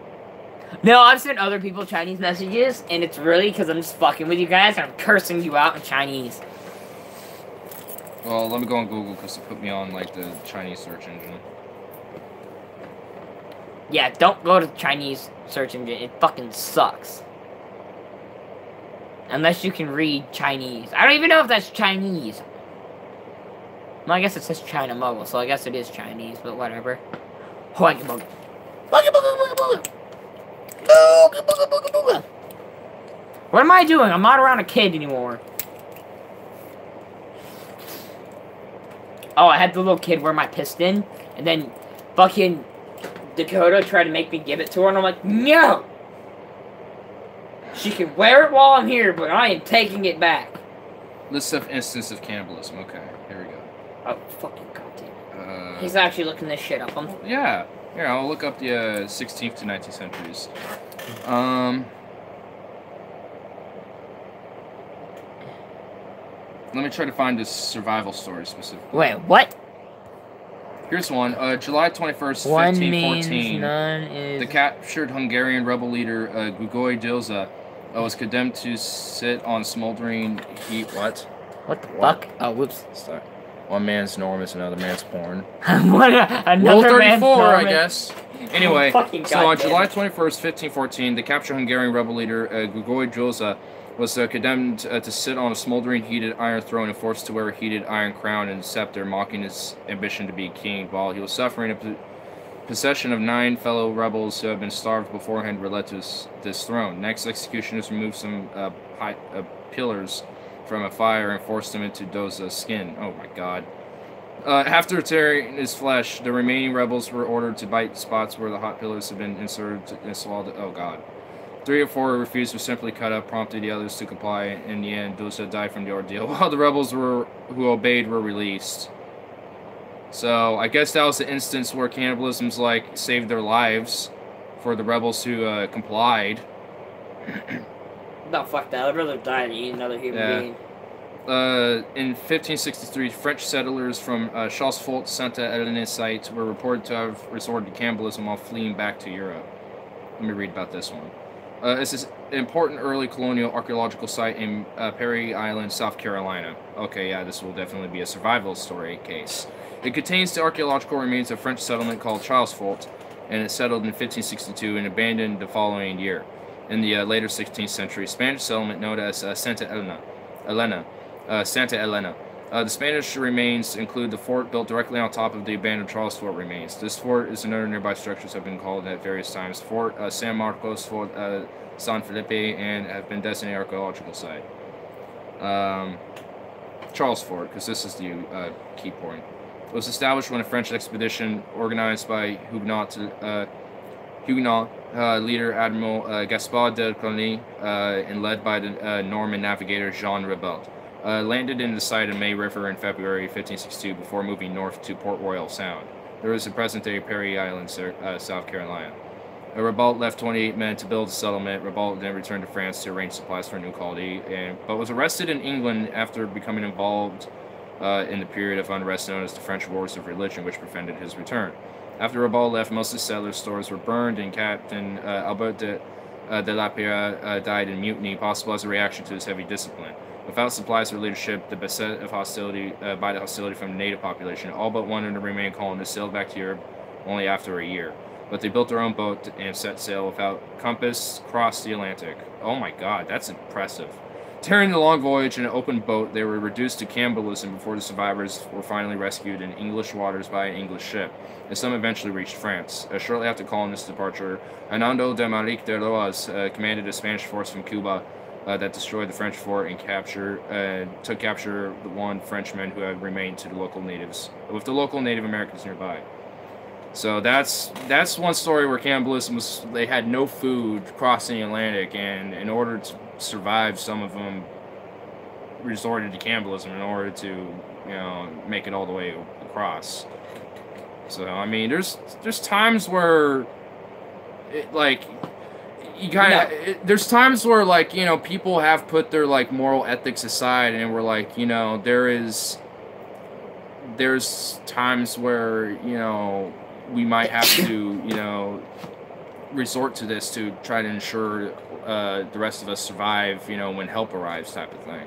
No, I've sent other people Chinese messages, and it's really because I'm just fucking with you guys and I'm cursing you out in Chinese. Well, let me go on Google because it put me on like the Chinese search engine. Yeah, don't go to the Chinese search engine. It fucking sucks. Unless you can read Chinese. I don't even know if that's Chinese. Well, I guess it says China Mobile, so I guess it is Chinese, but whatever. What am I doing? I'm not around a kid anymore. Oh, I had the little kid wear my piston, and then fucking Dakota tried to make me give it to her, and I'm like, no! She can wear it while I'm here, but I am taking it back. List of instances of cannibalism. Okay, here we go. Oh, fucking goddamn. He's actually looking this shit up. Yeah. Here, I'll look up the 16th to 19th centuries. Let me try to find this survival story specifically. Wait, what? Here's one. July 21st, 1514. The captured Hungarian rebel leader, Gugoly Dilza, was condemned to sit on smoldering heat. What? What the fuck? Oh, whoops. Sorry. One man's enormous, another man's porn. Rule 34, I guess. Anyway, so on July 21st, 1514, the captured Hungarian rebel leader, Gugoly Dilza, was condemned to sit on a smoldering heated iron throne and forced to wear a heated iron crown and scepter, mocking his ambition to be king. While he was suffering, a procession of 9 fellow rebels who had been starved beforehand were led to this throne. Next, executioners removed some pillars from a fire and forced him into Doza's skin. Oh my god. After tearing his flesh, the remaining rebels were ordered to bite spots where the hot pillars had been inserted and swallowed. Oh god. 3 or 4 refused or simply cut up, prompted the others to comply. In the end, Doza died from the ordeal, while the rebels who obeyed were released. So, I guess that was the instance where cannibalism's like saved their lives for the rebels who complied. No, fuck that. I'd rather die than eat another human being. In 1563, French settlers from Chassefault, Santa Helena site were reported to have resorted to cannibalism while fleeing back to Europe. Let me read about this one. It's an important early colonial archaeological site in Perry Island, South Carolina. Okay, yeah, this will definitely be a survival story case. It contains the archaeological remains of a French settlement called Chassefault, and it settled in 1562 and abandoned the following year. In the later 16th century, Spanish settlement known as Santa Elena. The Spanish remains include the fort built directly on top of the abandoned Charles Fort remains. This fort is and other nearby structures have been called at various times Fort San Marcos, Fort San Felipe, and have been designated archaeological site. Charles Fort, because this is the key point. It was established when a French expedition organized by Huguenot leader Admiral Gaspard de Coligny and led by the Norman navigator Jean Ribault landed in the site of May River in February 1562 before moving north to Port Royal Sound. There was the present-day Perry Island, South Carolina. Ribault left 28 men to build a settlement. Ribault then returned to France to arrange supplies for a new colony, but was arrested in England after becoming involved in the period of unrest known as the French Wars of Religion, which prevented his return. After Ribault left, most of the settlers' stores were burned, and Captain Albert de la Pere died in mutiny, possible as a reaction to his heavy discipline. Without supplies or leadership, the beset of hostility by the hostility from the native population, all but one of the remaining colonists sailed back to Europe only after a year. But they built their own boat and set sail without compass, crossed the Atlantic. Oh my God, that's impressive. During the long voyage in an open boat, they were reduced to cannibalism before the survivors were finally rescued in English waters by an English ship, and some eventually reached France. Shortly after colonists' departure, Hernando de Marique de Roas commanded a Spanish force from Cuba that destroyed the French fort and took capture the one Frenchman who had remained to the local natives, with the local Native Americans nearby. So that's one story where cannibalism was, they had no food crossing the Atlantic, and in order to survive, some of them resorted to cannibalism in order to, you know, make it all the way across. So I mean, there's times where it, like, you gotta, there's times where, like, you know, people have put their, like, moral ethics aside, and we're like, you know, there's times where, you know, we might have to, you know, resort to this to try to ensure the rest of us survive, you know, when help arrives, type of thing.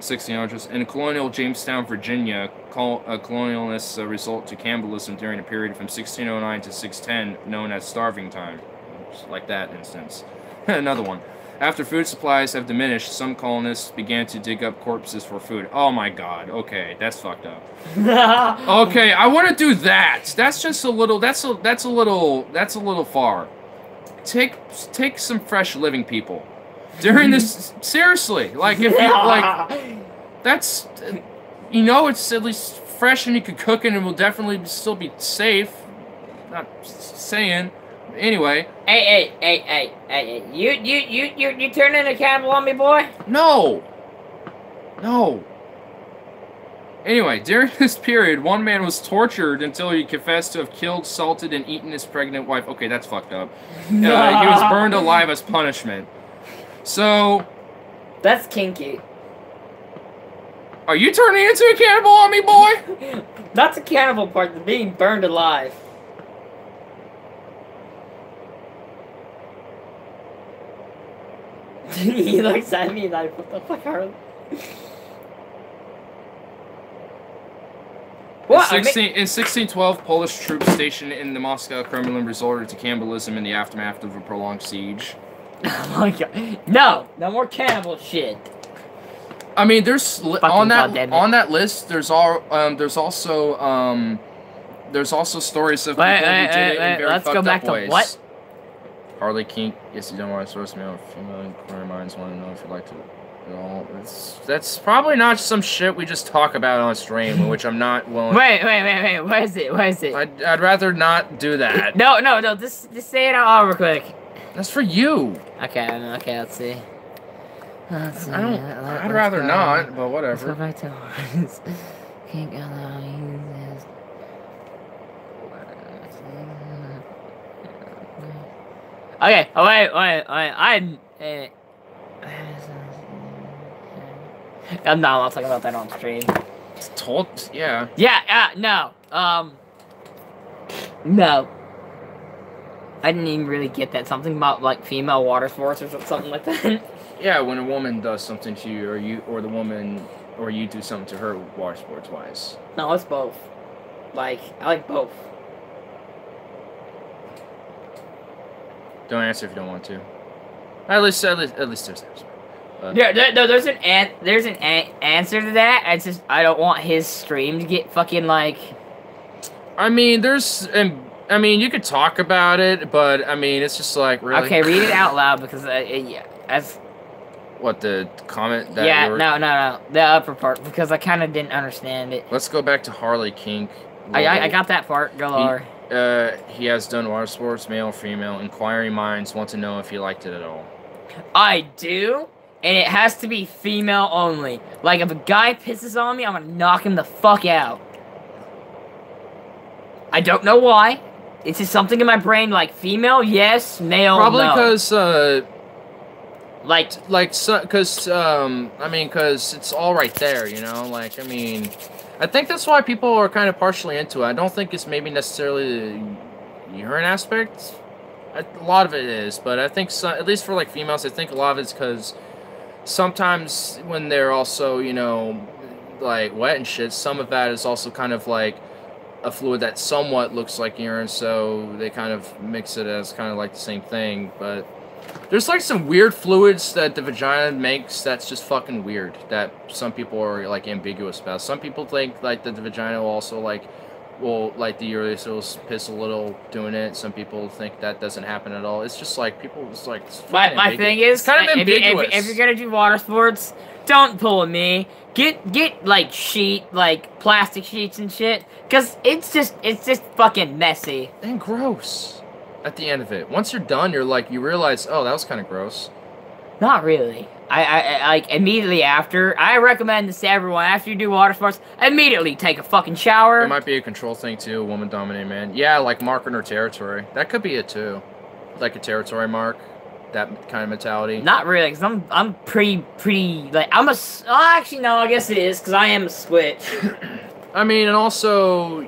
1600s. In colonial Jamestown, Virginia, colonialists resort to cannibalism during a period from 1609 to 610 known as starving time. Just like that instance. Another one. After food supplies have diminished, some colonists began to dig up corpses for food. Oh my God. Okay, that's fucked up. Okay, I want to do that. That's just a little. That's a little far. Take some fresh living people during this. Seriously, like, if you like, that's, you know, it's at least fresh and you can cook it and it will definitely still be safe. Not saying. Anyway. Hey, you turning a cannibal on me, boy? No. Anyway, during this period, one man was tortured until he confessed to have killed, salted, and eaten his pregnant wife. Okay, that's fucked up. He was burned alive as punishment. So... That's kinky. Are you turning into a cannibal on me, boy? That's the cannibal part, the being burned alive. He looks at me like, what the fuck are you? What? In 1612, Polish troops stationed in the Moscow Kremlin resorted to cannibalism in the aftermath of a prolonged siege. Oh my God! No more cannibal shit. I mean, there's on that list. There's also stories of people who did it in very let's fucked go back up ways. to what? Harley Kink, yes, you don't want to source me out. Female inquiry minds want to know if you'd like to. You know, that's probably not some shit we just talk about on stream, which I'm not willing. Wait. Where is it? I'd rather not do that. No. Just say it out real quick. That's for you. Okay. Let's see. I'd rather not, but whatever. Let's go back to horns. Kink allow uses. Okay. Oh wait. I'm not talking about that on stream. Yeah. Yeah. No. No. I didn't even really get that. Something about, like, female water sports or something like that. Yeah, when a woman does something to you, or you do something to her, water sports wise. No, it's both. Like, I like both. Don't answer if you don't want to. At least there's an answer. There's an answer to that. It's just I don't want his stream to get fucking like. I mean, you could talk about it, but I mean, it's just like really. Okay, read it out loud because What, the comment that Yeah, you were... no. The upper part, because I kind of didn't understand it. Let's go back to Harley Kink. I got that part. Go Laura. He has done water sports, male or female. Inquiring minds want to know if he liked it at all. I do, and it has to be female only. Like, if a guy pisses on me, I'm gonna knock him the fuck out. I don't know why. It's just something in my brain, like, female, yes, male, Probably no. because, Like, because it's all right there, you know? Like, I mean, I think that's why people are kind of partially into it. I don't think it's maybe necessarily the urine aspect. A lot of it is, but I think, at least for, like, females, I think a lot of it's because sometimes when they're also, you know, like, wet and shit, some of that is also kind of, like, a fluid that somewhat looks like urine, so they kind of mix it as kind of like the same thing, but there's like some weird fluids that the vagina makes that's just fucking weird, that some people are like ambiguous about. Some people think like that the vagina will also like the urethra will piss a little doing it. Some people think that doesn't happen at all. It's just like people, it's like my thing is, it's kind of ambiguous. If you're gonna do water sports, don't pull with me. Get like like plastic sheets and shit, cause it's just fucking messy and gross. At the end of it, once you're done, you realize, oh, that was kind of gross. Not really. I like immediately after. I recommend this to everyone. After you do water sports, immediately take a fucking shower. It might be a control thing too. Woman-dominated man. Yeah, like marking her territory. That could be it too. Like a territory mark. That kind of mentality. Not really, because I'm pretty, like, actually, no, I guess it is, because I am a switch. I mean, and also,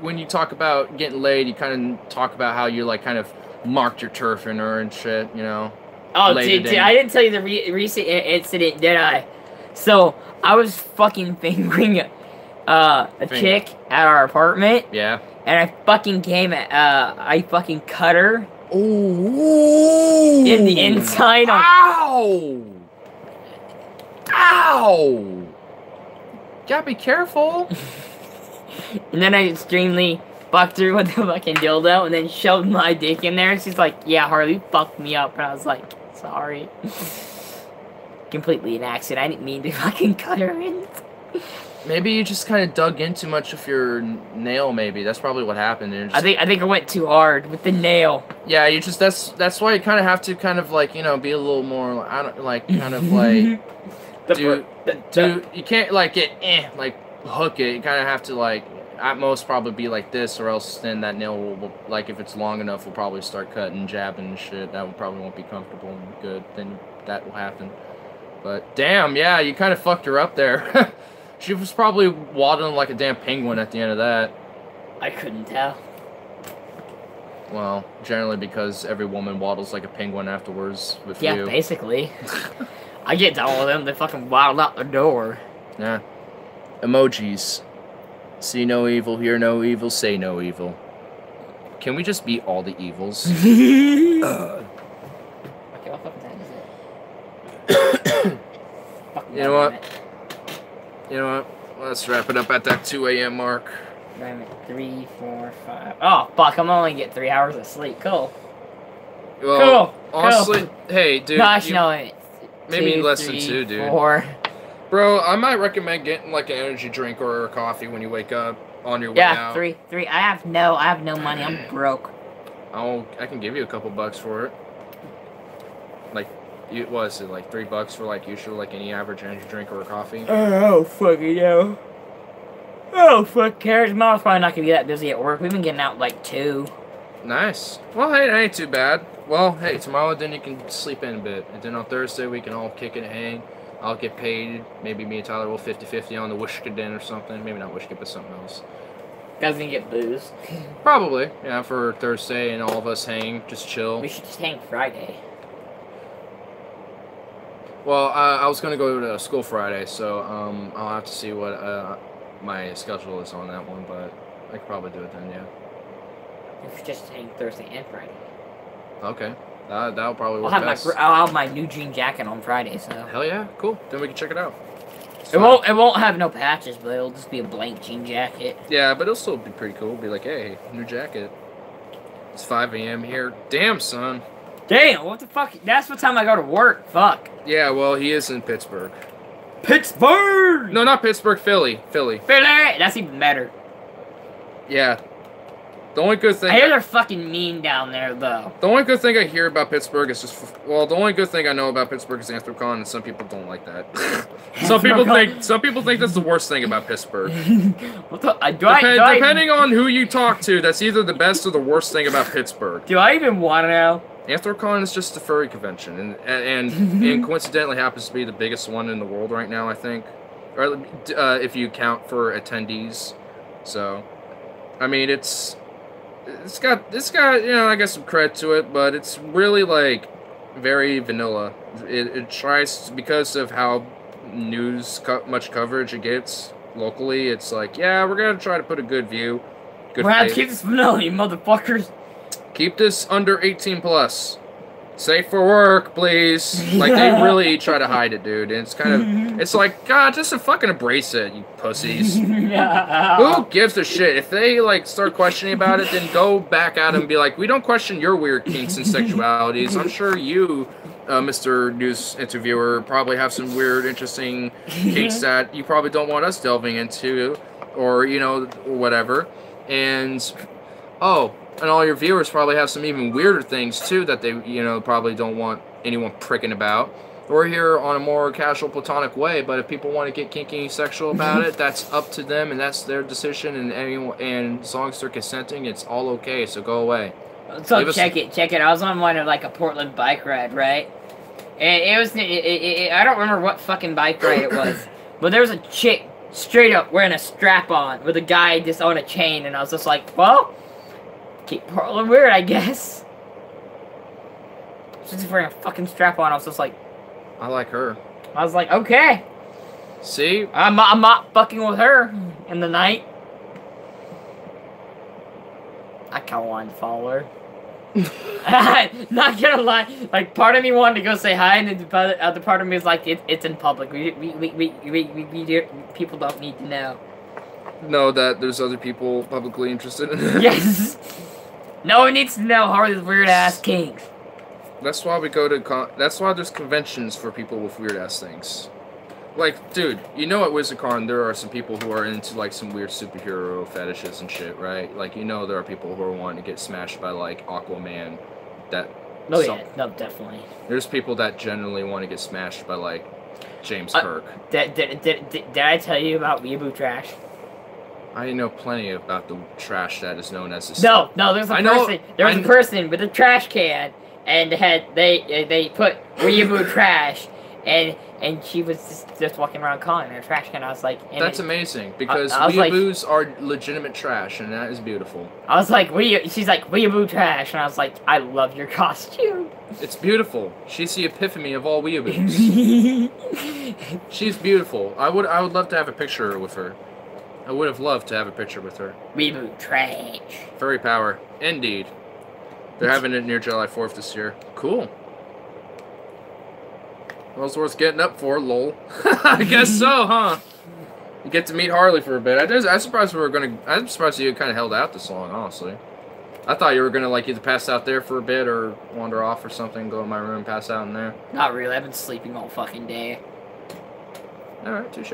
when you talk about getting laid, you kind of talk about how you, like, kind of marked your turf in her and shit, you know? Oh, dude, I didn't tell you the recent incident, did I? So, I was fucking fingering a chick at our apartment. Yeah. And I fucking I fucking cut her. Ooh. In the inside. Ow! Ow! Gotta be careful. And then I extremely fucked her with the fucking dildo and then shoved my dick in there. And she's like, yeah, Harley fucked me up. And I was like, sorry. Completely an accident. I didn't mean to fucking cut her in. Maybe you just kind of dug in too much with your nail, maybe. That's probably what happened. I think I went too hard with the nail. Yeah, you just, that's why you kind of have to kind of, like, you know, be a little more, I don't, like, kind of, like, you can't, like, like, hook it. You kind of have to, like, at most probably be like this, or else then that nail will, like, if it's long enough, will probably start cutting, jabbing and shit. That probably won't be comfortable and good. Then that will happen. But, damn, yeah, you kind of fucked her up there. She was probably waddling like a damn penguin at the end of that. I couldn't tell. Well, generally because every woman waddles like a penguin afterwards with you. Yeah, basically. I get done with them, they fucking waddle out the door. Yeah. Emojis. See no evil, hear no evil, say no evil. Can we just beat all the evils? Okay, what fucking time is it? You know what? You know what? Let's wrap it up at that 2 a.m. mark. 3, 4, 5. Oh, fuck, I'm only getting 3 hours of sleep. Cool. Well, honestly, hey, dude. Gosh, no, maybe 2, less 3, than 2, dude. 4. Bro, I might recommend getting like an energy drink or a coffee when you wake up on your way out. Yeah, 3. I have no money. I'm broke. I can give you a couple bucks for it. Like, what is it, like $3 for like usually like any average energy drink or a coffee? Oh, fucking hell. Oh, fuck cares. Mom's probably not gonna be that busy at work. We've been getting out like 2. Nice. Well, hey, that ain't too bad. Well, hey, tomorrow then you can sleep in a bit. And then on Thursday we can all kick it and hang. I'll get paid. Maybe me and Tyler will 50-50 on the Wishka Den or something. Maybe not Wishka, but something else. Guys gonna get booze. Probably. Yeah, for Thursday and all of us hang. Just chill. We should just hang Friday. Well, I was gonna go to school Friday, so I'll have to see what my schedule is on that one, but I could probably do it then, yeah. We should just hang Thursday and Friday. Okay, that'll probably work best. I'll have my new jean jacket on Friday, so. Hell yeah, cool. Then we can check it out. It won't have no patches, but it'll just be a blank jean jacket. Yeah, but it'll still be pretty cool. Be like, hey, new jacket. It's 5 a.m. here. Damn, son. Damn, what the fuck? That's what time I go to work. Fuck. Yeah, well, he is in Pittsburgh. Pittsburgh! No, not Pittsburgh, Philly. Philly. That's even better. Yeah. The only good thing... I hear they're fucking mean down there, though. The only good thing I hear about Pittsburgh is just... Well, the only good thing I know about Pittsburgh is Anthrocon, and some people don't like that. Some people think that's the worst thing about Pittsburgh. What the... Depending on who you talk to, that's either the best or the worst thing about Pittsburgh. Do I even want to know? Anthrocon is just a furry convention, and coincidentally happens to be the biggest one in the world right now, I think. Or if you count for attendees. So, I mean, it's got you know, I guess some cred to it, but it's really like very vanilla. It tries, because of how much coverage it gets locally. It's like, yeah, we're gonna try to put a good view. We're gonna keep this vanilla, you motherfuckers. Keep this under 18 plus. Safe for work, please. Like, they really try to hide it, dude. And it's kind of, it's like, God, just fucking embrace it, you pussies. Who gives a shit? If they, like, start questioning about it, then go back at them and be like, we don't question your weird kinks and sexualities. I'm sure you, Mr. News Interviewer, probably have some weird, interesting kinks that you probably don't want us delving into, or, you know, whatever. And, oh, and all your viewers probably have some even weirder things, too, that they, you know, probably don't want anyone pricking about. We're here on a more casual, platonic way, but if people want to get kinky sexual about it, that's up to them, and that's their decision, and as long as they're consenting, it's all okay, so go away. So check it. I was on one of, like, a Portland bike ride, right? And it was, I don't remember what fucking bike ride it was, but there was a chick straight up wearing a strap-on with a guy just on a chain, and I was just like, well... Keep Portland weird, I guess. She's just wearing a fucking strap on. I was just like, I like her. I was like, okay. See? I'm not fucking with her in the night. I kind of wanted to follow her. Not gonna lie. Like, part of me wanted to go say hi, and the other part of me is like, it's in public. People don't need to know. Know that there's other people publicly interested in it. Yes. No one needs to know Harley's weird ass kinks. That's why we go to that's why there's conventions for people with weird ass things. Like, dude, you know at WizardCon there are some people who are into like some weird superhero fetishes and shit, right? Like, you know there are people who are wanting to get smashed by like Aquaman. That. Oh yeah, no, definitely. There's people that generally want to get smashed by like James Kirk. Did I tell you about Weeaboo Trash? I know plenty about the trash that is known as the No, there's a person. There was a person with a trash can, and they put Weeaboo Trash, and she was just walking around calling her trash can. I was like, that's amazing, because Weeaboos are legitimate trash, and that is beautiful. I was like, she's like, Weeaboo Trash, and I was like, I love your costume. It's beautiful. She's the epitome of all Weeaboos. She's beautiful. I would love to have a picture with her. I would have loved to have a picture with her. Weeaboo Trash. Furry power. Indeed. They're having it near July 4th this year. Cool. Well, it's worth getting up for, lol. I guess so, huh? You get to meet Harley for a bit. I'm surprised I'm surprised you kind of held out this long, honestly. I thought you were gonna like either pass out there for a bit or wander off or something, go in my room, pass out in there. Not really. I've been sleeping all fucking day. Alright, touche.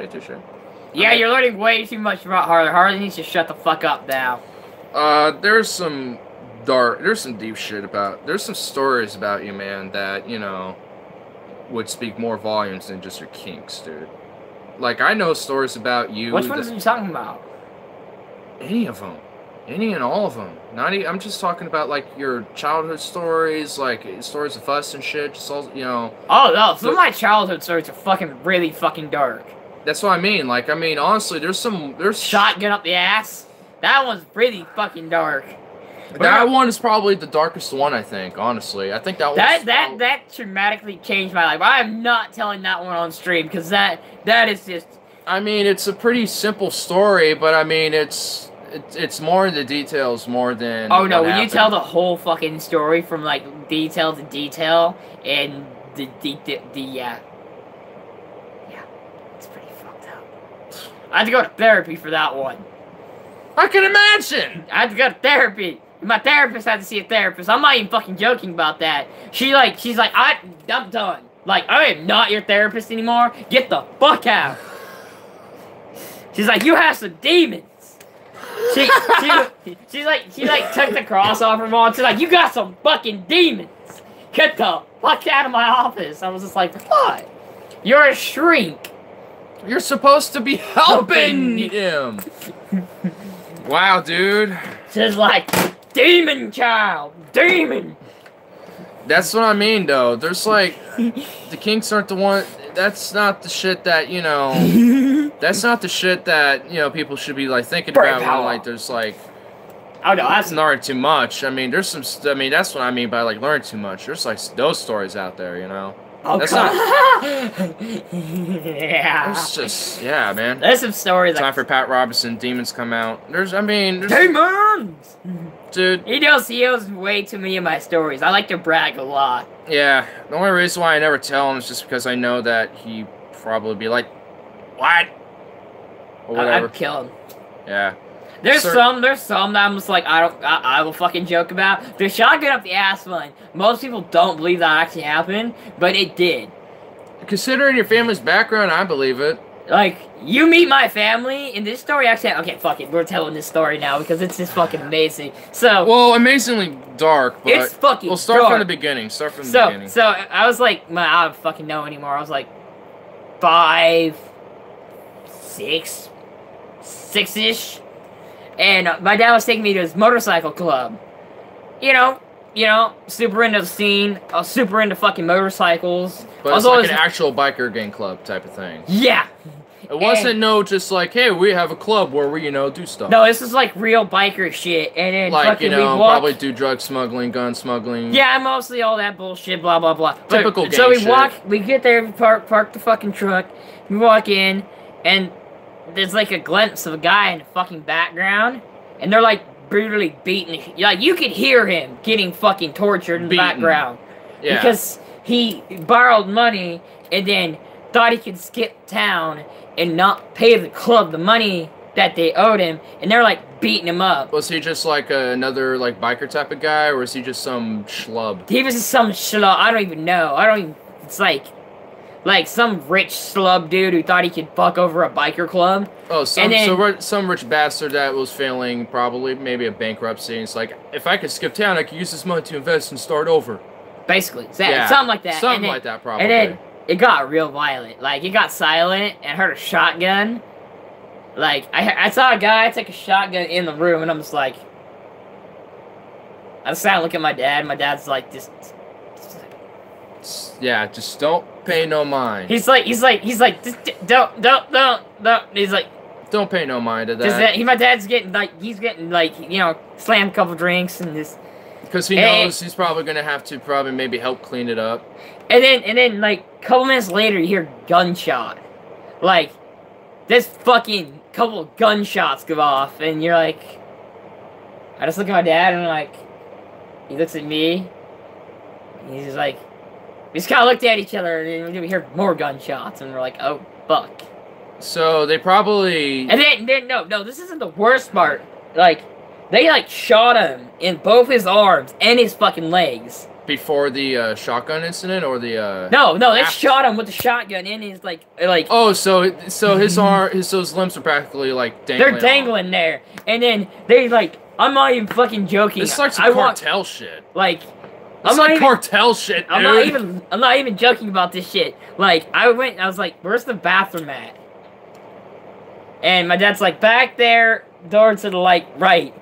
Yeah, you're learning way too much about Harley. Harley needs to shut the fuck up now. There's some deep shit about, there's some stories about you, man, that, you know, would speak more volumes than just your kinks, dude. Like, I know stories about you. Which ones are you talking about? Any of them. Any and all of them. I'm just talking about, like, your childhood stories, like, stories of us and shit, just all, you know. Oh, no, some of my childhood stories are fucking really fucking dark. That's what I mean. Like, I mean, honestly, there's Shotgun up the ass. That one's pretty fucking dark. That one is probably the darkest one, I think, honestly. I think that dramatically changed my life. I am not telling that one on stream, because that is just... I mean, it's a pretty simple story, but I mean, it's more in the details more than... Oh, no, when you tell the whole fucking story from, like, detail to detail, and yeah, it's pretty fucked up. I had to go to therapy for that one. I can imagine! I had to go to therapy. My therapist had to see a therapist. I'm not even fucking joking about that. She's like, I'm done. Like, I am not your therapist anymore. Get the fuck out. She's like, you have some demons. She took the cross off her wall. She's like, you got some fucking demons. Get the fuck out of my office. I was just like, what? You're a shrink. You're supposed to be helping him. Wow, dude. She's like, demon child, demon. That's what I mean, though. There's like, the kinks aren't the one. That's not the shit that, you know. That's not the shit that, you know, people should be like thinking about when like there's like. Oh no, that's learn too much. I mean, there's some. I mean, that's what I mean by like learn too much. There's like those stories out there, you know. Oh, that's not. Yeah. It's just man. There's some stories. Time for Pat Robinson. Demons come out. There's demons. Dude. He knows way too many of my stories. I like to brag a lot. Yeah. The only reason why I never tell him is just because I know that he probably be like, what? Or whatever. I'd kill him. Yeah. There's some that I'm just like, I will fucking joke about. The shotgun up the ass one. Most people don't believe that actually happened, but it did. Considering your family's background, I believe it. Like, you meet my family, and this story actually... Okay, fuck it. We're telling this story now, because it's just fucking amazing. So... Well, amazingly dark, but... It's fucking We'll start dark. from the beginning. Start from the beginning. So, I was like... I don't fucking know anymore. I was like... 5... 6... 6-ish. And my dad was taking me to his motorcycle club. You know, super into the scene. I was super into fucking motorcycles. But it's like an actual biker gang club type of thing. Yeah. It wasn't just like, hey, we have a club where we, do stuff. No, this is like real biker shit. And then like, fucking probably do drug smuggling, gun smuggling. Yeah, mostly all that bullshit, blah, blah, blah. Typical gang So shit. we get there, we park the fucking truck, we walk in, and there's like a glimpse of a guy in the fucking background, and they're like brutally beating. Like you could hear him getting fucking tortured in the background, because he borrowed money and then thought he could skip town and not pay the club the money that they owed him, and they're like beating him up. Was he just like another like biker type of guy, or was he just some schlub? He was just some schlub. I don't even know. It's like some rich slub dude who thought he could fuck over a biker club. Oh, some rich bastard that was failing, probably, maybe a bankruptcy. And it's like, if I could skip town, I could use this money to invest and start over. Basically. Something like that. Something like that, probably. And then it got real violent. Like, it got silent and I heard a shotgun. Like, I saw a guy take a shotgun in the room, and I'm just like... I just sat and look at my dad, and my dad's like, just don't pay no mind. He's like, just don't. He's like, don't pay no mind to that. My dad's getting slammed a couple drinks and just. Because he knows he's probably gonna have to maybe help clean it up. And then like a couple minutes later, you hear gunshot. Like, this fucking couple of gunshots go off, and you're like, I just look at my dad and I'm like, he looks at me. And he's just like. We just kind of looked at each other, and we hear more gunshots, and we're like, oh, fuck. So, they probably... And then no, this isn't the worst part. Like, they, shot him in both his arms and his fucking legs. Before the, shotgun incident, or the, No, they shot him with the shotgun in his, like... Oh, so his those limbs are practically, dangling. They're dangling there. And then they, I'm not even fucking joking. It's like some cartel shit. It's like cartel shit, dude. I'm not even joking about this shit. I was like, where's the bathroom at? And my dad's like, back there, door to the, right.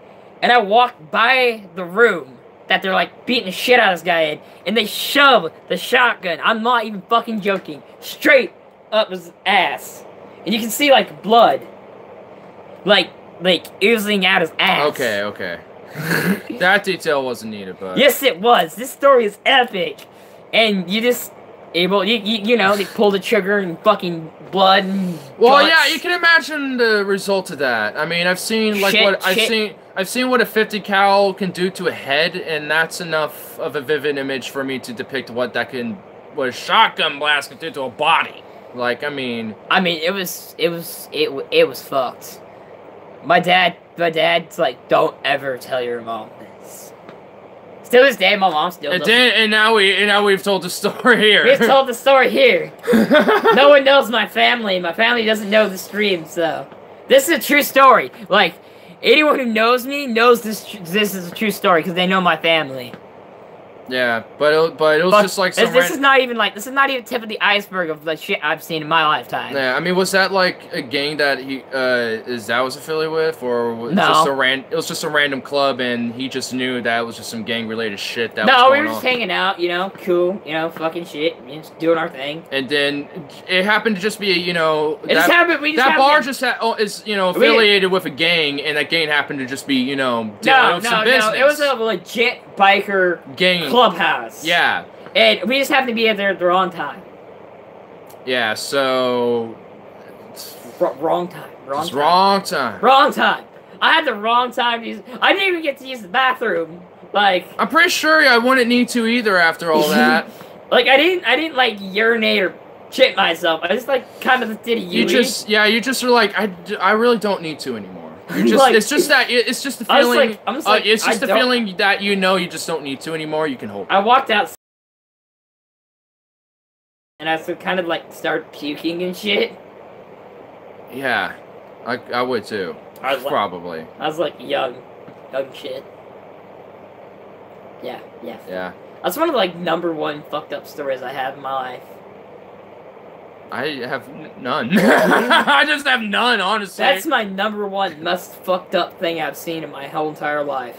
And I walked by the room that they're, beating the shit out of this guy in, and they shove the shotgun, I'm not even fucking joking, straight up his ass. And you can see, blood. Oozing out his ass. Okay. That detail wasn't needed, but... Yes, it was. This story is epic. And you just... they pull the trigger and fucking blood and Well, guts. yeah, you can imagine the result of that. I mean, I've seen, I've seen what a 50 cal can do to a head, and that's enough of a vivid image for me to depict what a shotgun blast can do to a body. it was fucked. My dad's like, don't ever tell your mom this. Still this day, my mom still does. And now we've told the story here. We've told the story here. No one knows my family. My family doesn't know the stream, so this is a true story. Like anyone who knows me knows this is a true story because they know my family. Yeah, but it was just like some this is not even tip of the iceberg of the shit I've seen in my lifetime. Yeah, I mean, was that like a gang that his dad was affiliated with, or was no? It was just a random club, and he just knew that it was just some gang related shit that was No, going we were just hanging out, you know, cool, you know, fucking shit, just doing our thing. And then it happened to just be, you know, that bar is affiliated with a gang, and that gang happened to just be, you know, some business. No, it was a legit biker gang clubhouse. Yeah. And we just happened to be there at the wrong time. Yeah, so wrong time. Wrong time. Wrong time. I had the wrong time to use. I didn't even get to use the bathroom. Like I'm pretty sure I wouldn't need to either after all that. Like I didn't like urinate or shit myself. I just like kind of did a you just are like I really don't need to anymore. You just like, it's just the feeling. It's just the feeling that you know you just don't need to anymore. You can hold it. I walked out and I kind of like started puking and shit. Yeah, I would too. Probably. I was like young shit. Yeah. That's one of the like #1 fucked up stories I have in my life. I have none. I just have none, honestly. That's my #1 most fucked up thing I've seen in my whole entire life.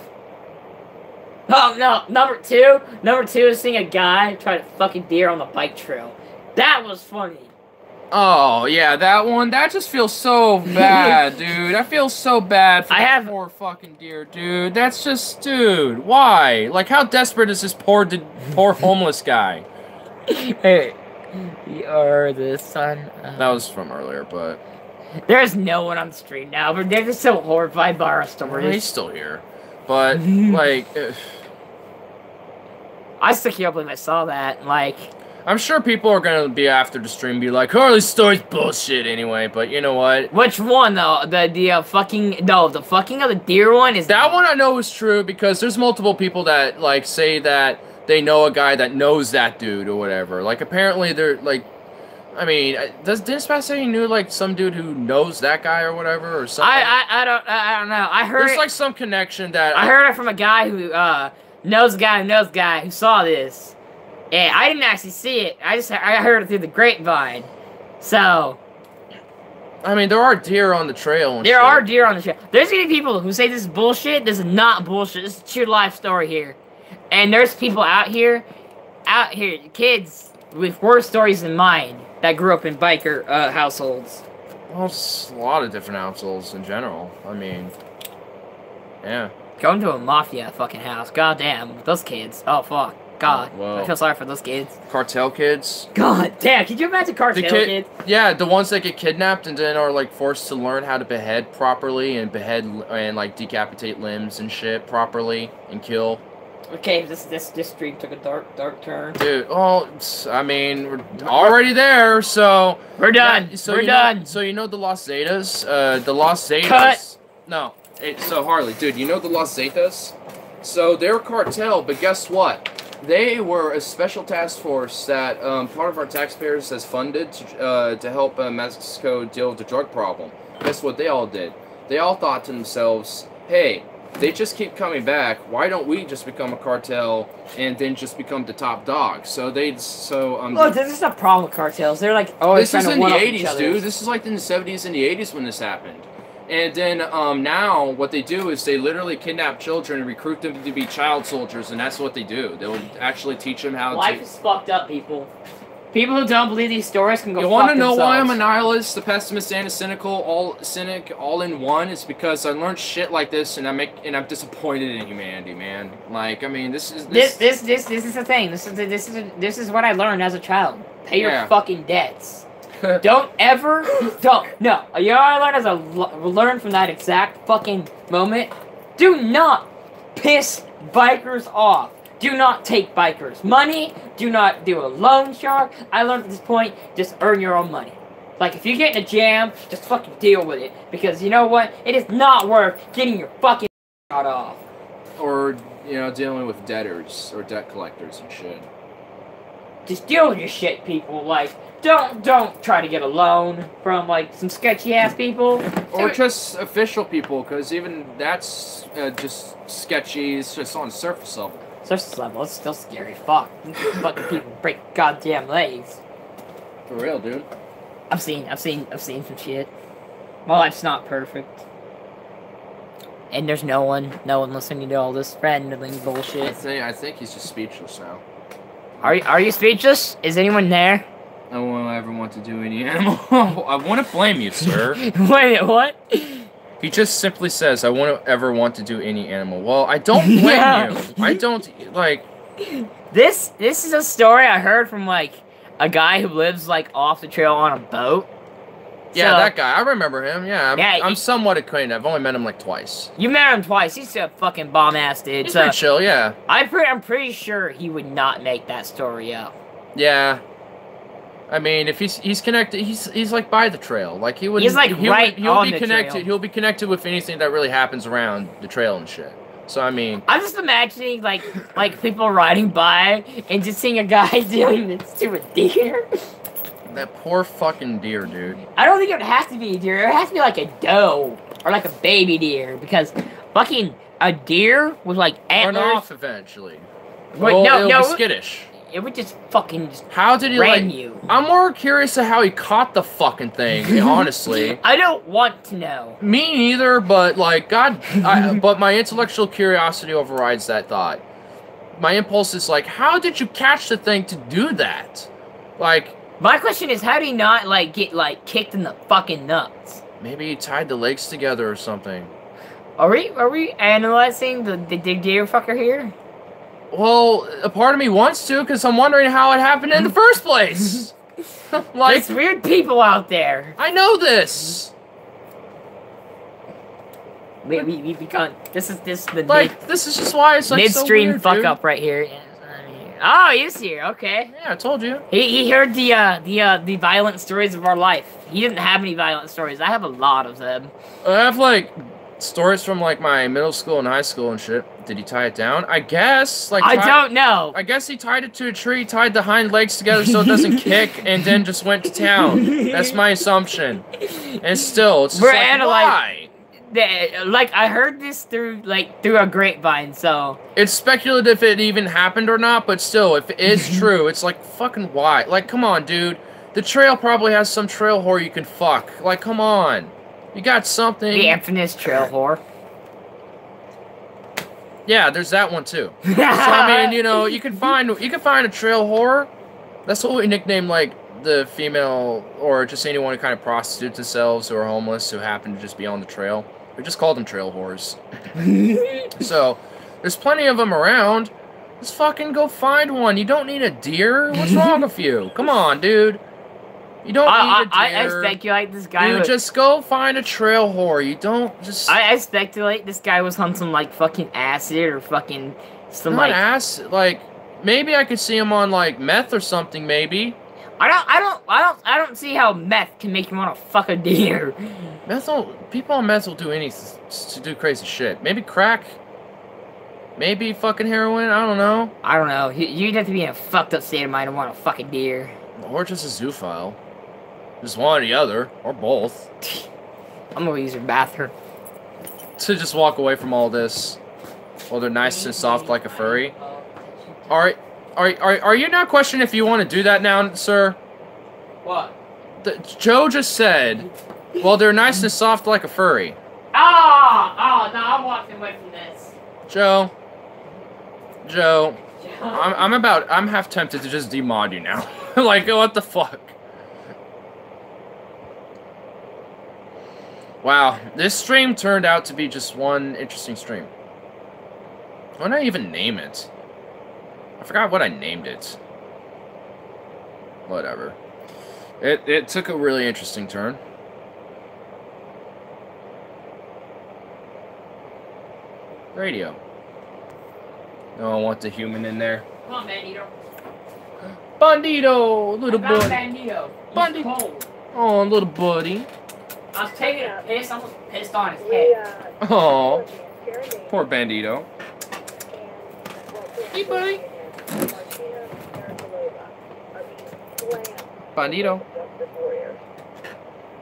Oh no, number two is seeing a guy try to fucking deer on the bike trail. That was funny. Oh yeah, that one. That just feels so bad, dude. I feel so bad for that poor fucking deer, dude. That's just, dude. Why? Like, how desperate is this poor homeless guy? Hey. You are the son of... That was from earlier, but... There's no one on the street now, but they're just so horrified by our stories. Well, he's still here. But, like... I still can't believe I saw that, like... I'm sure people are gonna be after the stream be like, Harley's story's bullshit anyway, but you know what? Which one, though? The fucking of the deer one is... That one I know is true, because there's multiple people that, like, say that they know a guy that knows that dude or whatever. Like, apparently they're, like... I mean, didn't Spat say he knew, like, some dude who knows that guy or whatever, or something? I don't know. I heard... There's, like, some connection that... I heard it from a guy who, knows a guy who saw this. Yeah, I didn't actually see it. I heard it through the grapevine. So... I mean, there are deer on the trail and There are deer on the trail. There's gonna be people who say this is bullshit. This is not bullshit. This is a true life story here. And there's people out here, kids with worse stories than mine that grew up in biker households. Well, it's a lot of different households in general. I mean, yeah. Going to a mafia fucking house. God damn, those kids. Oh, fuck. God, I feel sorry for those kids. Cartel kids. God damn, could you imagine cartel kids? Yeah, the ones that get kidnapped and then are like forced to learn how to behead properly and like decapitate limbs and shit properly and kill. Okay, this stream took a dark turn. Dude, well, I mean, we're already there, so we're done. Yeah, so we're done. So you know the Los Zetas? The Los Zetas. Cut. No. So Harley, dude, you know the Los Zetas? So they're a cartel, but guess what? They were a special task force that part of our taxpayers has funded to help Mexico deal with the drug problem. Guess what they all did? They all thought to themselves, hey, they just keep coming back. Why don't we just become a cartel and then just become the top dog? So Look, this is a problem with cartels. They're like always this is trying to in the one-up 80s, each other. dude. This is like in the 70s and the 80s when this happened. And then now what they do is they literally kidnap children and recruit them to be child soldiers, and that's what they do. They'll actually teach them how Life is fucked up, people. People who don't believe these stories can go fuck themselves. You want to know why I'm a nihilist, the pessimist, and a cynic all in one? It's because I learned shit like this, and I'm disappointed in humanity, man. Like, I mean, this is the thing. This is what I learned as a child. Pay your fucking debts. Don't. You know what I learned from that exact fucking moment? Do not piss bikers off. Do not take bikers' money. Do not do a loan shark. I learned at this point, just earn your own money. Like, if you get in a jam, just fucking deal with it. Because you know what? It is not worth getting your fucking shot off. Or you know, dealing with debtors or debt collectors and shit. Just deal with your shit, people. Like, don't try to get a loan from like some sketchy ass people. Or just official people, because even that's just sketchy. It's just on the surface level. Surface level, it's still scary. Fuck, fucking people break goddamn legs. For real, dude. I've seen some shit. My life's not perfect. And there's no one listening to all this randoming bullshit. I think he's just speechless now. Are you speechless? Is anyone there? I won't ever want to do any animal. I want to blame you, sir. Wait, what? He just simply says, I won't ever want to do any animal. Well, I don't blame you. I don't, like... This is a story I heard from, like, a guy who lives, like, off the trail on a boat. Yeah, So, that guy. I remember him. Yeah, I'm somewhat acquainted. I've only met him, like, twice. You met him twice. He's a fucking bomb-ass dude. He's pretty chill, yeah. I'm pretty sure he would not make that story up. Yeah. I mean, if he's connected, he's like by the trail. Like he would. He's like he'll be connected. Trail. He'll be connected with anything that really happens around the trail and shit. So I mean, I'm just imagining like people riding by and just seeing a guy doing this to a deer. That poor fucking deer, dude. I don't think it would have to be a deer. It has to be like a doe or like a baby deer because fucking a deer with like antlers. Run off eventually. Wait, it'll no, be skittish. It would just fucking just how did he ran like you? I'm more curious of how he caught the fucking thing, honestly. I don't want to know. Me neither, but like but my intellectual curiosity overrides that thought. My impulse is like, how did you catch the thing to do that? Like, my question is, how do you not like get like kicked in the fucking nuts? Maybe he tied the legs together or something. Are we analyzing the deer fucker here? Well, a part of me wants to, because I'm wondering how it happened in the first place. Like, there's weird people out there. I know this. We can't. This is the like this is just why it's like midstream so weird, fuck dude. up right here. Oh, he's here. Okay. Yeah, I told you. He heard the violent stories of our life. He didn't have any violent stories. I have a lot of them. I have like stories from like my middle school and high school and shit. Did he tie it down? I guess. Like I don't know. I guess he tied it to a tree, tied the hind legs together so it doesn't kick, and then just went to town. That's my assumption. And still, it's just We're like, analyzing. why? Like I heard this through a grapevine, so it's speculative if it even happened or not, but still, if it is true, it's like fucking why? Like, come on, dude. The trail probably has some trail whore you can fuck. Like, come on. You got something. The infamous trail whore. Yeah, there's that one too. So I mean, you know, you can find a trail whore. That's what we nickname like the female or just anyone who kind of prostitutes themselves who are homeless who happen to just be on the trail. We just call them trail whores. So there's plenty of them around. Just fucking go find one. You don't need a deer. What's wrong with you? Come on, dude. You don't need a deer. I speculate this guy. You just go find a trail whore. You don't just. I speculate this guy was on some like fucking acid or fucking some not like acid. Like maybe I could see him on like meth or something. Maybe. I don't see how meth can make you want to fuck a deer. People on meth will do anything to do crazy shit. Maybe crack. Maybe fucking heroin. I don't know. I don't know. You'd have to be in a fucked up state of mind to want to fuck a deer. Or just a zoophile. Just one or the other, or both. I'm gonna use your bathroom. To just walk away from all this, while they're nice and soft like a furry. Are you not questioning if you want to do that now, sir? What? Joe just said, well, they're nice and soft like a furry. Oh, no, I'm walking away from this. Joe, I'm half tempted to just demod you now. Like, what the fuck? Wow, this stream turned out to be just one interesting stream. Why did I even name it? I forgot what I named it. Whatever. It took a really interesting turn. Radio. No, I want the human in there. Come on, Bandito. Bandito, little buddy. Bandito. Bandito. Cold. Oh, little buddy. I was taking a piss. I almost pissed on his head. Oh, poor Bandito. Hey, buddy. Bandito.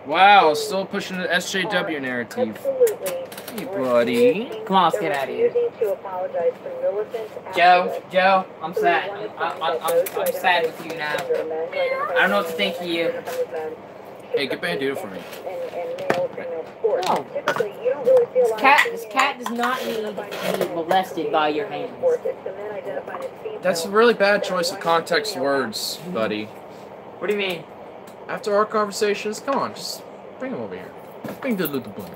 Wow, still pushing the SJW narrative. Hey, buddy. Come on, let's get out of here. Joe, I'm sad. I'm sad with you now. I don't know what to think of you. Hey, get Bandito for me. No. This cat does not need to be molested by your hands. That's a really bad choice of context words, buddy. What do you mean? After our conversations, come on, just bring him over here. Bring the little buddy.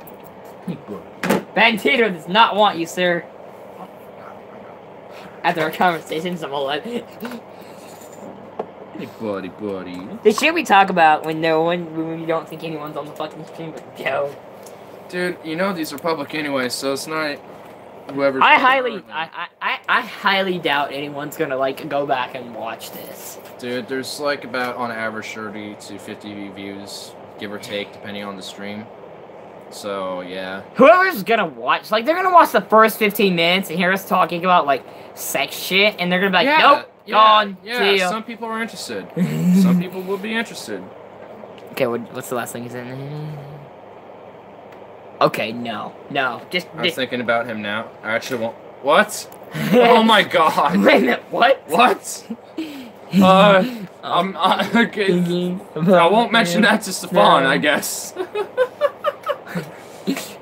Hey, buddy. Bandito does not want you, sir. After our conversations, I'm all like... Hey, buddy. The shit we talk about when we don't think anyone's on the fucking stream but Joe. Dude, you know these are public anyway, so it's not whoever. I highly doubt anyone's gonna like go back and watch this. Dude, there's like about on average 30 to 50 views, give or take, depending on the stream. So yeah. Whoever's gonna watch, like, they're gonna watch the first 15 minutes and hear us talking about like sex shit, and they're gonna be like, nope, gone. See ya. Some people are interested. Some people will be interested. Okay, what's the last thing you said? Okay, no. Just. I was thinking about him now. I actually won't. What? Oh my god. Wait a minute, what? What? Okay. I won't mention that to Stefan, I guess.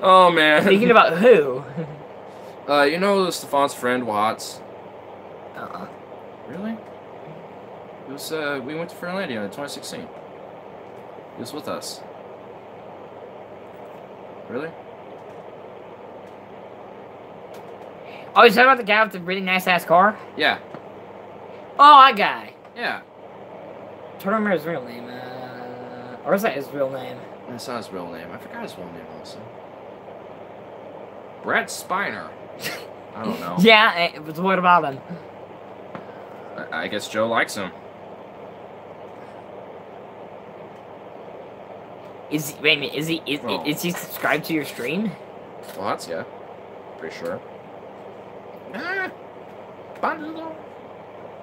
Oh man. Thinking about who? You know Stefan's friend Watts? Really? It was we went to Fairlandia in 2016. He was with us. Really? Oh, you talking about the guy with the really nice ass car? Yeah. Oh, that guy. Yeah. I don't remember his real name. Or is that his real name? That's not his real name. I forgot his real name also. Brett Spiner. I don't know. Yeah, but what about him? I guess Joe likes him. Wait a minute, is he subscribed to your stream? Well, that's, yeah. Pretty sure.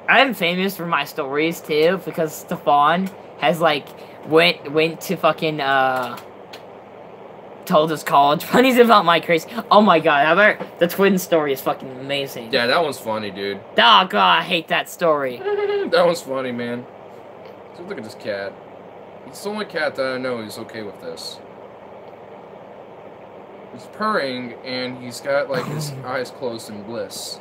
I'm famous for my stories too, because Stefan has like went to fucking told his college funnies about my crazy. Oh my god, the twin story is fucking amazing. Yeah, that one's funny, dude. Oh god, I hate that story. That one's funny, man. Dude, look at this cat. He's the only cat that I know who's okay with this. He's purring, and he's got, like, his eyes closed in bliss.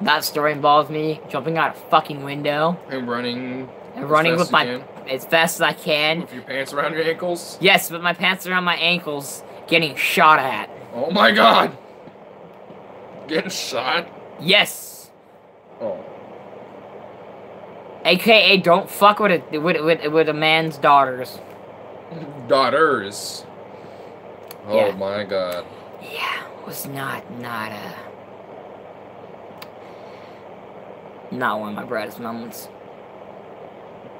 That story involves me jumping out a fucking window. And running... And running with as fast as I can. With your pants around your ankles? Yes, with my pants around my ankles, getting shot at. Oh my god! Getting shot? Yes! Oh. AKA, don't fuck with a man's daughters. Daughters? Oh Yeah. my god. Yeah, was not one of my brightest moments.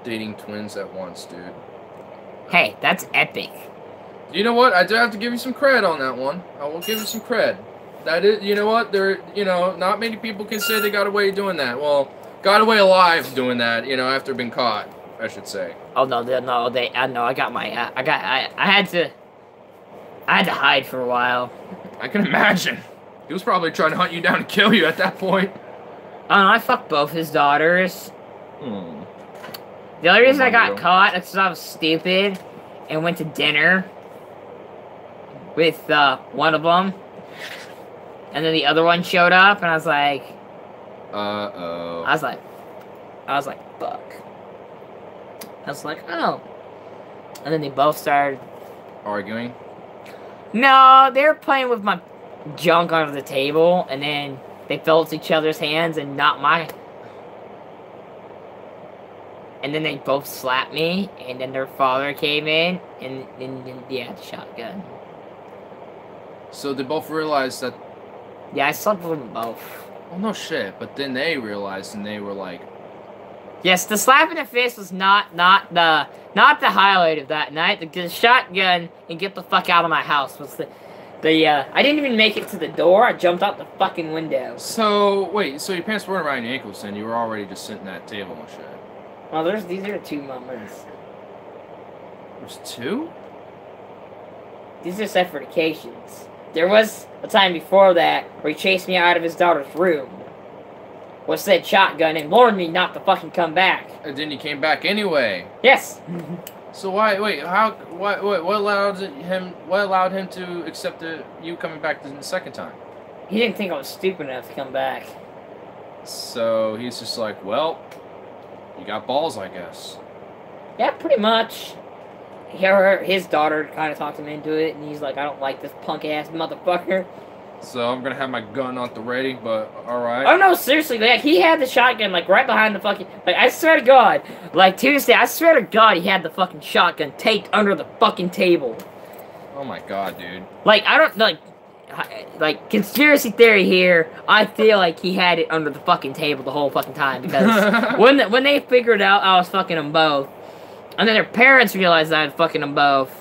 Dating twins at once, dude. Hey, that's epic. You know what? I do have to give you some cred on that one. I will give you some cred. That is, you know what? Not many people can say they got away doing that. Well, got away alive doing that, after being caught, I should say. Oh no, I got my, I had to hide for a while. I can imagine. He was probably trying to hunt you down and kill you at that point. Oh no, I fucked both his daughters. The only reason I got caught is because I was stupid and went to dinner with one of them, and then the other one showed up, and I was like, uh-oh. I was like, fuck. I was like, oh. And then they both started arguing? No, they were playing with my junk under the table, and then they felt each other's hands and not my... And then they both slapped me, and then their father came in, and yeah, the shotgun. So they both realized that... Yeah, I slept with them both. Well, no shit, but then they realized, and they were like... Yes, the slap in the face was not the highlight of that night. The shotgun and get the fuck out of my house was the I didn't even make it to the door. I jumped out the fucking window. So, wait, so your pants weren't around your ankles then? You were already just sitting at that table and shit. Well, these are 2 moments. There's 2? These are separate occasions. There was a time before that where he chased me out of his daughter's room with said shotgun and warned me not to fucking come back. And then he came back anyway. Yes. So why? Wait, how? What allowed him? What allowed him to accept you coming back the second time? He didn't think I was stupid enough to come back. So he's just like, well, you got balls, I guess. Yeah, pretty much. His daughter kind of talked him into it, and he's like, I don't like this punk-ass motherfucker. So I'm gonna have my gun on the ready, but alright. Oh, no, seriously, like, he had the shotgun, like, right behind the fucking... Like, I swear to God, like, Tuesday, I swear to God he had the fucking shotgun taped under the fucking table. Oh my God, dude. Like, I don't, like, conspiracy theory here, I feel like he had it under the fucking table the whole fucking time, because when they figured out I was fucking them both, and then their parents realized I was fucking them both,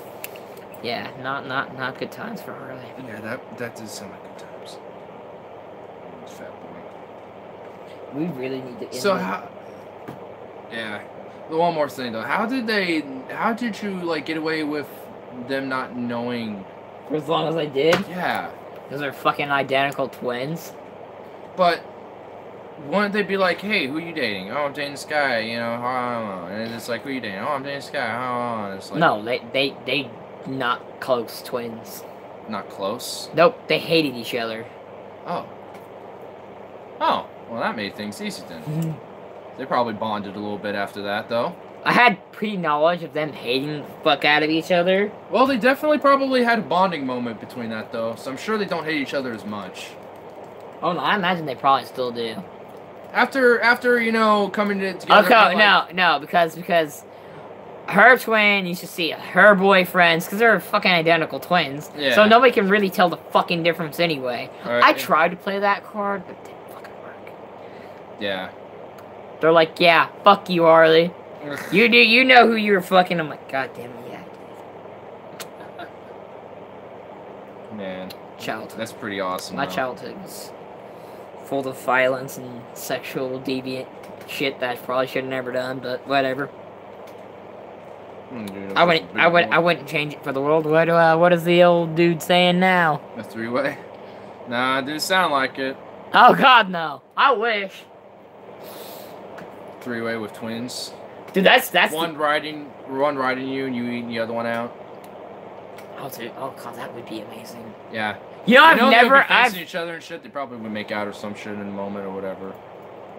yeah, not good times for Harley. Yeah, that does sound like good times. Fat boy. We really need to. So how? Yeah. One more thing though. How did you like get away with them not knowing? For as long as I did. Yeah. Because they're fucking identical twins. But wouldn't they be like, hey, who you dating? Oh, I'm dating this guy. You know, and it's like, who you dating? Oh, I'm dating this guy. And it's like, no, they not close twins. Not close? Nope, they hated each other. Oh. Oh, well that made things easy then. They probably bonded a little bit after that, though. I had pre-knowledge of them hating the fuck out of each other. Well, they definitely probably had a bonding moment between that, though, so I'm sure they don't hate each other as much. Oh, no, I imagine they probably still do. After you know, coming together... Okay, no, because her twin used to see her boyfriends, because they're fucking identical twins. Yeah. So nobody can really tell the fucking difference anyway. Right. I tried to play that card, but it didn't fucking work. Yeah. They're like, yeah, fuck you, Harley. You know who you were fucking. I'm like, god damn it, yeah. Man. Childhood. That's pretty awesome. My though. childhood was full of violence and sexual deviant shit that I probably should have never done, but whatever. Dude, I wouldn't change it for the world. What is the old dude saying now? A 3-way? Nah, it didn't sound like it. Oh god, no. I wish. 3-way with twins. Dude, that's one riding you and you eating the other one out. Oh, dude. Oh god, that would be amazing. Yeah. You know, I've each other and shit. They probably would make out or some shit in a moment or whatever.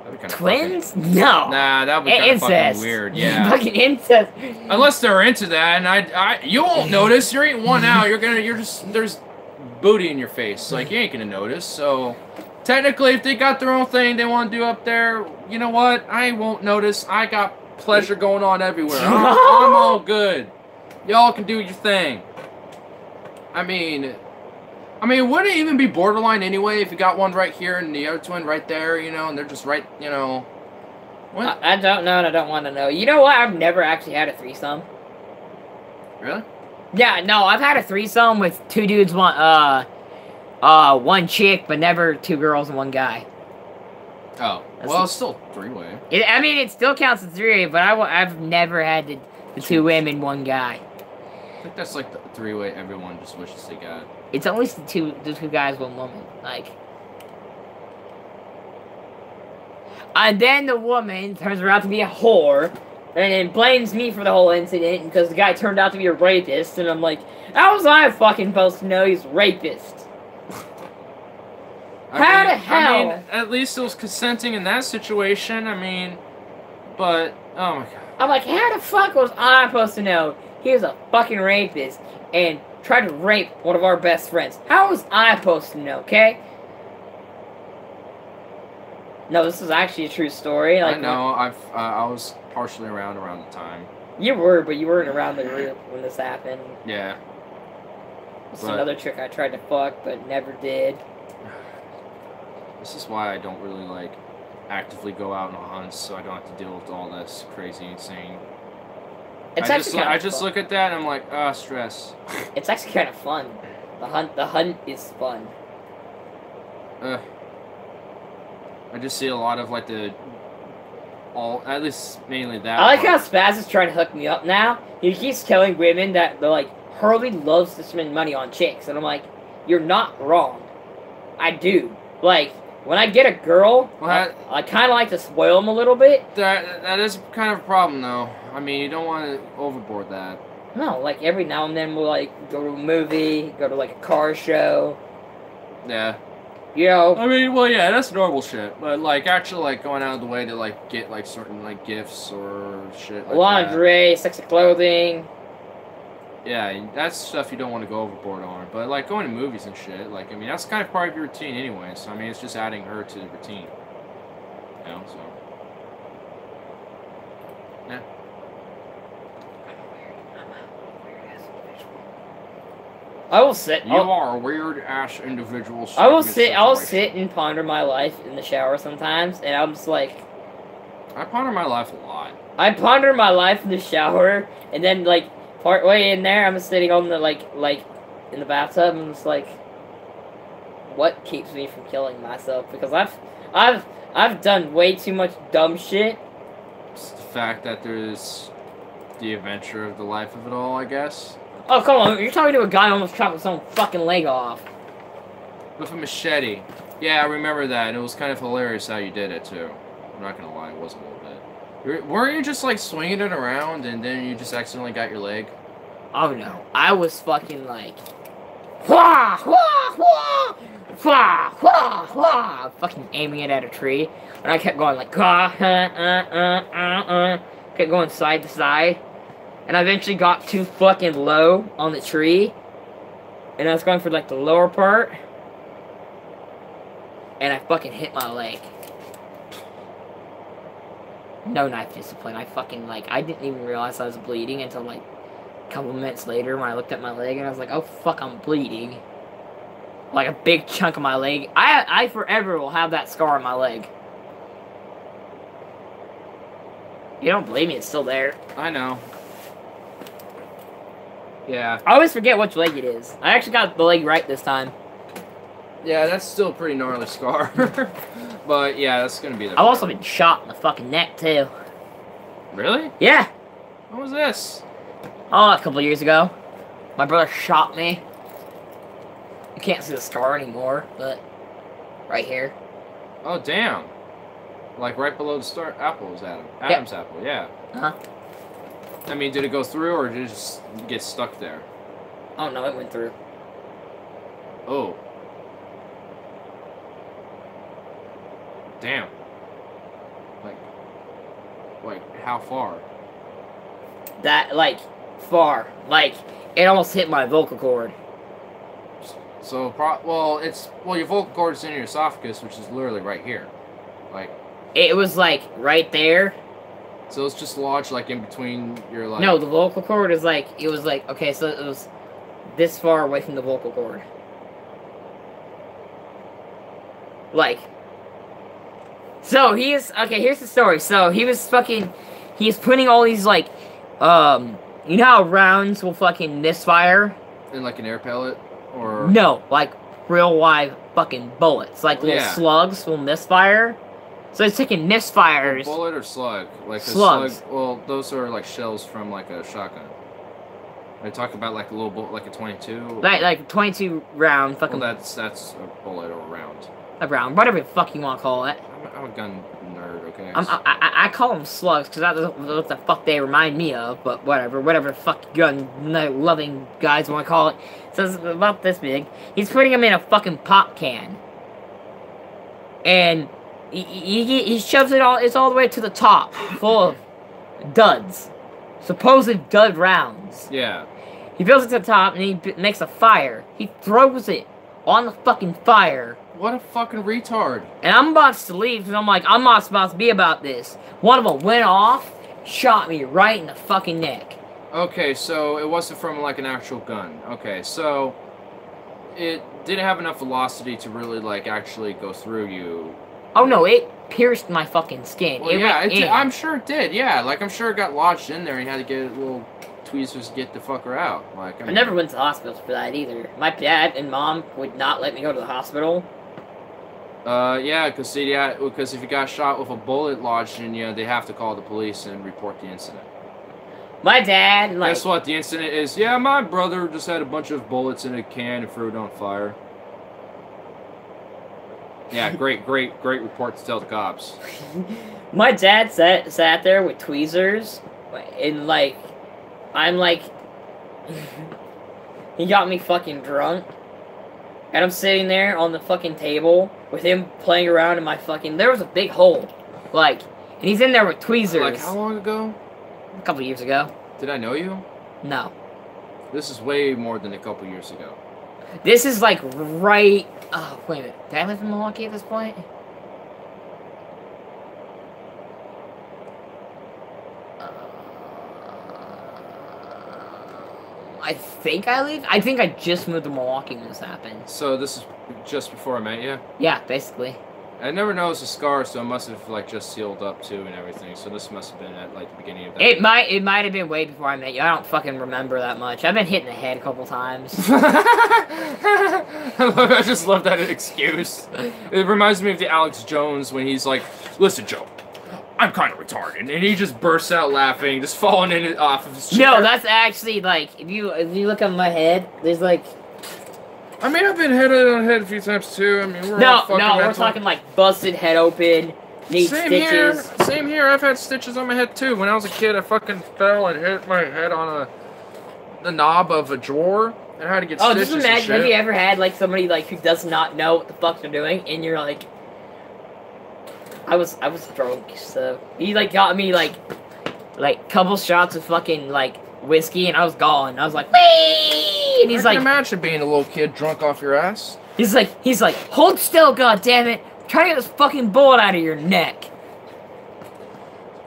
That'd be kind of twins? No. Nah, that would be kind of fucking weird. Yeah. Fucking incest. Unless they're into that, and you won't notice. You're eating one out. There's booty in your face. Like you ain't gonna notice. So technically, if they got their own thing they want to do up there, you know what? I won't notice. I got pleasure going on everywhere. I'm all good. Y'all can do your thing. I mean, wouldn't it even be borderline anyway if you got one right here and the other twin right there, you know, and they're just right, you know. What? I don't know and I don't want to know. You know what? I've never actually had a threesome. Really? Yeah, no, I've had a threesome with 2 dudes, one chick, but never 2 girls and 1 guy. Oh, well, it's still 3-way. I mean, it still counts as 3-way, but I've never had the 2 women, 1 guy. I think that's like the 3-way everyone just wishes they got. It's always the two guys, 1 woman. Like, and then the woman turns around to be a whore, and then blames me for the whole incident because the guy turned out to be a rapist. And I'm like, how was I fucking supposed to know he's a rapist? How the hell? I mean, at least it was consenting in that situation. I mean, but oh my god. I'm like, how the fuck was I supposed to know he was a fucking rapist and tried to rape one of our best friends? How was I supposed to know, okay? No, this is actually a true story. Like, I know, I was partially around the time. You were, but you weren't around the group when this happened. Yeah. It's another chick I tried to fuck, but never did. This is why I don't really, like, actively go out on hunts, so I don't have to deal with all this crazy, insane... I just look at that and I'm like, stress. It's actually kind of fun. The hunt is fun. I just see a lot of like at least mainly that. I like how part. Spaz is trying to hook me up now. He keeps telling women that they're like, Hurley loves to spend money on chicks, and I'm like, you're not wrong. I do. Like, when I get a girl, I kind of like to spoil them a little bit. That is kind of a problem, though. I mean, you don't want to overboard that. No, like every now and then we'll like go to a movie, go to like a car show. Yeah. You know. I mean, well, yeah, that's normal shit. But like, actually, like going out of the way to like get like certain like gifts or shit. Like lingerie, sexy clothing. Yeah, that's stuff you don't want to go overboard on. But like going to movies and shit, like I mean, that's kind of part of your routine anyway. So I mean, it's just adding her to the routine. You know, so. Yeah. I will sit. You are a weird ass individual. I will sit and ponder my life in the shower sometimes, and I'm just like. I ponder my life a lot. I ponder my life in the shower, and then like partway in there, I'm sitting on the like in the bathtub, and I'm just like, what keeps me from killing myself? Because I've done way too much dumb shit. It's the fact that there's the adventure of the life of it all, I guess. Oh, come on. You're talking to a guy who almost chopped his own fucking leg off. With a machete. Yeah, I remember that, and it was kind of hilarious how you did it, too. I'm not gonna lie, it was a little bit. Weren't you just, like, swinging it around, and then you just accidentally got your leg? Oh, no. I was fucking, like... Wah! Wah! Wah! Wah! Wah! Wah! Fucking aiming it at a tree. And I kept going, like... Kept going side to side. And I eventually got too fucking low on the tree. And I was going for, like, the lower part. And I fucking hit my leg. No knife discipline. I fucking, like, I didn't even realize I was bleeding until, like, a couple minutes later when I looked at my leg. And I was like, oh, fuck, I'm bleeding. Like, a big chunk of my leg. I forever will have that scar on my leg. You don't believe me, it's still there. I know. Yeah. I always forget which leg it is. I actually got the leg right this time. Yeah, that's still a pretty gnarly scar. But, yeah, that's gonna be the... I've also been shot in the fucking neck, too. Really? Yeah. What was this? Oh, a couple years ago. My brother shot me. You can't see the scar anymore, but... Right here. Oh, damn. Like, right below the apple is Adam's apple, yeah. Uh-huh. I mean, did it go through, or did it just get stuck there? Oh, no, it went through. Oh. Damn. Like, how far? That, like, far. Like, it almost hit my vocal cord. So, your vocal cord is in your esophagus, which is literally right here. Like... It was, like, right there. So it's just lodged, like, in between your, like... No, the vocal cord is, like, it was, like, okay, so it was this far away from the vocal cord. Like... So, okay, here's the story. So, he's putting all these, like, you know how rounds will fucking misfire? In, like, an air pellet? Or... No, like, real live fucking bullets. Like, little slugs will misfire. So it's taking misfires. Bullet or slug? Like slugs. Well, those are like shells from like a shotgun. They talk about like a little bullet, like a 22. Like 22 round fucking. Well, that's a bullet or a round. A round, whatever the fuck you want to call it. I'm a gun nerd, okay? I call them slugs because that's what the fuck they remind me of. But whatever the fuck gun loving guys want to call it. So it's about this big. He's putting them in a fucking pop can. And he shoves it all. It's all the way to the top, full of duds, supposed dud rounds. Yeah. He fills it to the top and he makes a fire. He throws it on the fucking fire. What a fucking retard. And I'm about to leave because I'm like, I'm not supposed to be about this. One of them went off, shot me right in the fucking neck. Okay, so it wasn't from like an actual gun. Okay, so it didn't have enough velocity to really like actually go through you. Oh no, it pierced my fucking skin. Well, I'm sure it did, yeah. Like, I'm sure it got lodged in there and you had to get a little tweezers to get the fucker out. Like, I never went to the hospital for that either. My dad and mom would not let me go to the hospital. Yeah, because if you got shot with a bullet lodged in you, they have to call the police and report the incident. My dad, like... Guess what? The incident is, yeah, my brother just had a bunch of bullets in a can and threw it on fire. Yeah, great report to tell the cops. My dad sat there with tweezers, and, like, I'm, like... he got me fucking drunk, and I'm sitting there on the fucking table with him playing around in my fucking... There was a big hole, like, and he's in there with tweezers. Like, how long ago? A couple years ago. Did I know you? No. This is way more than a couple years ago. This is like right... Oh, wait a minute. Did I live in Milwaukee at this point? I think I think I just moved to Milwaukee when this happened. So this is just before I met you? Yeah, basically. I never noticed a scar, so it must have like just sealed up too and everything. So this must have been at like the beginning of that. It might have been way before I met you. I don't fucking remember that much. I've been hit in the head a couple times. I just love that excuse. It reminds me of the Alex Jones when he's like, "Listen, Joe, I'm kind of retarded," and he just bursts out laughing, just falling in off of his chair. No, that's actually like if you look at my head, there's like. I mean, I've been hit on the head a feet times too. I mean, we're all fucking we're mental. talking like busted head open, need stitches. Same here. I've had stitches on my head too. When I was a kid, I fucking fell and hit my head on the knob of a drawer. And I had to get stitches. Oh, just imagine, have you ever had like somebody like who does not know what the fuck they're doing, and you're like, I was drunk, so he like got me like couple shots of fucking like whiskey, and I was gone. I was like, wee! And he's like, imagine being a little kid drunk off your ass. He's like, hold still, goddammit! Try to get this fucking bullet out of your neck.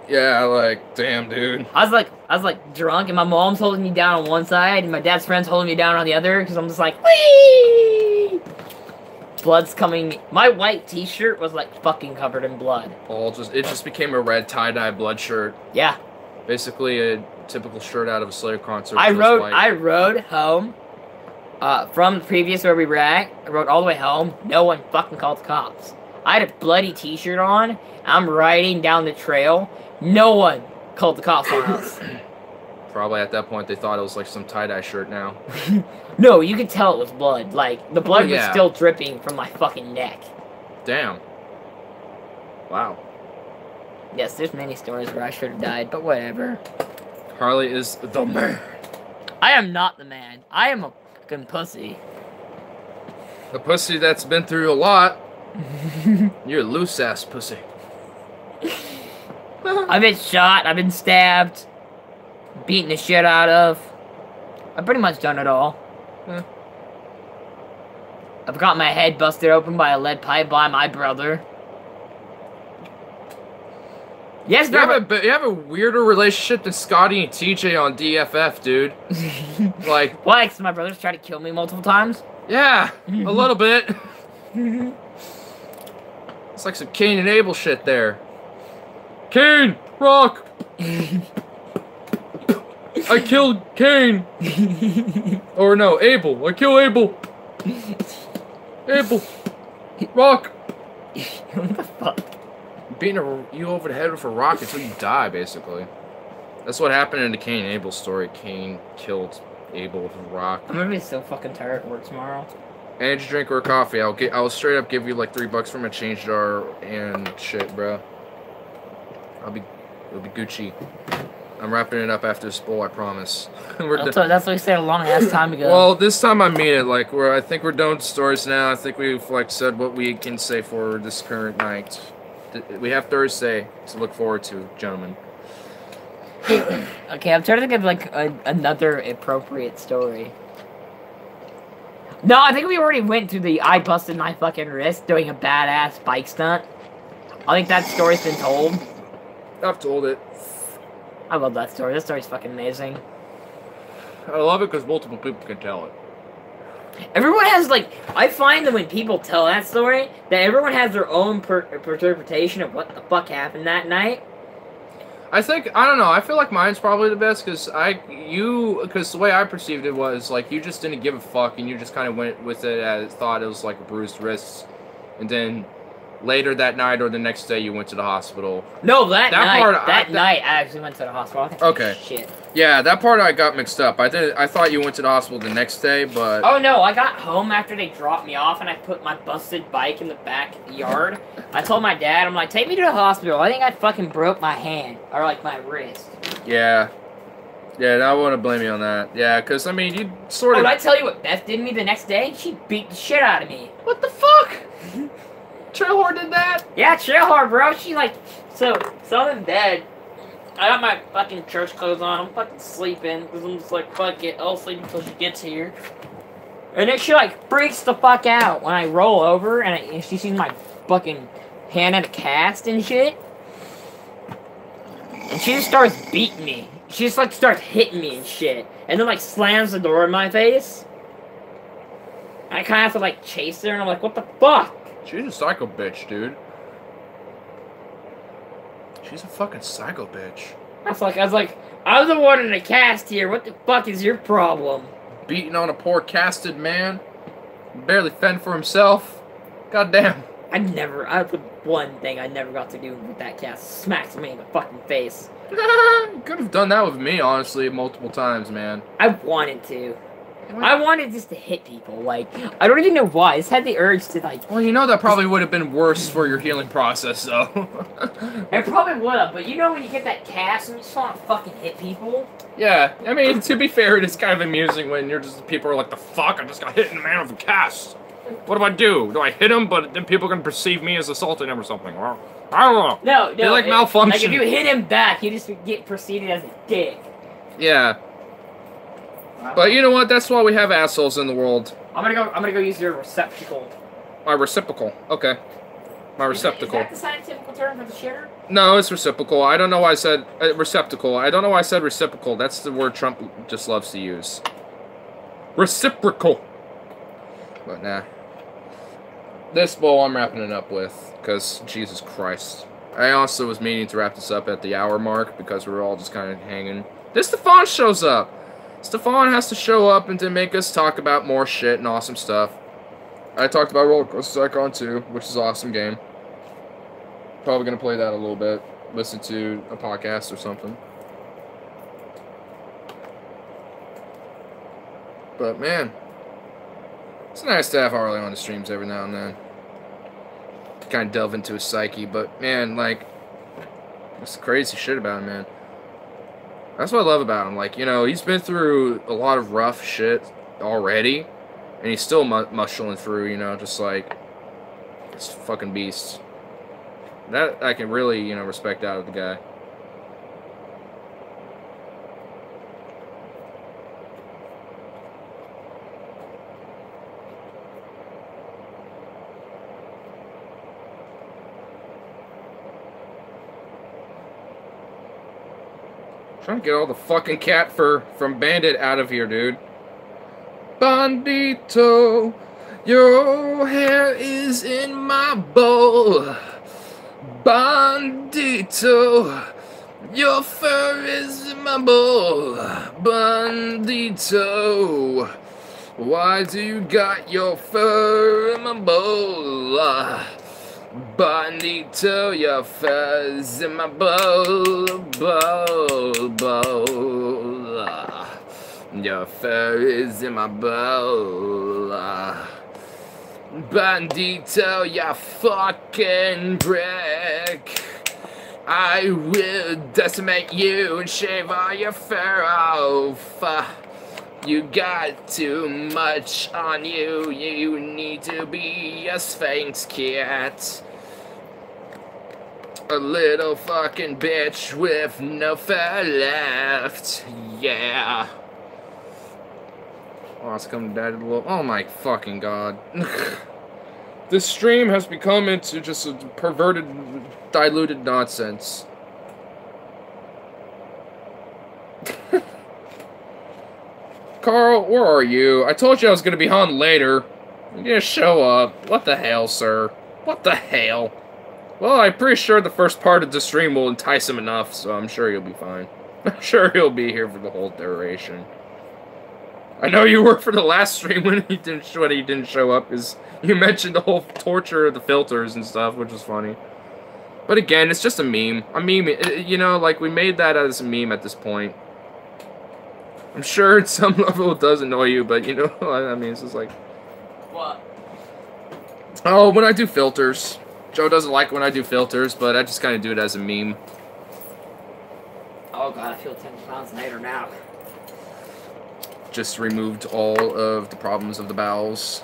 Yeah, like, damn, dude. I was like drunk, and my mom's holding me down on one side, and my dad's friend's holding me down on the other, because I'm just like, wee! Blood's coming. My white t-shirt was like fucking covered in blood. It just became a red tie-dye blood shirt. Yeah. Basically a typical shirt out of a Slayer concert. I rode home from the previous where we were at. I rode all the way home. No one fucking called the cops. I had a bloody t-shirt on. I'm riding down the trail. No one called the cops on us. Probably at that point they thought it was like some tie-dye shirt now. No, you could tell it was blood. Like, the blood was still dripping from my fucking neck. Damn. Wow. Yes, there's many stories where I should have died, but whatever. Harley is the man. I am not the man. I am a fucking pussy. A pussy that's been through a lot. You're a loose-ass pussy. I've been shot, I've been stabbed, beaten the shit out of. I've pretty much done it all. I've got my head busted open by a lead pipe by my brother. Yes, you have a weirder relationship than Scotty and TJ on DFF, dude. Like, why? Because my brother's tried to kill me multiple times? Yeah, a little bit. It's like some Cain and Abel shit there. Cain, rock. I killed Cain. Or no, Abel. I killed Abel. Abel, rock. What the fuck? Beating you over the head with a rock until you die, basically. That's what happened in the Cain and Abel story. Cain killed Abel with a rock. I'm gonna be so fucking tired at work tomorrow. Energy drink or coffee? I'll straight up give you like $3 from a change jar and shit, bro. It'll be Gucci. I'm wrapping it up after this bowl, I promise. That's what we said a long ass time ago. Well, this time I mean it. Like, I think we're done with stories now. I think we've like said what we can say for this current night. We have Thursday to look forward to, gentlemen. Okay, I'm trying to think of like another appropriate story. No, I think we already went through the I busted my fucking wrist doing a badass bike stunt. I think that story's been told. I've told it. I love that story. That story's fucking amazing. I love it because multiple people can tell it. Everyone has, like, I find that when people tell that story, that everyone has their own interpretation of what the fuck happened that night. I don't know. I feel like mine's probably the best because the way I perceived it was like you just didn't give a fuck and you just kind of went with it as thought it was like a bruised wrist, and then later that night or the next day you went to the hospital. No, that night I actually went to the hospital. Okay. Shit. Yeah, that part I got mixed up. I thought you went to the hospital the next day, but... Oh, no, I got home after they dropped me off, and I put my busted bike in the backyard. I told my dad, I'm like, take me to the hospital. I think I fucking broke my hand, or, like, my wrist. Yeah. Yeah, I want to blame you on that. Yeah, because, I mean, you sort of... Did I tell you what Beth did to me the next day? She beat the shit out of me. What the fuck? Trailhard did that? Yeah, Trailhard, bro. She, like... So I'm in bed. I got my fucking church clothes on. I'm fucking sleeping. Because I'm just like, fuck it. I'll sleep until she gets here. And then she, like, freaks the fuck out when I roll over and she sees my fucking hand in a cast and shit. And she just starts beating me. She just, like, starts hitting me and shit. And then, like, slams the door in my face. I kind of have to, like, chase her, and I'm like, what the fuck? She's a psycho bitch, dude. She's a fucking psycho bitch. I was like, I'm the one in the cast here. What the fuck is your problem? Beating on a poor casted man. Barely fend for himself. Goddamn. The one thing I never got to do with that cast smacks me in the fucking face. You could have done that with me, honestly, multiple times, man. I wanted to. I wanted just to hit people. Like, I don't even know why. I just had the urge to, like... Well, you know that probably would have been worse for your healing process, though. It probably would have, but you know when you get that cast and you just want to fucking hit people? Yeah, I mean, to be fair, it is kind of amusing when people are like, the fuck, I just got hit in the man with a cast. What do I do? Do I hit him, but then people are going to perceive me as assaulting him or something? Well, I don't know. No. They like malfunction. Like, if you hit him back, you just get perceived as a dick. Yeah. But you know what? That's why we have assholes in the world. I'm gonna go use your receptacle. My reciprocal. Okay. My receptacle. Is that the scientific term for the shitter? No, it's reciprocal. I don't know why I said receptacle. I don't know why I said reciprocal. That's the word Trump just loves to use. Reciprocal. But nah. This bowl I'm wrapping it up with, because Jesus Christ. I also was meaning to wrap this up at the hour mark, because we're all just kind of hanging. This Stefan shows up. Stefan has to show up and to make us talk about more shit and awesome stuff. I talked about Roller Coaster Tycoon 2, which is an awesome game. Probably going to play that a little bit. Listen to a podcast or something. But, man. It's nice to have Harley on the streams every now and then. To kind of delve into his psyche. But, man, like... It's crazy shit about him, man. That's what I love about him. Like, you know, he's been through a lot of rough shit already. And he's still muscling through, you know, just like... This fucking beast. That I can really, you know, respect out of the guy. Trying to get all the fucking cat fur from Bandit out of here, dude. Bandito, your hair is in my bowl. Bandito, your fur is in my bowl. Bandito, why do you got your fur in my bowl? Bandito, your fur is in my bowl, bowl. Your fur is in my bowl. Bandito, you fucking brick. I will decimate you and shave all your fur off. You got too much on you. You need to be a Sphinx cat. A little fucking bitch with no fur left. Yeah. Oh, it's coming down to the little... Oh my fucking god. This stream has become into just a perverted, diluted nonsense. Carl, where are you? I told you I was going to be on later. You're going to show up. What the hell, sir? What the hell? Well, I'm pretty sure the first part of the stream will entice him enough, so I'm sure he'll be fine. I'm sure he'll be here for the whole duration. I know you were for the last stream when he didn't show up, because you mentioned the whole torture of the filters and stuff, which was funny. But again, it's just a meme. A meme, you know, like, we made that as a meme at this point. I'm sure at some level it does annoy you, but you know what I mean? It's just like... What? Oh, when I do filters. Joe doesn't like when I do filters, but I just kind of do it as a meme. Oh god, I feel 10 pounds lighter now. Just removed all of the problems of the bowels.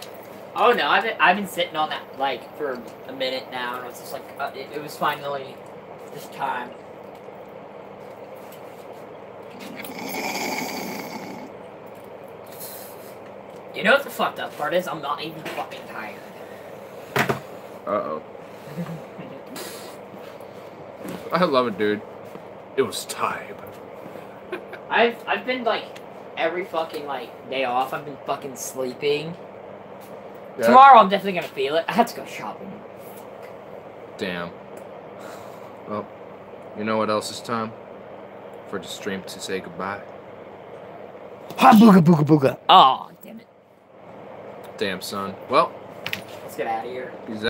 Oh no, I've been sitting on that like for a minute now, and it's just like it was finally this time. You know what the fucked up part is? I'm not even fucking tired. Uh-oh. I love it, dude. It was time. I've been like every fucking like day off. I've been fucking sleeping. Yeah. Tomorrow I'm definitely gonna feel it. I have to go shopping. Damn. Well, you know what else is time? For the stream to say goodbye. Ha booga booga booga. Oh, damn it. Damn, son. Well, Let's get out of here. he's